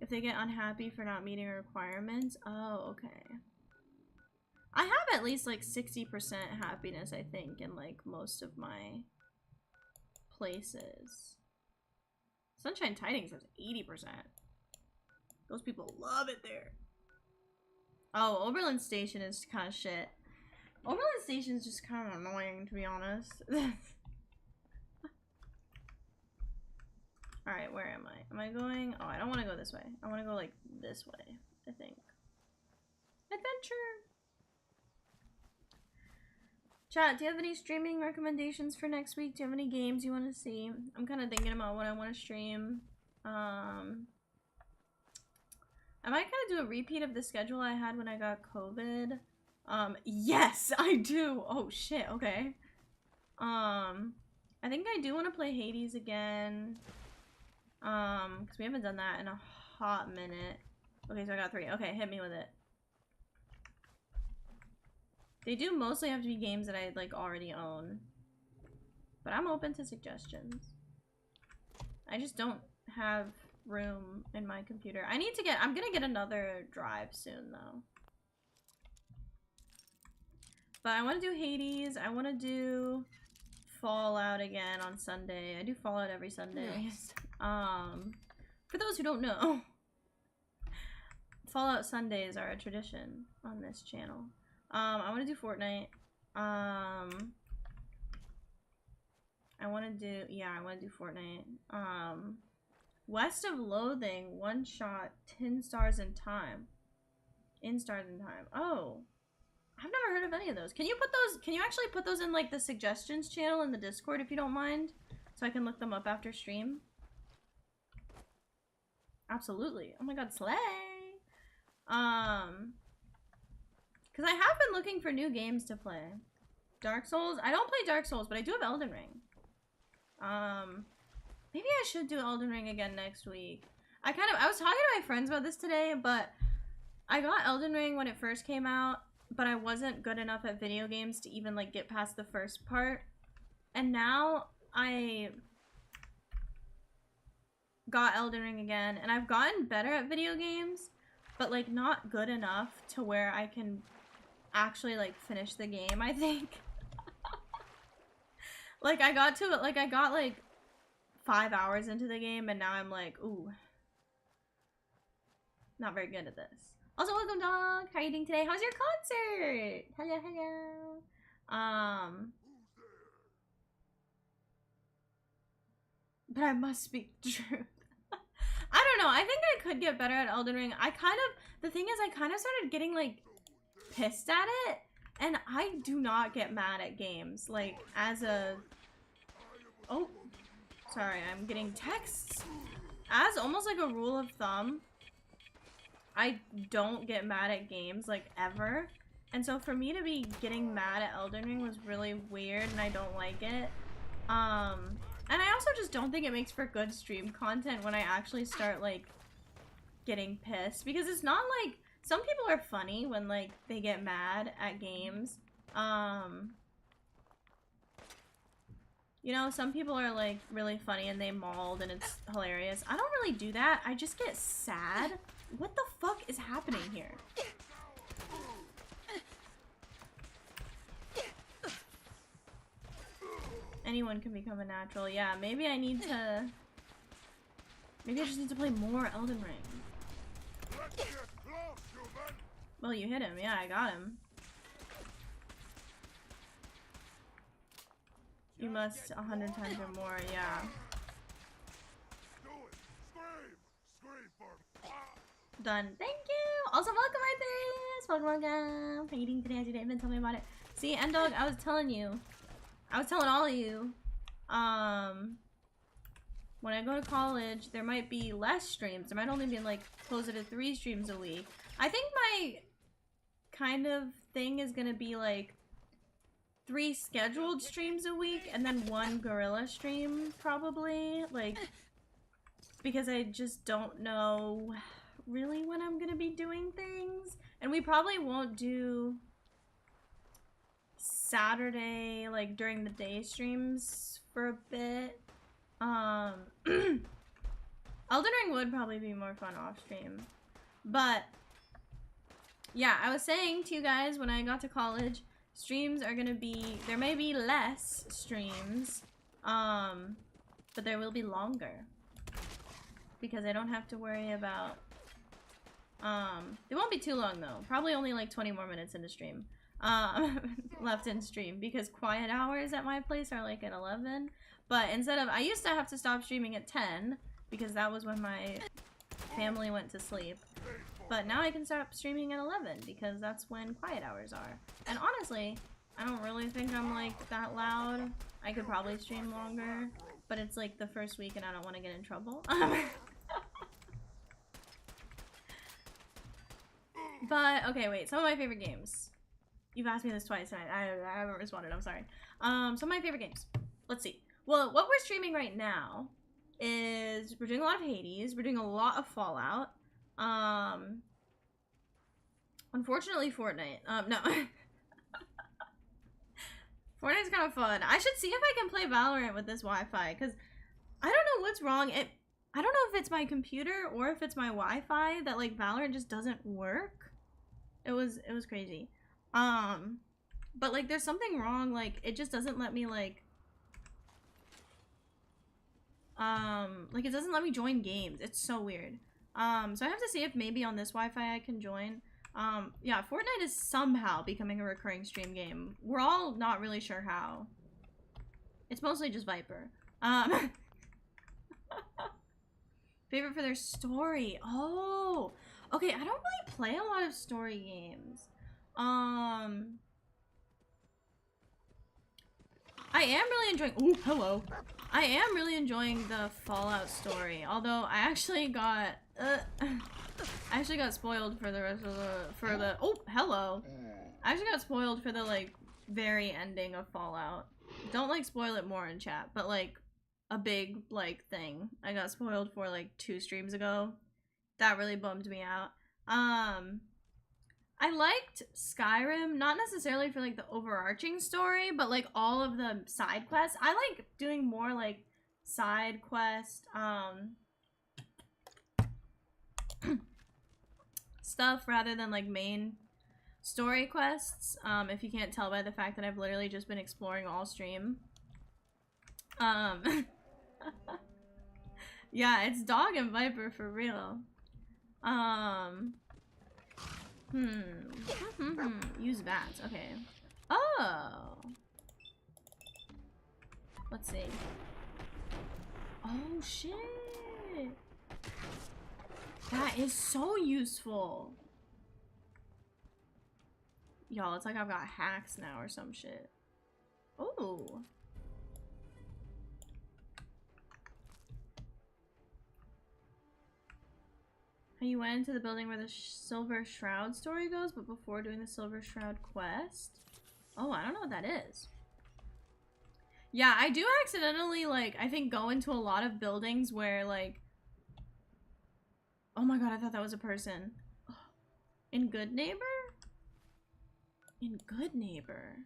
A: If they get unhappy for not meeting requirements. Oh, okay. I have at least like 60% happiness, I think, in like most of my places. Sunshine Tidings has 80%. Those people love it there. Oh, Oberlin Station is kind of shit. Oberlin Station is just kind of annoying, to be honest. Alright, where am I? Am I going? Oh, I don't want to go this way. I want to go like this way, I think. Adventure! Chat, do you have any streaming recommendations for next week? Do you have any games you want to see? I'm kind of thinking about what I want to stream. I might kind of do a repeat of the schedule I had when I got COVID. Yes, I do. Oh shit, okay. I think I do want to play Hades again. Because we haven't done that in a hot minute. Okay, so I got 3. Okay, hit me with it. They do mostly have to be games that I like already own. But I'm open to suggestions. I just don't have room in my computer. I'm gonna get another drive soon though. But I want to do Hades. I want to do Fallout again on Sunday. I do Fallout every Sunday.
C: Nice.
A: For those who don't know, Fallout Sundays are a tradition on this channel. I want to do Fortnite. I want to do Fortnite. West of Loathing, one shot, 10 stars in time. Oh, I've never heard of any of those. Can you actually put those in like the suggestions channel in the Discord if you don't mind? So I can look them up after stream? Absolutely. Oh my god, slay! Because I have been looking for new games to play. Dark Souls? I don't play Dark Souls, but I do have Elden Ring. Maybe I should do Elden Ring again next week. I was talking to my friends about this today, but I got Elden Ring when it first came out, but I wasn't good enough at video games to even like get past the first part. And now I got Elden Ring again, and I've gotten better at video games, but like not good enough to where I can actually like finish the game, I think. Like I got like 5 hours into the game, and now I'm like, ooh, not very good at this. Also, welcome, dog. How are you doing today? How's your concert? Hello, hello. But I must speak the truth. I don't know. I think I could get better at Elden Ring. The thing is, I kind of started getting like pissed at it, and I do not get mad at games. Like, oh, sorry, I'm getting texts. As almost like a rule of thumb, I don't get mad at games, like, ever. And so for me to be getting mad at Elden Ring was really weird, and I don't like it. And I also just don't think it makes for good stream content when I actually start, like, getting pissed. Because it's not like... Some people are funny when, like, they get mad at games. You know, some people are, like, really funny and they mauled and it's hilarious. I don't really do that. I just get sad. What the fuck is happening here? Anyone can become a natural. Yeah, maybe I need to... Maybe I just need to play more Elden Ring. Well, you hit him. Yeah, I got him. You must 100 times or more. Yeah. Done. Thank you. Also, welcome, Arthurs. Welcome. How are you doing today? How's your day been? Tell me about it. See, N-Dog, I was telling you. I was telling all of you. When I go to college, there might be less streams. There might only be like closer to 3 streams a week. I think my kind of thing is gonna be like 3 scheduled streams a week and then 1 guerrilla stream, probably. Like, because I just don't know really when I'm gonna be doing things. And we probably won't do Saturday, like, during the day streams for a bit. Elden Ring would probably be more fun off stream. But, yeah, I was saying to you guys when I got to college, streams are gonna be, there may be less streams, but there will be longer. Because I don't have to worry about, they won't be too long though. Probably only like 20 more minutes into stream. Left in stream, because quiet hours at my place are like at 11. But instead of, I used to have to stop streaming at 10 because that was when my family went to sleep. But now I can stop streaming at 11 because that's when quiet hours are. And honestly, I don't really think I'm like that loud. I could probably stream longer, but it's like the first week and I don't want to get in trouble. But okay, wait. Some of my favorite games. You've asked me this twice and I haven't responded. I'm sorry. Some of my favorite games. Let's see. Well, what we're streaming right now is we're doing a lot of Hades. We're doing a lot of Fallout. Unfortunately, Fortnite. No. Fortnite's kind of fun. I should see if I can play Valorant with this Wi-Fi, because I don't know what's wrong. I don't know if it's my computer or if it's my Wi-Fi that like Valorant just doesn't work. It was crazy. But like there's something wrong. Like it just doesn't let me like it doesn't let me join games. It's so weird. So I have to see if maybe on this Wi-Fi I can join. Yeah, Fortnite is somehow becoming a recurring stream game. We're all not really sure how. It's mostly just Viper. Favorite for their story. Oh, okay. I don't really play a lot of story games. I am really enjoying. Ooh, hello. I am really enjoying the Fallout story. Although I actually got spoiled for the rest of the oh, hello. I actually got spoiled for the like very ending of Fallout. Don't like spoil it more in chat, but like a big like thing I got spoiled for like 2 streams ago. That really bummed me out. I liked Skyrim, not necessarily for like the overarching story, but like all of the side quests. I like doing more like side quest stuff rather than like main story quests. If you can't tell by the fact that I've literally just been exploring all stream. Yeah, it's Dog and Viper for real. Use bats. Okay. Oh. Let's see. Oh shit. That is so useful. Y'all, it's like I've got hacks now or some shit. Oh. You went into the building where the Silver Shroud story goes, but before doing the Silver Shroud quest? Oh, I don't know what that is. Yeah, I do accidentally, like, I think go into a lot of buildings where, like... Oh my god, I thought that was a person. In Good Neighbor? In Good Neighbor?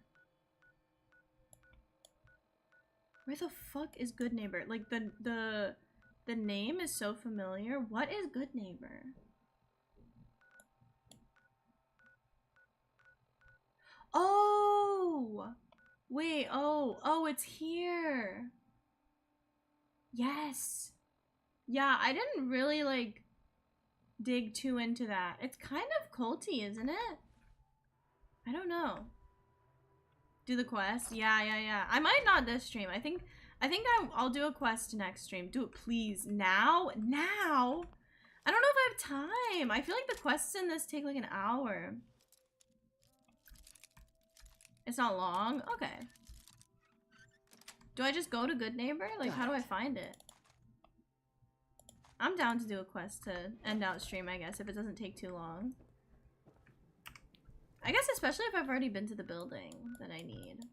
A: Where the fuck is Good Neighbor? Like, the name is so familiar. What is Good Neighbor? Oh! Wait, oh, it's here. Yes. Yeah, I didn't really, like, dig too into that. It's kind of culty, isn't it? I don't know. Do the quest? Yeah. I might not this stream. I think I'll do a quest next stream. Do it, please. Now? Now? I don't know if I have time. I feel like the quests in this take like an hour. It's not long? Okay. Do I just go to Good Neighbor? Like, how do I find it? I'm down to do a quest to end out stream, I guess, if it doesn't take too long. I guess especially if I've already been to the building that I need.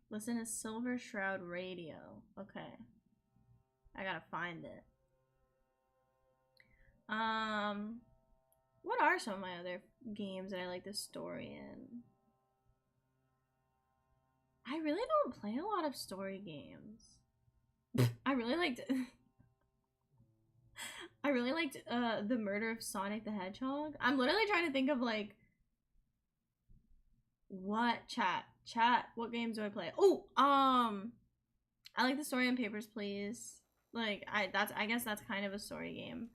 A: Listen to Silver Shroud Radio. Okay. I gotta find it. What are some of my other games that I like the story in? I really don't play a lot of story games. I really liked The Murder of Sonic the Hedgehog. I'm literally trying to think of like what chat, what games do I play? Oh, I like the story in Papers, Please. Like I guess that's kind of a story game.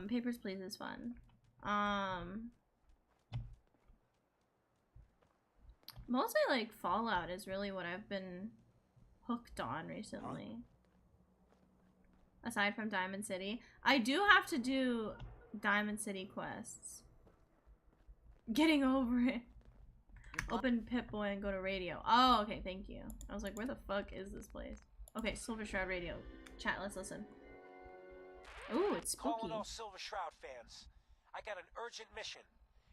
A: Papers, Please is fun. Mostly like Fallout is really what I've been hooked on recently. Aside from Diamond City. I do have to do Diamond City quests. Getting over it. Open Pip-Boy and go to radio. Oh, okay, thank you. I was like, where the fuck is this place? Okay, Silver Shroud Radio. Chat, let's listen. Ooh, it's spooky.
F: Calling all Silver Shroud fans. I got an urgent mission.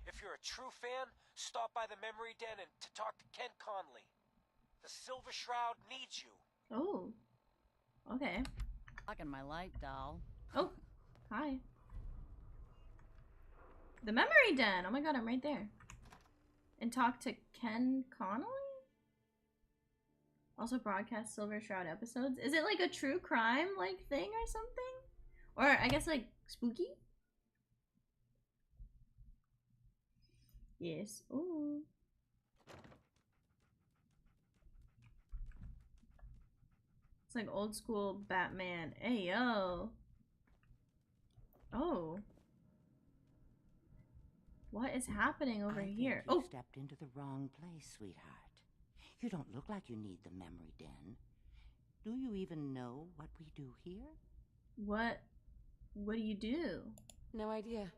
F: If you're a true fan, stop by the Memory Den and to talk to Ken Conley. The Silver Shroud needs you.
A: Oh. Okay.
G: Blocking my light, doll.
A: Oh. Hi. The Memory Den! Oh my god, I'm right there. And talk to Ken Connolly? Also broadcast Silver Shroud episodes? Is it like a true crime like thing or something? Or I guess like spooky? Yes. Ooh. It's like old school Batman. Hey yo. Oh. What is happening over here?
D: You
A: Oh,
D: stepped into the wrong place, sweetheart. You don't look like you need the Memory Den. Do you even know what we do here?
A: what do you do?
C: No idea.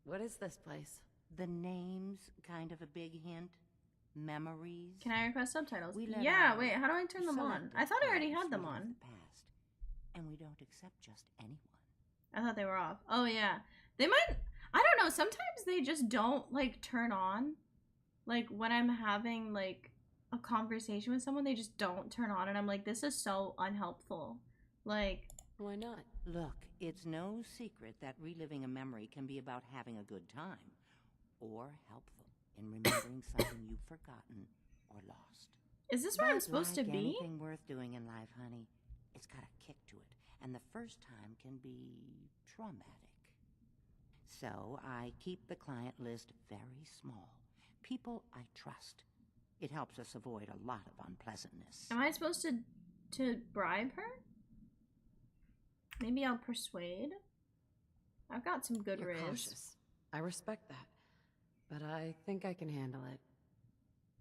C: What is this place?
D: The name's kind of a big hint. Memories.
A: Can I request subtitles?
D: We let
A: Yeah,
D: our
A: wait, how do I turn them on?
D: selected
A: I thought I already
D: players
A: had them
D: relive
A: on.
D: the past, and we don't accept just anyone.
A: I thought they were off. Oh yeah. They might, I don't know, sometimes they just don't like turn on. Like when I'm having like a conversation with someone, they just don't turn on and I'm like, this is so unhelpful. Like,
C: Why not?
D: Look, it's no secret that reliving a memory can be about having a good time, or helpful in remembering something you've forgotten or lost.
A: is this where I'm
D: But
A: supposed
D: like
A: to be?
D: anything worth doing in life, honey, it's got a kick to it, and the first time can be traumatic. So I keep the client list very small. People I trust. It helps us avoid a lot of unpleasantness.
A: Am I supposed to bribe her? Maybe I'll persuade. I've got some good
C: You're
A: riz.
C: cautious. I respect that. But I think I can handle it.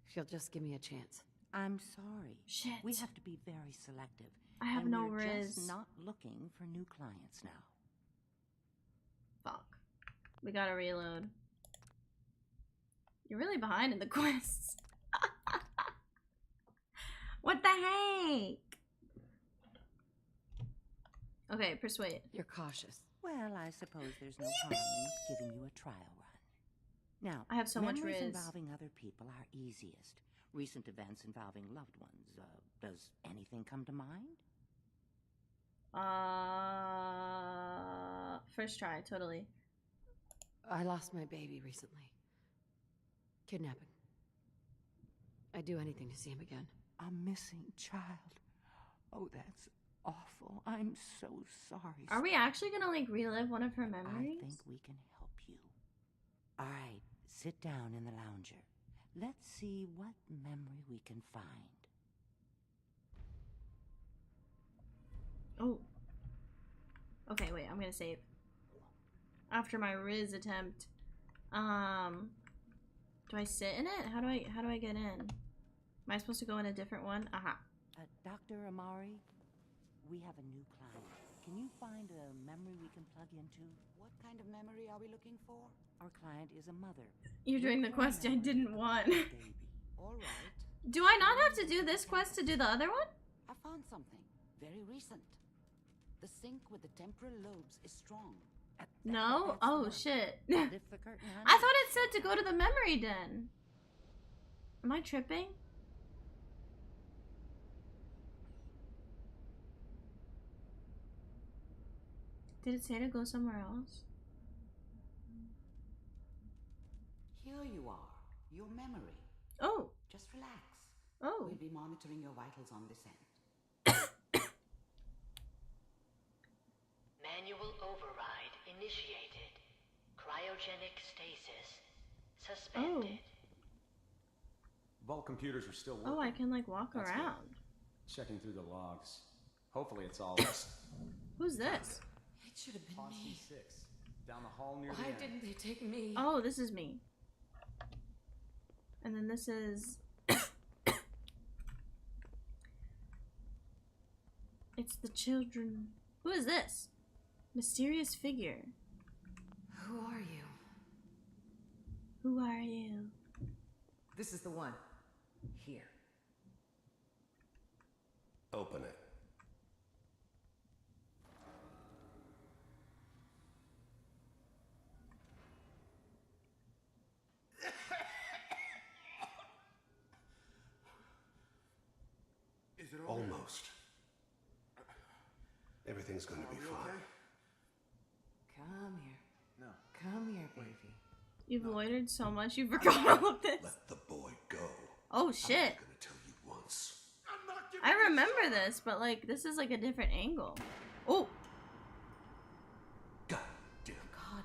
C: If you'll just give me a chance.
D: I'm sorry.
A: Shit.
D: We have to be very selective.
A: I have
D: and
A: no
D: we're
A: riz.
D: just not looking for new clients now.
A: Fuck. We gotta reload. You're really behind in the quests. What the heck? Okay, persuade.
C: You're cautious.
D: Well, I suppose there's no harm in giving you a trial run. Now,
A: I have so much
D: memories
A: riz.
D: involving other people are easiest. Recent events involving loved ones. Does anything come to mind?
A: First try, totally.
C: I lost my baby recently. Kidnapping. I'd do anything to see him again.
D: A missing child. Oh, that's awful. I'm so sorry.
A: Are we actually gonna like relive one of her memories?
D: I think we can help you. All right, sit down in the lounger. Let's see what memory we can find.
A: Oh. Okay, wait, I'm gonna save. After my Riz attempt. Do I sit in it? How do I get in? Am I supposed to go in a different one? Aha.
D: Dr. Amari, we have a new client. Can you find a memory we can plug into?
H: What kind of memory are we looking for?
D: Our client is a mother.
A: You're doing the
D: Look for a
A: quest I
D: memory
A: didn't
D: of a
A: want.
D: baby.
H: All right.
A: Do I not have to do this quest to do the other one?
H: I found something very recent. The sync with the temporal lobes is strong.
A: No?
D: That's
A: Oh,
D: love.
A: shit.
D: Lift the curtain, honey.
A: I thought it said to go to the memory den. Am I tripping? Did it say to go somewhere else?
H: Here you are, your memory.
A: Oh.
H: Just relax.
A: Oh.
H: We'll be monitoring your vitals on this end.
I: Manual override initiated. Cryogenic stasis suspended.
J: Vault computers are still working.
A: Oh, I can like walk
J: That's good.
A: around.
J: Checking through the logs. Hopefully it's all
A: Who's this?
C: It should have been
J: on
C: me.
J: C6. Down the hall near the
C: Why
J: end.
C: didn't they take me?
A: Oh, this is me. And then this is... It's the children. Who is this? Mysterious figure.
C: Who are you?
A: Who are you?
H: This is the one. Here.
B: Open it.
K: Is it over?
B: Almost. Everything's gonna be fine.
K: Okay?
H: Come here.
K: No.
H: Come here, baby.
A: You've loitered so much, you forgot all of this.
B: Let the boy go.
A: Oh
B: I'm
A: shit.
B: only gonna tell you once.
K: I'm not giving
A: I
K: you
A: remember
K: this.
A: this, but like this is like a different angle. Oh,
B: God damn.
H: God.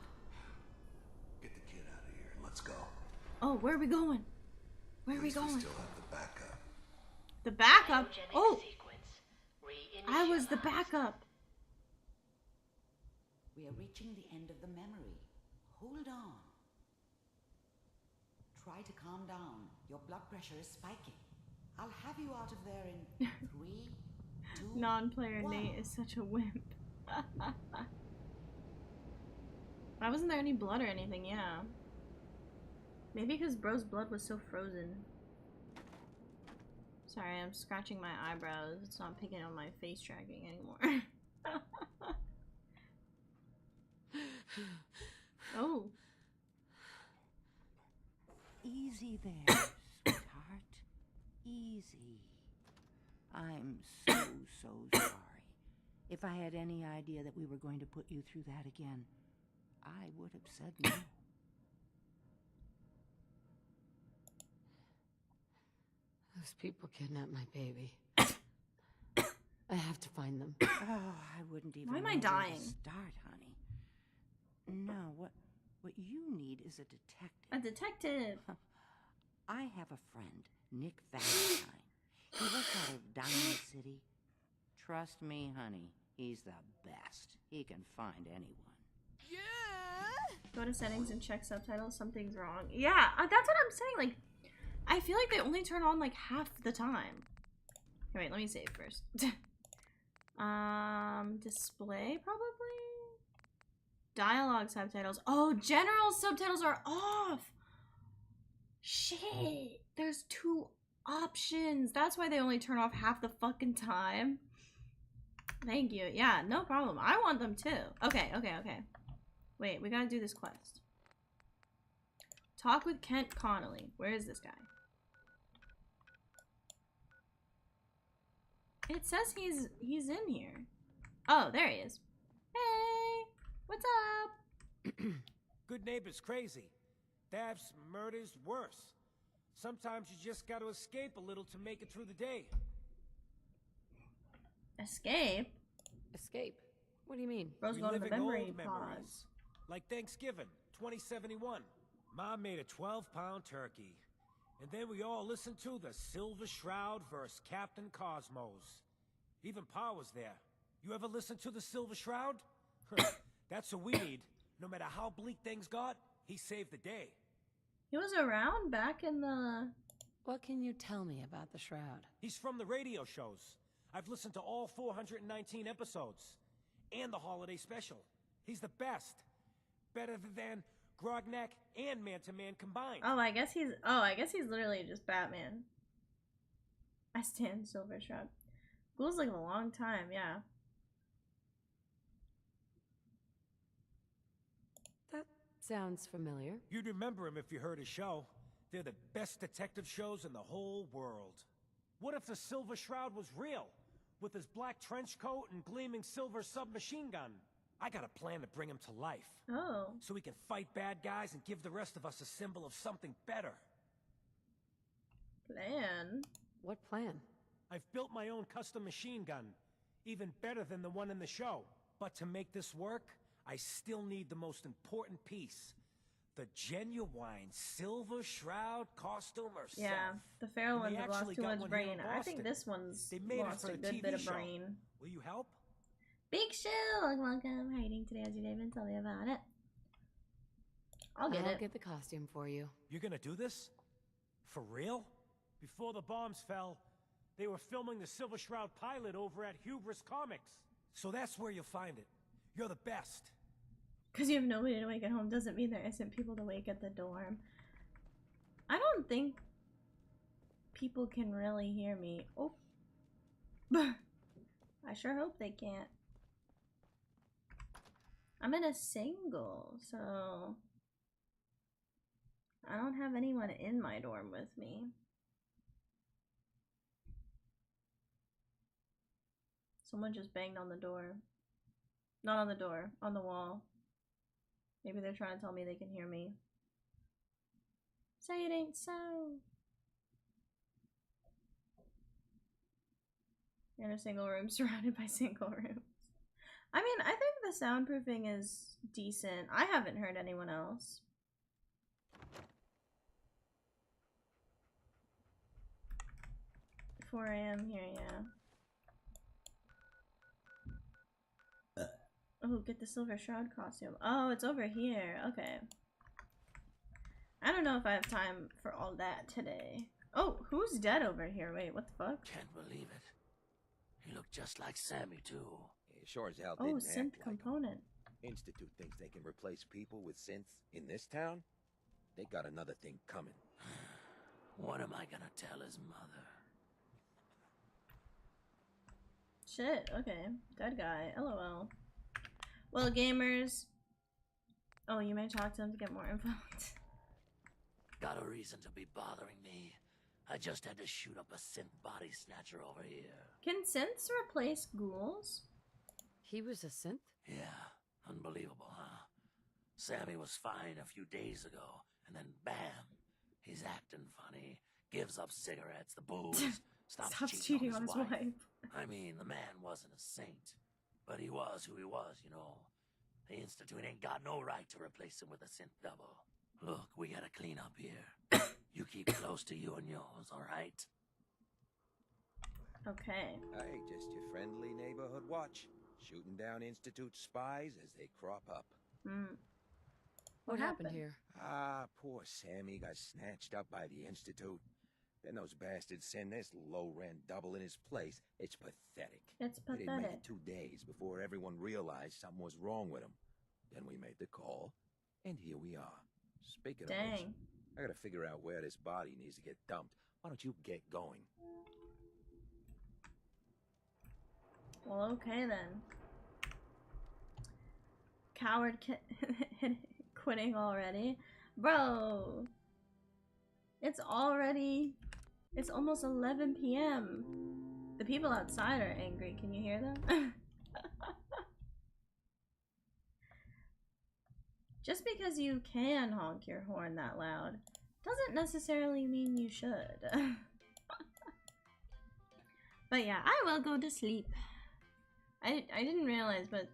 B: Get the kid out of here and let's go.
A: oh, where are we going? Where are we
B: At least
A: going?
B: we still have the backup.
A: The backup.
I: Cryogenic
A: Oh,
I: sequence
A: I was the
I: reinitialized.
A: backup.
H: We are reaching the end of the memory. Hold on. Try to calm down. Your blood pressure is spiking. I'll have you out of there in 3, 2,
A: Non-player
H: 1.
A: Nate is such a wimp. Why wasn't there any blood or anything? Yeah. Maybe because bro's blood was so frozen. Sorry, I'm scratching my eyebrows. It's not picking on my face tracking anymore. Oh.
D: Easy there, sweetheart. Easy. I'm so sorry. If I had any idea that we were going to put you through that again, I would have said no.
C: Those people kidnapped my baby. I have to find them.
D: Oh, I wouldn't even
A: Why am I
D: know where to
A: dying?
D: start, honey. No, what you need is a detective.
A: A detective.
D: I have a friend, Nick Valentine. He works out of Diamond City. Trust me, honey, he's the best. He can find anyone.
A: Go to settings and check subtitles. Something's wrong. Yeah, that's what I'm saying. Like, I feel like they only turn on like half the time. Okay, wait, let me save first. Display probably. Dialogue subtitles. Oh, general subtitles are off. Shit. There's 2 options. That's why they only turn off half the fucking time. Thank you. Yeah, no problem. I want them too. Okay. Wait, we gotta do this quest. Talk with Kent Connolly. Where is this guy? It says he's in here. Oh, there he is. Hey, what's up?
F: Good neighbors crazy. Thefts, murders, worse. Sometimes you just gotta escape a little to make it through the day.
A: Escape?
C: Escape? What do you mean?
A: Bro's going to the
F: Reliving
A: memory
F: old
A: pod.
F: memories. Like Thanksgiving, 2071. Mom made a 12-pound turkey. And then we all listened to the Silver Shroud vs. Captain Cosmos. Even Pa was there. You ever listen to the Silver Shroud? That's what we need. No matter how bleak things got, he saved the day.
A: He was around back in the...
C: What can you tell me about the Shroud?
F: He's from the radio shows. I've listened to all 419 episodes. And the holiday special. He's the best. Better than Grognak and Man-to-Man combined.
A: Oh, I guess he's literally just Batman. I stand Silver Shroud. Feels like a long time, yeah.
C: That sounds familiar.
F: You'd remember him if you heard his show. They're the best detective shows in the whole world. What if the Silver Shroud was real? With his black trench coat and gleaming silver submachine gun. I got a plan to bring him to life.
A: Oh.
F: So he can fight bad guys and give the rest of us a symbol of something better.
A: Plan?
C: What plan?
F: I've built my own custom machine gun. Even better than the one in the show. But to make this work, I still need the most important piece. The genuine Silver Shroud costume herself.
A: Yeah, the feral ones
F: And they
A: have lost
F: actually
A: too
F: got
A: much
F: one here
A: brain.
F: in
A: I think
F: Boston.
A: this one's
F: They made it
A: lost
F: for
A: a
F: the
A: good
F: TV
A: bit of
F: show.
A: brain.
F: Will you help?
A: Big Shill! Welcome. How are you doing today? How's your day been? Tell me about it. I'll get
C: the costume for you.
F: You're gonna do this? For real? Before the bombs fell, they were filming the Silver Shroud pilot over at Hubris Comics. So that's where you'll find it. You're the best.
A: Because you have nobody to wake at home doesn't mean there isn't people to wake at the dorm. I don't think people can really hear me. Oh. I sure hope they can't. I'm in a single, so I don't have anyone in my dorm with me. Someone just banged on the door. Not on the door, on the wall. Maybe they're trying to tell me they can hear me. Say it ain't so. In a single room surrounded by single rooms. I mean, I think the soundproofing is decent. I haven't heard anyone else. .4 AM here, yeah. Oh, get the Silver Shroud costume. Oh, it's over here. Okay. I don't know if I have time for all that today. Oh, who's dead over here? Wait, what the fuck?
L: Can't believe it. He looked just like Sammy, too.
M: He sure as hell
A: Oh,
M: didn't
A: synth
M: act
A: component.
M: like Institute thinks they can replace people with synths in this town? They got another thing coming.
L: What am I gonna tell his mother?
A: Shit, okay. Dead guy. LOL. Well, gamers. Oh, you may talk to them to get more info.
L: Got a reason to be bothering me. I just had to shoot up a synth body snatcher over here.
A: Can synths replace ghouls?
C: He was a synth?
L: Yeah, unbelievable, huh? Sammy was fine a few days ago, and then bam, he's acting funny, gives up cigarettes, the booze, stops cheating on his wife. I mean, the man wasn't a saint, but he was who he was, you know. The Institute ain't got no right to replace him with a synth double. Look, we gotta clean up here. You keep close to you and yours, alright?
A: Okay.
M: Hey, just your friendly neighborhood watch. Shooting down Institute spies as they crop up.
C: What happened here?
M: Ah, poor Sammy got snatched up by the Institute. Then those bastards send this low-rent double in his place. It's pathetic.
A: It's
M: They didn't make
A: pathetic.
M: it 2 days before everyone realized something was wrong with him. Then we made the call, and here we are. Speaking of which,
A: Dang.
M: I gotta figure out where this body needs to get dumped. Why don't you get going?
A: Well, okay then. Coward quitting already? Bro! It's almost 11 p.m. The people outside are angry. Can you hear them? Just because you can honk your horn that loud doesn't necessarily mean you should. But yeah, I will go to sleep. I didn't realize, but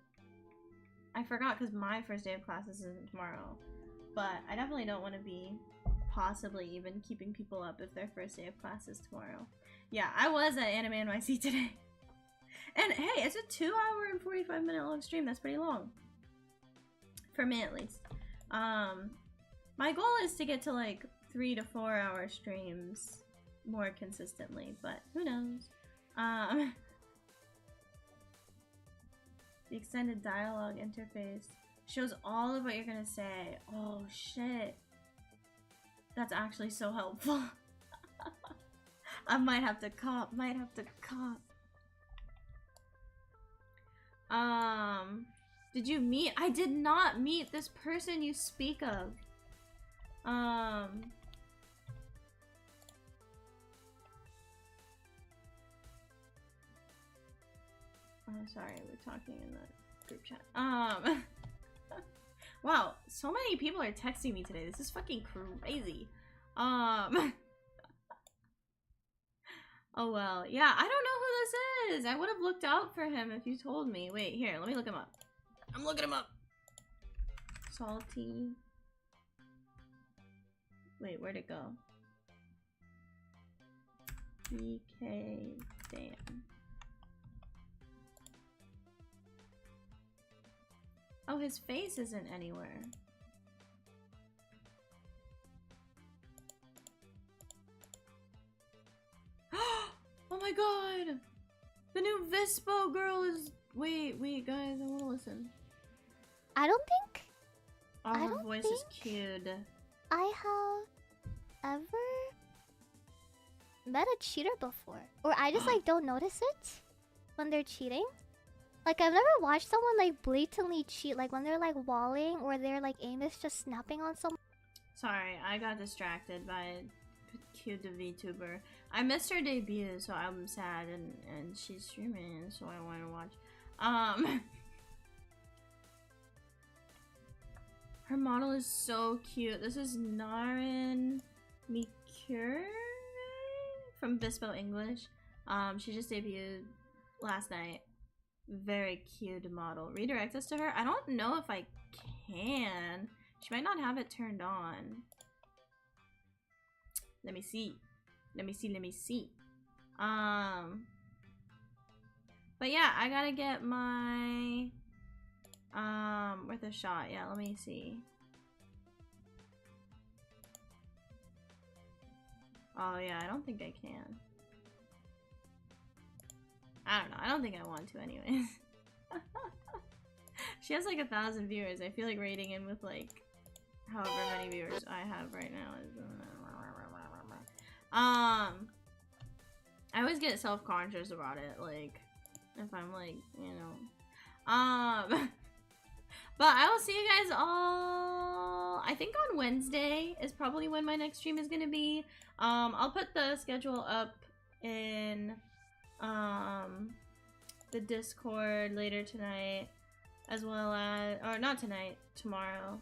A: I forgot because my first day of classes isn't tomorrow. But I definitely don't want to be possibly even keeping people up if their first day of class is tomorrow. Yeah, I was at Anime NYC today. And hey, it's a 2-hour and 45-minute long stream. That's pretty long. For me, at least. My goal is to get to like 3 to 4 hour streams more consistently, but who knows? The extended dialogue interface shows all of what you're gonna say. Oh shit. That's actually so helpful. I might have to cop. Did you meet? I did not meet this person you speak of. Oh, sorry, we're talking in the group chat. Wow, so many people are texting me today. This is fucking crazy. Oh well, yeah, I don't know who this is. I would have looked out for him if you told me. Wait, here, let me look him up. I'm looking him up. Salty. Wait, where'd it go? PK Dan. Oh, his face isn't anywhere. Oh my god! The new Vispo girl is... Wait, guys, I wanna listen.
N: I don't think...
A: Oh, her voice is cute.
N: I have ever met a cheater before. Or I just like don't notice it when they're cheating. Like I've never watched someone like blatantly cheat, like when they're like walling or their like aim is just snapping on someone.
A: Sorry, I got distracted by cute VTuber. I missed her debut, so I'm sad, and she's streaming, so I want to watch. Her model is so cute. This is Naren Mikure from Bispo English. She just debuted last night. Very cute model. Redirect us to her? I don't know if I can. She might not have it turned on. Let me see. Let me see. But yeah, I gotta get my worth a shot. Yeah, let me see. Oh yeah, I don't think I can. I don't know. I don't think I want to anyways. She has like 1,000 viewers. I feel like rating in with like however many viewers I have right now is I always get self-conscious about it, like if I'm like, you know. But I will see you guys all, I think on Wednesday is probably when my next stream is gonna be. I'll put the schedule up in the Discord later tonight, as well as, or not tonight, tomorrow.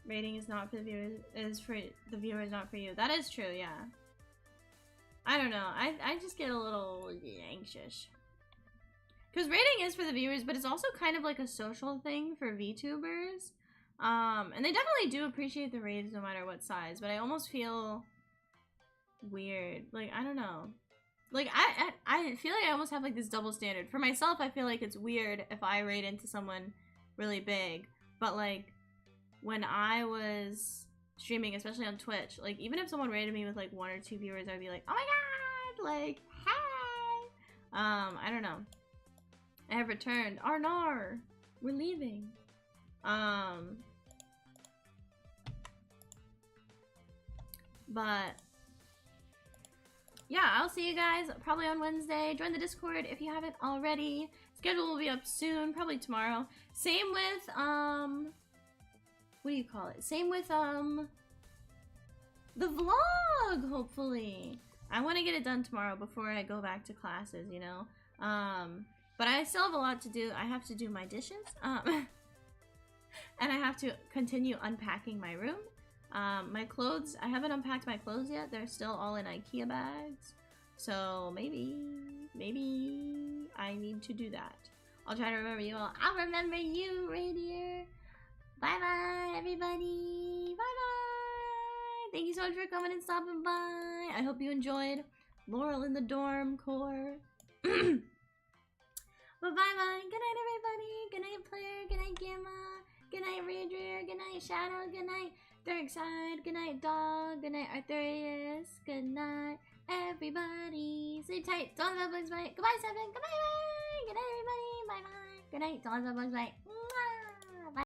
A: Rating is not for the viewers, is for the viewers, not for you. That is true, yeah. I don't know, I just get a little anxious. Because rating is for the viewers, but it's also kind of like a social thing for VTubers. And they definitely do appreciate the raids no matter what size, but I almost feel weird. Like, I don't know. Like, I feel like I almost have like this double standard. For myself, I feel like it's weird if I raid into someone really big. But like, when I was streaming, especially on Twitch, like even if someone raided me with like 1 or 2 viewers, I'd be like, oh my god, like, hi! I don't know. I have returned. Arnar! We're leaving. But yeah, I'll see you guys probably on Wednesday. Join the Discord if you haven't already. Schedule will be up soon, probably tomorrow. Same with what do you call it? Same with the vlog, hopefully. I want to get it done tomorrow before I go back to classes, you know. But I still have a lot to do. I have to do my dishes. And I have to continue unpacking my room. My clothes, I haven't unpacked my clothes yet. They're still all in IKEA bags. So maybe I need to do that. I'll try to remember you all. I'll remember you right here. Bye bye, everybody. Bye bye. Thank you so much for coming and stopping by. I hope you enjoyed Laurel in the Dorm Core. But bye bye. Good night, everybody. Good night, Player. Good night, Gamma. Good night, Radrier. Good night, Shadow. Good night, Darkside. Good night, Dog. Good night, Arthurius. Good night, everybody. Sleep tight. Don't let bugs bite. Goodbye, Seven. Goodbye, bye. Good night, everybody. Bye bye. Good night. Don't let bugs bite.